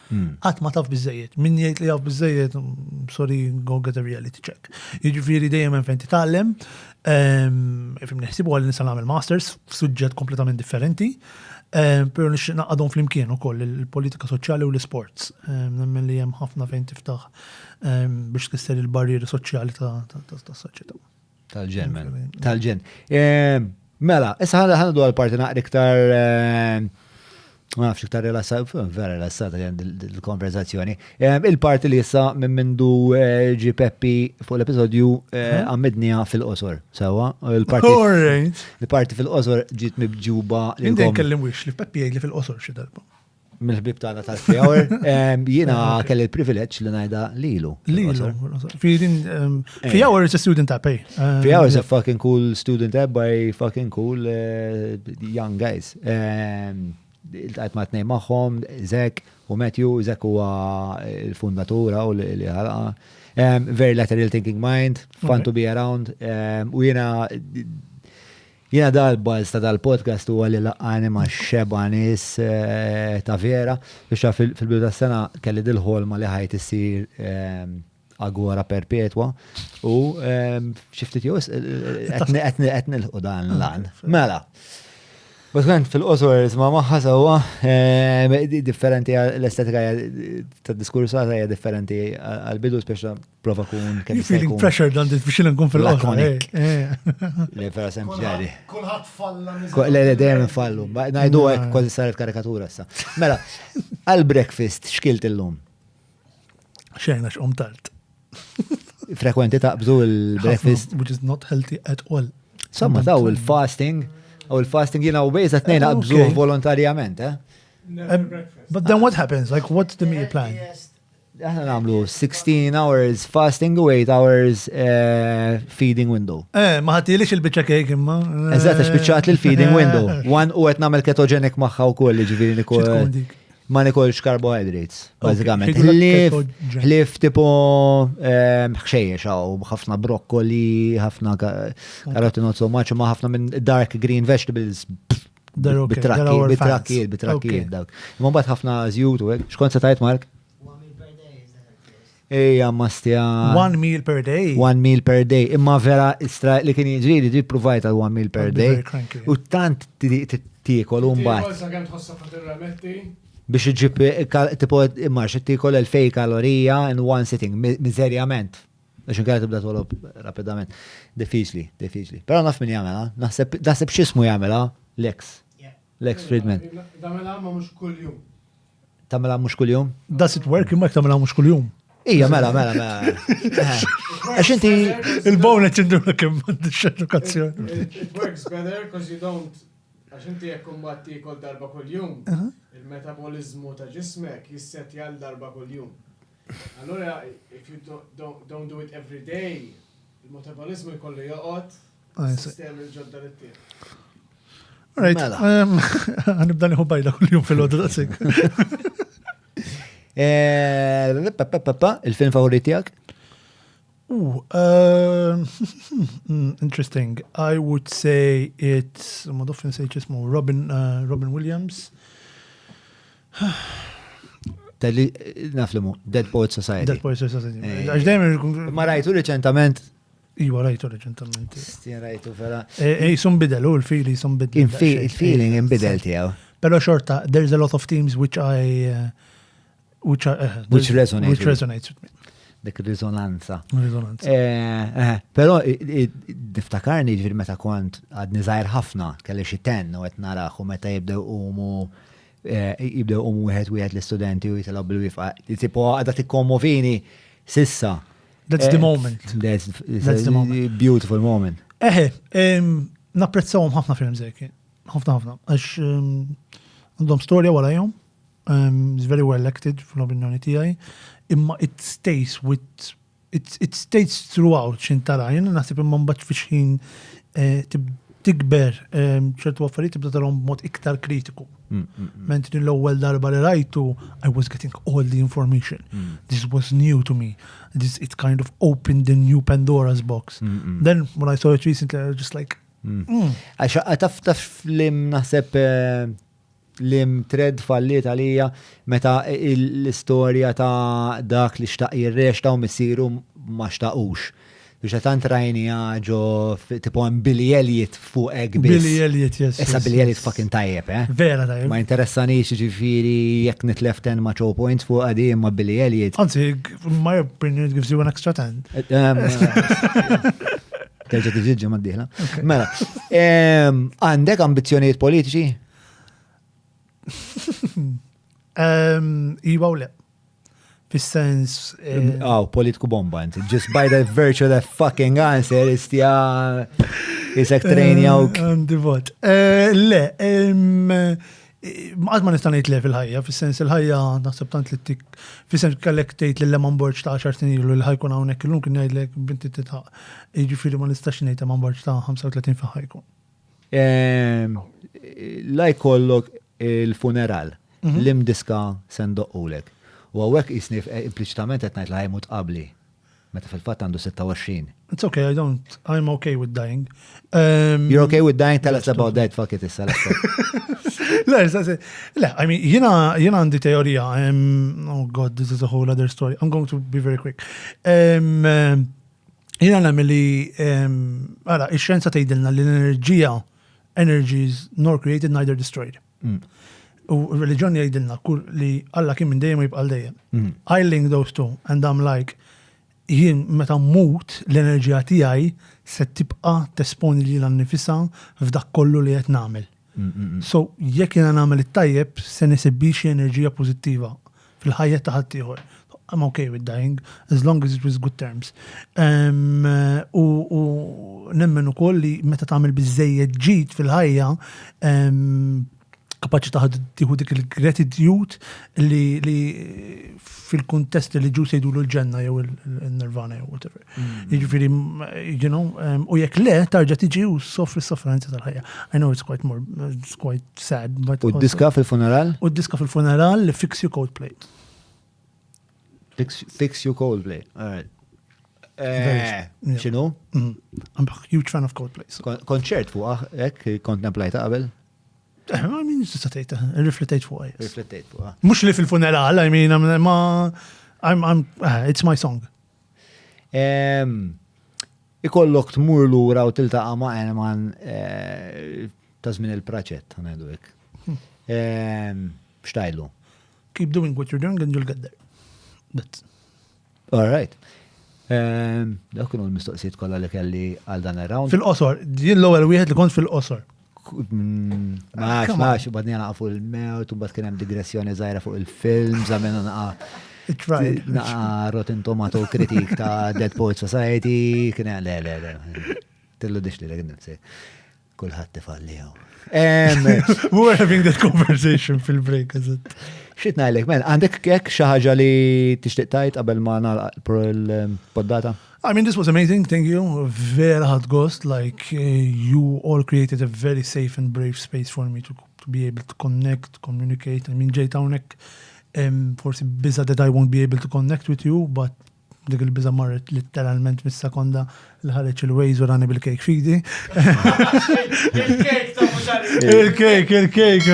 Qatt ma taf biżejjed. Min jgħid li jaf biżejjed, sorry, go get a reality check. Jiġifieri dejjem hemm fejn titgħallem, fim neħsibu għal nisa nagħmel masters f'suġġett kompletament differenti, però nixtieq naqadhom flimkien ukoll il-politika soċjali u l-isports. Nemmen li hemm ħafna fejn tiftaħ biex tisser il-barrieri soċjali tas-soċjetà. Tal-ġen. Mela, issa ħandu għal-parti naqri iktar, ma nafx iktar vera rilassata il-konverzazzjoni. Il-parti li issa minn mindu ġi Peppi fuq l-episodju għammidnija fil-qosor. Sewa, il-parti fil-qosor ġiet mibġuba. Indejn kellim wix li Peppi jgħid li fil-qosor xi darba. Mill-ħbib tagħna tal-free hour, jiena kelli l-privileġġ li ngħidha lilu. Free hour is a student app, eh? Free hour is a fucking cool student app by fucking cool young guys. Il-tqajt ma' tnejn magħhom, Zek u Matthew, Zek huwa l-fundatura u li ħalaqa. Very lateral thinking mind, fun to be around. U jiena dal-balz ta' dal-podcast u għalli laqqani ma' xebanis ta' vera, biex fil-bidu ta' sena kelli dil-ħolma li ħajt issir agora perpetwa u xiftit jus, etni l-ħudan l-għan. Mela. Bas kant fil-qosor isma maħħa sawa, differenti l-estetika ta' diskursata hija differenti għal-bidu speċa prova kun kemm jista' jkun. Pressured on this biex nkun fil-qosor. Le vera sempliċi. Kulħadd falla. Le dejjem fallu. Ngħidu hekk kważi saret karikatura issa. Mela, għal-breakfast xkilt illum? Xejna x'qom tard. Frekwenti taqbżu il-breakfast. Which is not healthy at all. Somma daw il-fasting. U l-fasting jina u bejza t-nejn għabżu volontarjament, eh? But then what happens? Like, what's the meal plan? Aħna namlu 16 hours fasting u 8 hours feeding window. Ma ħatilix il-bicċa kejk imma. Eżatt, xbicċat l-feeding window. One u għet namel ketogenic maħħa u koll, ġiviri ma nikolx carbohydrates, bazzikament. Ħlif tipo xejjex għaw, ħafna broccoli, ħafna karotti not so much, ma ħafna minn dark green vegetables. Bitrakkijiet, dawk. Imma bat ħafna zjut u għek. Xkont sa tajt, Mark? 1 meal per day. Ejja, mastja. 1 meal per day? 1 meal per day. Imma vera li kien jiġri li provajt għal 1 meal per day. U tant tikol un bat. Biex iġib, tipo, immarx, tikol 2000 kalorija in one sitting, mizerjament. Għaxin kalla tibda tolob rapidament. Diffiċli. Pero naf min jamela, naħseb xismu jamela, Lex Friedman. Tamela ma mux kull jum. Tamela mux kull jum? Does it work imma tamela mux kull jum? Ija, mela. Għax inti... Il-bonet induna kem għandix edukazzjoni. It works better because you don't... Għax inti jekk kumbatti kol darba kull jum, il-metabolizmu ta' ġismek jisset jgħal darba kull jum. Allora, if you don't do it every day, il-metabolizmu jkollu joqgħod, sistemi l-ġodda l-ttir. Right, għanibda niħu bajda kull jum fil-ħodu daqsik. Il-film favorit tijak? Interesting. I would say it's ma doffin say ġismu Robin Williams. Telli naflimu, Dead Poets Society. Dead Poets Society. Għax dejjem ma rajtu reċentament? Iwa rajtu reċentament. Stien rajtu vera. Jisum bidel, u l-feeling jisum bidel. Il-feeling imbidel tijaw. Pero xorta, there's a lot of themes which resonates with me. Dik risonanza. Pero niftakarni ġviri meta kont għadni zaħir ħafna, kelli xi 10 u għet naraħ u meta jibdew umu wieħed l-istudenti u jitalaw bil-wifqa. Tipo għadha tikkommovini sissa. That's the moment. That's the moment. Beautiful moment. Napprezzawhom ħafna film zeki. ħafna. Għax għandhom storja wara jom. It's very well acted fl-opinjoni tiegħi. Imma it stays throughout xintara. Jena naħseb imma mbaċ fiex ħin tikber ċertu affarijiet tibda tarhom b'mod iktar kritiku. Mentri l-ewwel darba li rajtu, I was getting all the information. This was new to me. It kind of opened the new Pandora's box. Then when I saw it recently, I was just like... Taf lim naħseb l-imtred falliet għalija meta l-istorja ta' dak li xtaq jirreċta u missiru ma xtaqux. Biex tant rajni ġo tipo Billy Elliot fuq Billy Billy Elliot, yes. Issa yes, Billy Elliot yes. fucking tajjeb, Vera tajjeb. Ma interessanix ġifiri jek nitlef 10 ma show points fuq għadi ma Billy Elliot. Anzi, my opinion it gives you an extra 10. Terġa tiġiġi ma d-dihla. Mela, għandek ambizjonijiet politiċi? Iwa u le. Fis-sens... politiku bomba, inti. Just by the virtue of the fucking answer, isek trejni għawk. Divot. Le, għad ma nistanajt le fil-ħajja, fil-sens il-ħajja naħseb tant li tik, fil-sens kellek tejt l-lemon borġ ta' 10 snin ilu l-ħajkun għawnek, l-lum kien ngħidlek binti titħaq. Ġifieri ma nistax ngħid lemon borġ ta' 35 fil-ħajkun. Laj kollok il-funeral, l-imdiska sendoqqulek. U għawek jisnif impliċitament għetnajt li ħajmut qabli. Meta fil-fat għandu 26. It's okay, I'm okay with dying. You're okay with dying? Tell us about that, fuck it, issa. Le, I mean, jina għandi teorija. Oh God, this is a whole other story. I'm going to be very quick. Jina namel li, għara, ix-xenza tgħidilna li l-enerġija, energy is nor created, neither destroyed. U r-reliġjoni jgħidilna li Alla kien minn dejjem u jibqa' dejjem. I link those two and I'm like, jien meta mmut l-enerġija tiegħi se tibqa' tesponi lil nnifisha f'dak kollu li qed nagħmel. So jekk jiena nagħmel it-tajjeb se nisibbi xi enerġija pożittiva fil-ħajja ta' ħadd ieħor. I'm okay with dying as long as it was good terms. U nemmen ukoll li meta tagħmel biżejjed ġid fil-ħajja kapaċi taħad tiħu dik il-gratitude li fil-kontest li ġu sejdu l-ġenna jew il-nirvana jew whatever. Jiġifieri, u jekk le tarġa' tiġi u soffri s-sofferenza tal-ħajja. I know it's quite sad. U d-diska fil-funeral? U d-diska fil-funeral li Fix You Coldplay. Fix You Coldplay, all right. Xinu? I'm a huge fan of Coldplay. Konċert fuq, kontemplajta qabel? I mean, s-satejta, riflettejt fuq. Riflettejt fuq. Mux li fil-funeral, I mean, it's my song. Ikollok tmur lura u tiltaqa' ma' man ta' żmien il-praċett, għanajdu hekk. X'tajlu? Keep doing what you're doing and you'll get there. That's. All right. Dak kienu l-mistoqsijiet kollha li kelli għal dan around. Fil-qosor, jien l-ewwel wieħed li kont fil-qosor. Max, badni għana fuq il-mewt, u bad kienem digressjoni zaħira fuq il-film, zamena naqa Rotten Tomato kritik ta' Dead Poets Society, kienem le, tillu dix li l-għinni, kullħat tifalli għaw. We were having that conversation fil-break, is it? Xit najlek, men, għandek kek xaħġa li tixtiq tajt qabel ma il-poddata? I mean, this was amazing. Thank you. Very hard ghost. Like you all created a very safe and brave space for me to be able to connect, communicate. I mean, Jay Townek, forsi biza that I won't be able to connect with you, but dik il-biza marret literalment mis-sekonda l-ħareċ il-ways u rani bil-kejk fidi. Il-kejk ta' muxari. Il-kejk,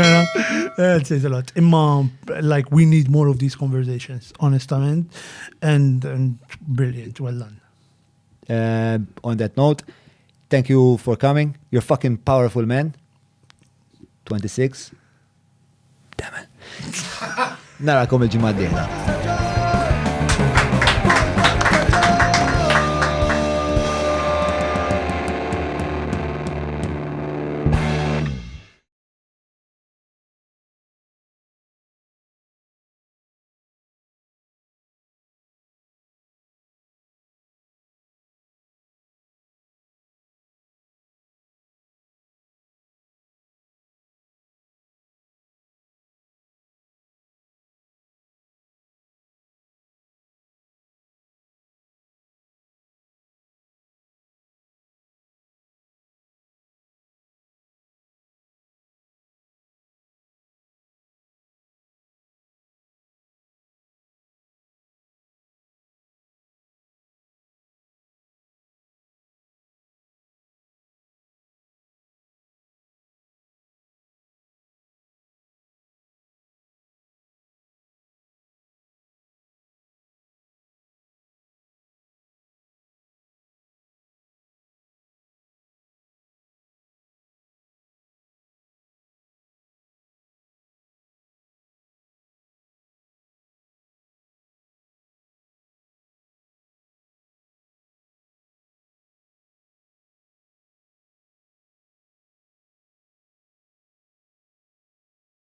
it says a lot. Imma, like, we need more of these conversations, honestament, and brilliant, well done. On that note, thank you for coming. You're fucking powerful man. 26. Damn it. Narakom il-ġimgħa d-dieħla.